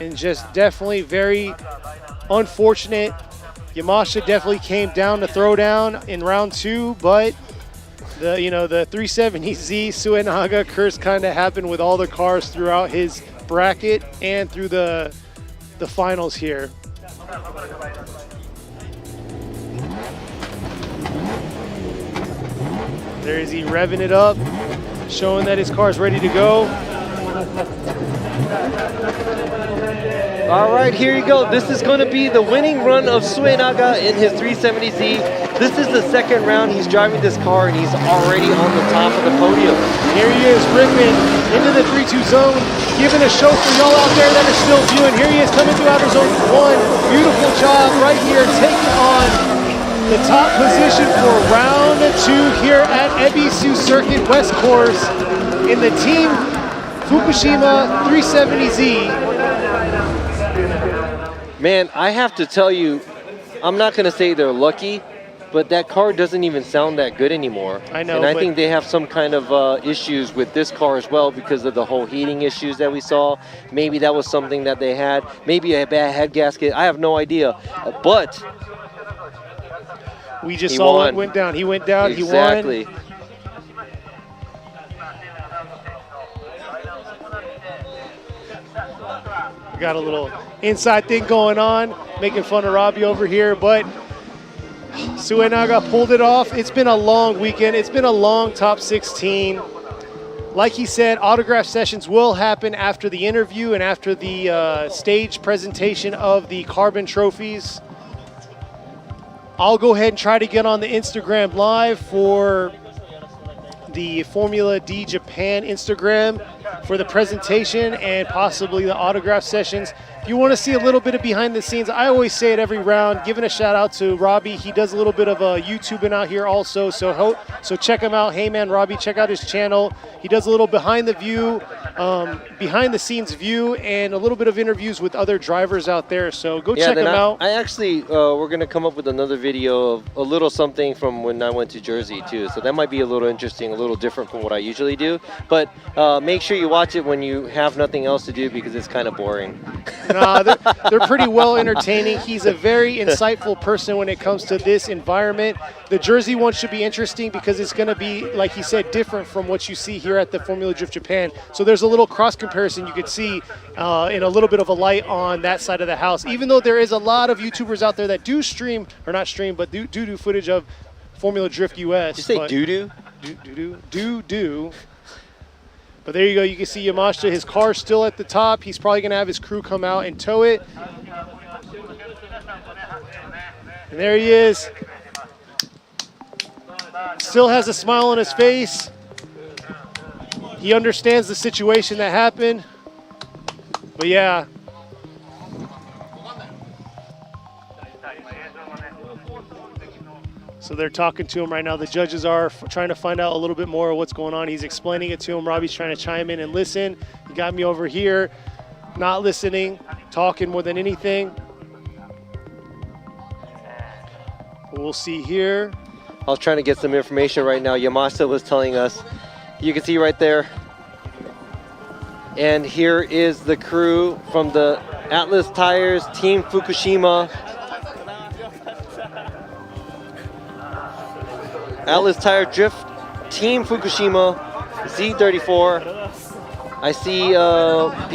And just definitely very unfortunate. Yamashita definitely came down to throw down in round 2, but the 370Z Suenaga curse kind of happened with all the cars throughout his bracket and through the finals here. There is he revving it up, showing that his car is ready to go. All right, here you go. This is going to be the winning run of Suenaga in his 370Z. This is the second round. He's driving this car, and he's already on the top of the podium. Here he is, ripping into the 3-2 zone, giving a show for y'all out there that are still viewing. Here he is coming through outer zone 1. Beautiful job right here, taking on the top position for round 2 here at Ebisu Circuit West Course in the Team Fukushima 370Z. Man, I have to tell you, I'm not going to say they're lucky, but that car doesn't even sound that good anymore. I know, and I think they have some kind of issues with this car as well because of the whole heating issues that we saw. Maybe that was something that they had. Maybe a bad head gasket. I have no idea. But we just saw it went down. He went down. Exactly. He won. We got a little inside thing going on, making fun of Robbie over here, but Suenaga pulled it off. It's been a long weekend. It's been a long top 16. Like he said, autograph sessions will happen after the interview and after the stage presentation of the carbon trophies. I'll go ahead and try to get on the Instagram live for the Formula D Japan Instagram for the presentation and possibly the autograph sessions. If you want to see a little bit of behind the scenes, I always say it every round, giving a shout out to Robbie. He does a little bit of YouTubing out here also, so check him out. Hey man, Robbie, check out his channel. He does a little behind the scenes view and a little bit of interviews with other drivers out there, so go check him out. I actually, we're going to come up with another video of a little something from when I went to Jersey too, so that might be a little interesting, a little different from what I usually do, but make sure you watch it when you have nothing else to do because it's kind of boring. Nah, they're pretty well entertaining. He's a very insightful person when it comes to this environment. The Jersey one should be interesting because it's going to be, like he said, different from what you see here at the Formula Drift Japan. So there's a little cross comparison you could see in a little bit of a light on that side of the house. Even though there is a lot of YouTubers out there that do stream, or not stream, but do footage of Formula Drift US. Did you say doo-doo? Do. But there you go, you can see Yamashita, his car's still at the top. He's probably gonna have his crew come out and tow it. And there he is. Still has a smile on his face. He understands the situation that happened. But yeah. So they're talking to him right now. The judges are trying to find out a little bit more of what's going on. He's explaining it to him. Robbie's trying to chime in and listen. He got me over here, not listening, talking more than anything. We'll see here. I was trying to get some information right now. Yamashita was telling us, you can see right there. And here is the crew from the Atlas Tires Team Fukushima. Atlas Tire Drift Team Fukushima Z34. I see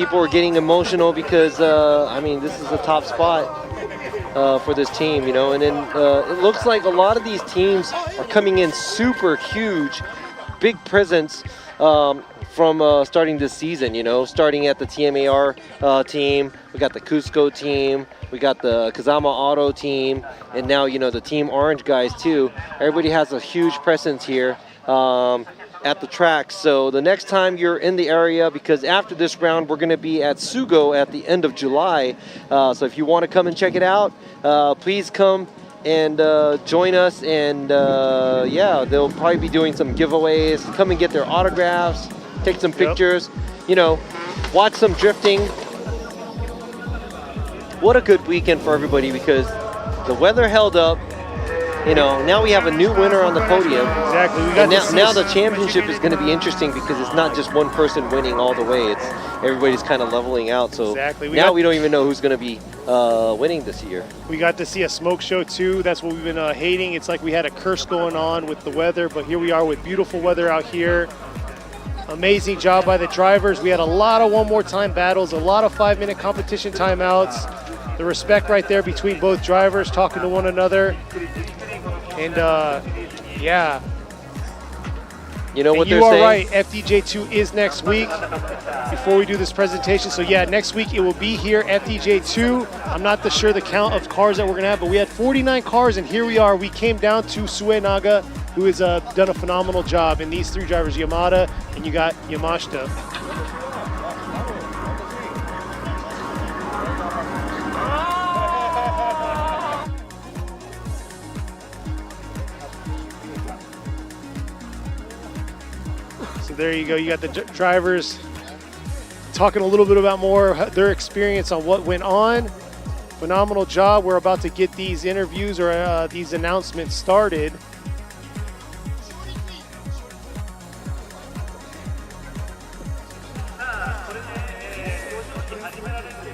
people are getting emotional because, I mean, this is a top spot for this team, you know, and then it looks like a lot of these teams are coming in super huge, big presence from starting this season, you know, starting at the TMAR team, we got the Cusco team, we got the Kazama Auto team, and now, you know, the Team Orange guys too. Everybody has a huge presence here at the track. So the next time you're in the area, because after this round, we're gonna be at Sugo at the end of July. So if you wanna come and check it out, please come and join us. And yeah, they'll probably be doing some giveaways. Come and get their autographs, take some pictures, you know, watch some drifting. What a good weekend for everybody because the weather held up. You know, now we have a new winner on the podium. Exactly. We got and now the championship is going to be interesting because it's not just one person winning all the way. It's everybody's kind of leveling out. So exactly. Now we don't even know who's going to be winning this year. We got to see a smoke show too. That's what we've been hating. It's like we had a curse going on with the weather, but here we are with beautiful weather out here. Amazing job by the drivers. We had a lot of one more time battles, a lot of 5-minute competition timeouts. The respect right there between both drivers talking to one another. And yeah, You know what you they're are saying? right. FDJ2 is next week before we do this presentation. So yeah, next week it will be here, FDJ2. I'm not sure the count of cars that we're gonna have, but we had 49 cars and here we are. We came down to Suenaga, who has done a phenomenal job. And these three drivers, Yamada, and you got Yamashita. So there you go. You got the drivers talking a little bit about more their experience on what went on. Phenomenal job. We're about to get these interviews or these announcements started.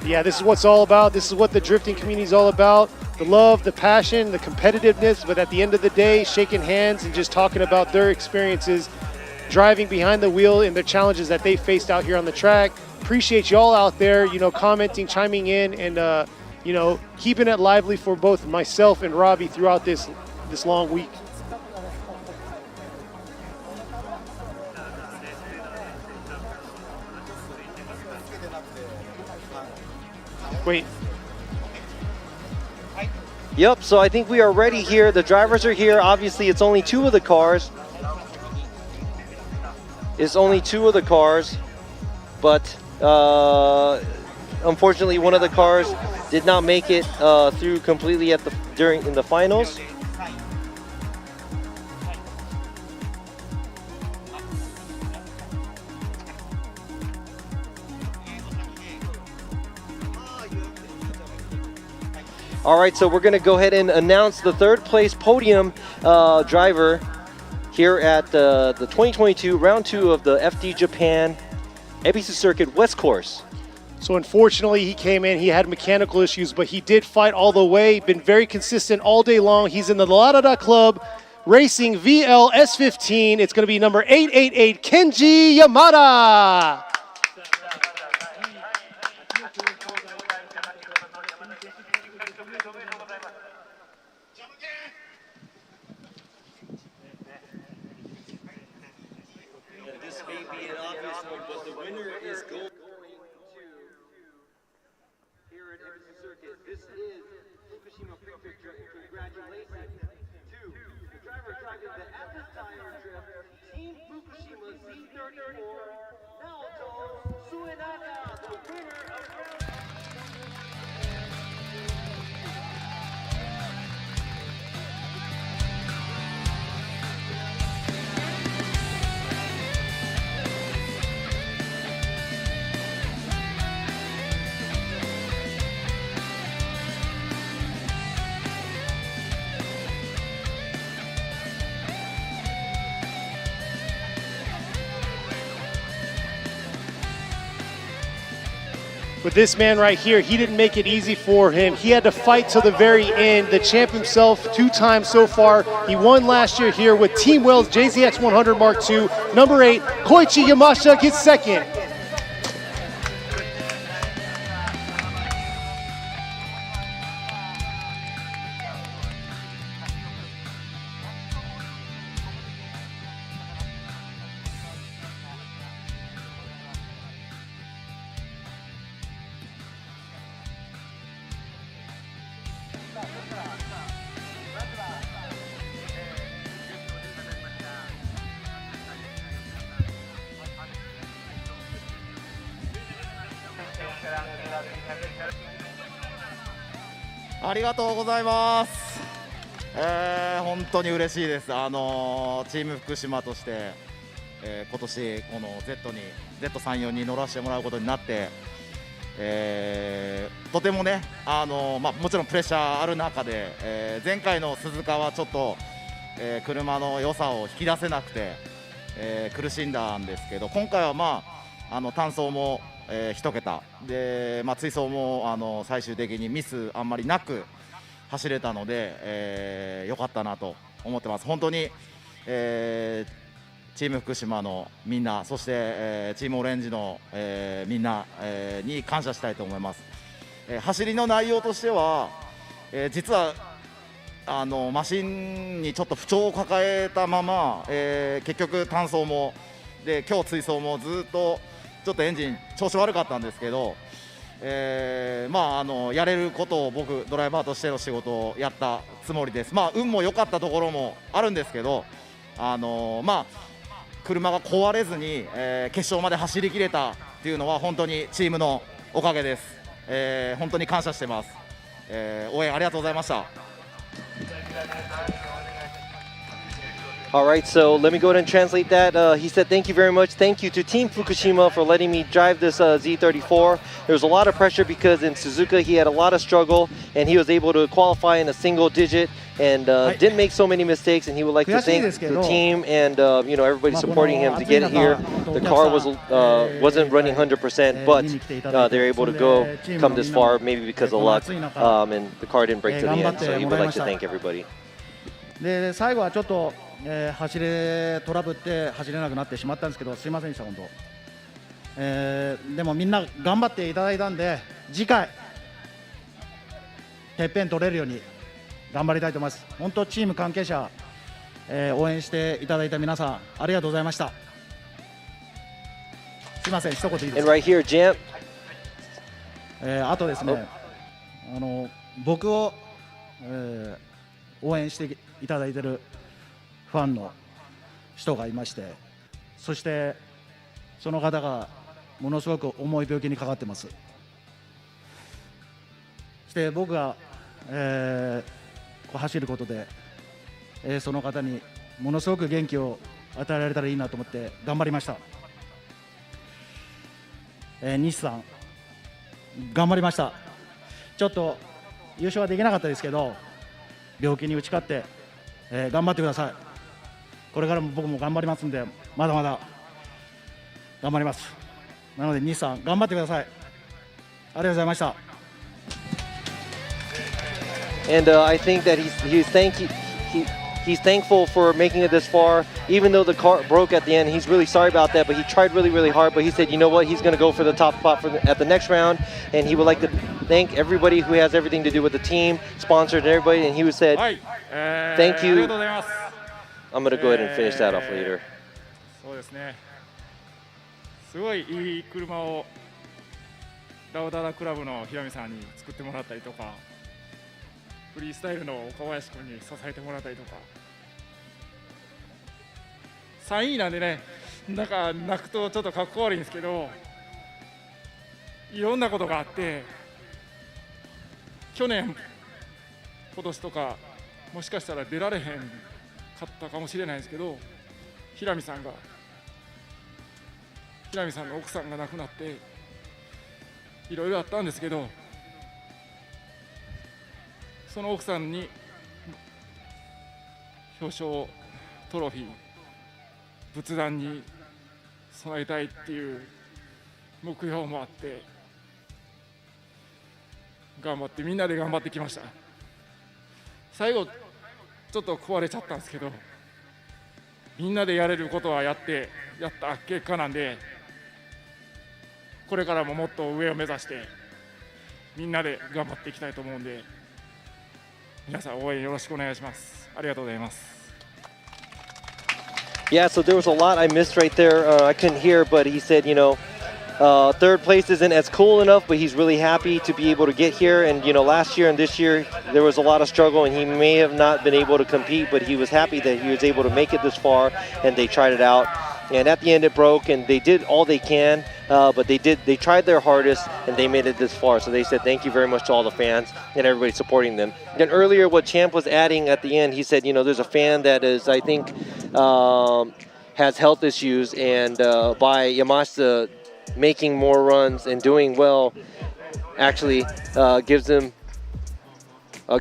Yeah, this is what it's all about. This is what the drifting community is all about. The love, the passion, the competitiveness, but at the end of the day, shaking hands and just talking about their experiences driving behind the wheel and the challenges that they faced out here on the track. Appreciate y'all out there, you know, commenting, chiming in, and you know, keeping it lively for both myself and Robbie throughout this long week. Wait. Yep, so I think we are ready here. The drivers are here. Obviously, it's only two of the cars. It's only two of the cars, but unfortunately, one of the cars did not make it through completely at in the finals. All right, so we're going to go ahead and announce the third place podium driver here at the 2022 round 2 of the FD Japan Ebisu Circuit West Course. So unfortunately, he came in, he had mechanical issues, but he did fight all the way, been very consistent all day long. He's in the Larada Club racing VL S15. It's going to be number 888, Kenji Yamada. But this man right here, he didn't make it easy for him. He had to fight till the very end. The champ himself, 2 times so far. He won last year here with Team Wells JZX 100 Mark II. Number 8, Koichi Yamashita gets second.ありがとうございます。本当に嬉しいです。チーム福島として、今年この Z34 に乗らせてもらうことになって、とてもね、もちろんプレッシャーある中で、前回の鈴鹿はちょっと、車の良さを引き出せなくて、苦しんだんですけど、今回は単走も1桁で、追走も最終的にミスあんまりなく走れたので、良かったなと思ってます。本当に、チーム福島のみんな、そして、チームオレンジの、みんな、に感謝したいと思います。走りの内容としては、実はマシンにちょっと不調を抱えたまま、結局単走もで今日追走もずっとちょっとエンジン調子悪かったんですけど、やれることを僕ドライバーとしての仕事をやったつもりです。運も良かったところもあるんですけど、車が壊れずに、決勝まで走りきれたっていうのは本当にチームのおかげです。本当に感謝してます。応援ありがとうございました。All right, so let me go ahead and translate that. He said, thank you very much. Thank you to Team Fukushima for letting me drive this Z34. There was a lot of pressure because in Suzuka he had a lot of struggle, and he was able to qualify in a single digit and didn't make so many mistakes. And he would like to thank the team and everybody supporting him to get here. The car wasn't running 100%, but they're able to come this far, maybe because of luck, and the car didn't break to the end. So he would like to thank everybody. で最後はちょっと、トラブって走れなくなってしまったんですけど、すいませんでした本当。でもみんな頑張っていただいたんで、次回てっぺん取れるように頑張りたいと思います。本当チーム関係者、応援していただいた皆さんありがとうございました。すいません一言いいですか。 And right here, Jam. あとですね、僕を、応援していただいているファンの人がいまして、そしてその方がものすごく重い病気にかかってます。そして僕が、走ることで、その方にものすごく元気を与えられたらいいなと思って頑張りました。西さん頑張りました。ちょっと優勝はできなかったですけど、病気に打ち勝って、頑張ってください。これからも僕も頑張りますんで、まだまだ頑張ります。なので西さん頑張ってください。ありがとうございました。 And I think that he's thankful for making it this far, even though the car broke at the end. He's really sorry about that, but he tried really, really hard. But he said, you know what, he's going to go for the top spot at the next round, and he would like to thank everybody who has everything to do with the team, sponsored, and everybody. And he said, thank you. I'm going to go ahead and finish that off later. そうですね。すごいいい車をダウダダクラブの平見さんに作ってもらったりとか、フリースタイルの岡林君に支えてもらったりとか、3位なんでね、なんか泣くとちょっとかっこ悪いんですけど、いろんなことがあって、去年、今年とかもしかしたら出られへんかったかもしれないですけど、平見さんの奥さんが亡くなっていろいろあったんですけど、その奥さんに表彰トロフィー仏壇に備えたいっていう目標もあって、みんなで頑張ってきました。最後ちょっと壊れちゃったんですけど、みんなでやれることはやった結果なんで、これからももっと上を目指してみんなで頑張っていきたいと思うんで、皆さん応援よろしくお願いします。ありがとうございます。 Yeah, so there was a lot I missed right there. I couldn't hear, but he said, third place isn't as cool enough, but he's really happy to be able to get here. And, last year and this year, there was a lot of struggle, and he may have not been able to compete, but he was happy that he was able to make it this far, and they tried it out. And at the end, it broke, and they did all they can, but they tried their hardest, and they made it this far. So they said thank you very much to all the fans and everybody supporting them. And earlier, what Champ was adding at the end, he said, there's a fan that is, I think, has health issues, and by Yamashita making more runs and doing well, actually gives him,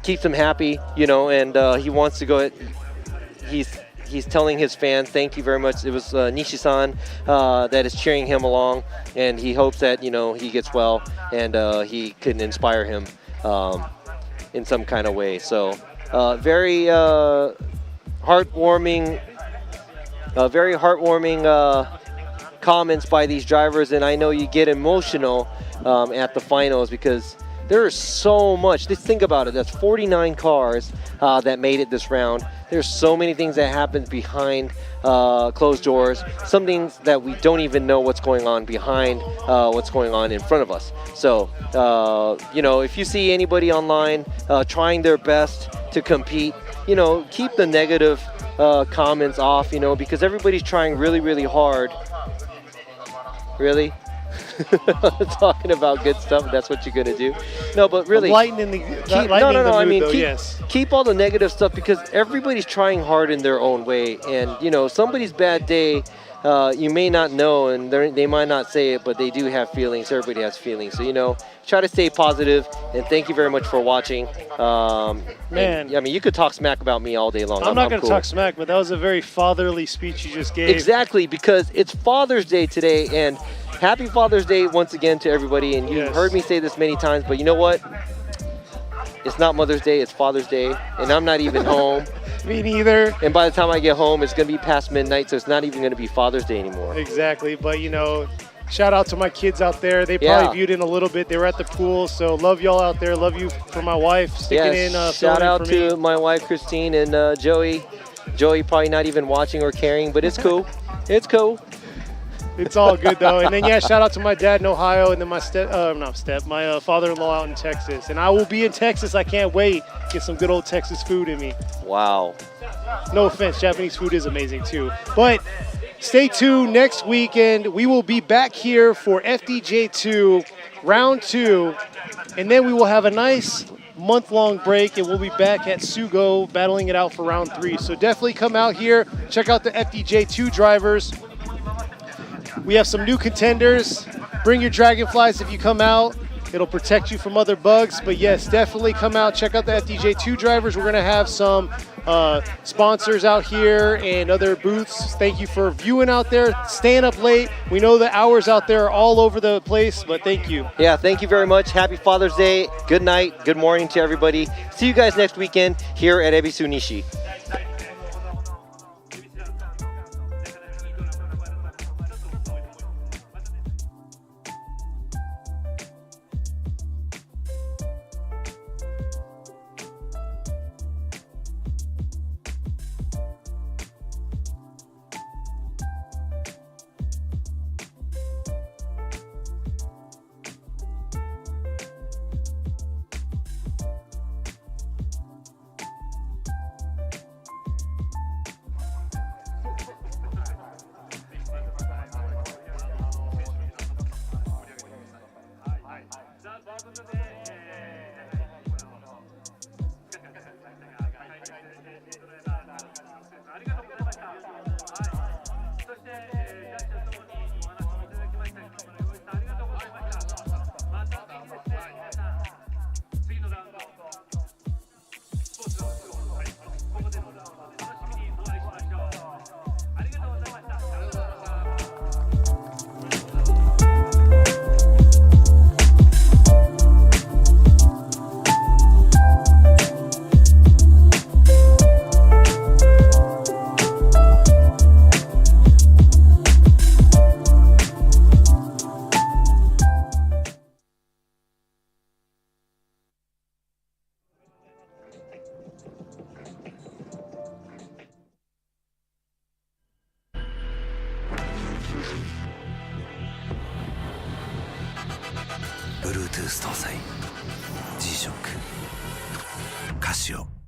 keeps him happy, and he wants to go. He's telling his fans, thank you very much. It was Nishi-san that is cheering him along, and he hopes that he gets well and he can inspire him in some kind of way. So very heartwarming comments by these drivers, and I know you get emotional at the finals because There is so much. Just think about it. That's 49 cars that made it this round. There's so many things that happen behind closed doors. Some things that we don't even know what's going on behind what's going on in front of us. So, you know, if you see anybody online trying their best to compete, you know, keep the negative comments off, you know, because everybody's trying really, really hard. Really? Talking about good stuff, that's what you're gonna do. No, but really, keep all the negative stuff, because everybody's trying hard in their own way. And you know, somebody's bad day, you may not know, and they might not say it, but they do have feelings. Everybody has feelings. So you know, try to stay positive. And thank you very much for watching. Man, I mean, you could talk smack about me all day long. I'm not gonna talk smack, but that was a very fatherly speech you just gave. Exactly, because it's Father's Day today, and happy Father's Day once again to everybody. And you've heard me say this many times, but you know what? It's not Mother's Day, it's Father's Day, and I'm not even home. Me neither. And by the time I get home, it's gonna be past midnight, so it's not even gonna be Father's Day anymore. Exactly, but you know, shout out to my kids out there. They probably viewed in a little bit. They were at the pool, so love y'all out there. Love you for my wife sticking in. Shout out to my wife Christine and Joey. Joey probably not even watching or caring, but it's cool. It's cool. It's all good though. And then shout out to my dad in Ohio, and then my my father-in-law out in Texas. And I will be in Texas. I can't wait. Get some good old Texas food in me. Wow. No offense, Japanese food is amazing too. But stay tuned. Next weekend we will be back here for FDJ2 round 2, and then we will have a nice month-long break, and we'll be back at Sugo battling it out for round 3. So definitely come out here, check out the FDJ2 drivers. We have some new contenders. Bring your dragonflies if you come out. It'll protect you from other bugs. But yes, definitely come out, check out the FDJ2 drivers. We're gonna have some sponsors out here and other booths. Thank you for viewing out there, staying up late. We know the hours out there are all over the place, but thank you. Yeah, thank you very much. Happy Father's Day. Good night, good morning to everybody. See you guys next weekend here at Ebisu Nishi. Bluetooth 搭載 G-SHOCK カシオ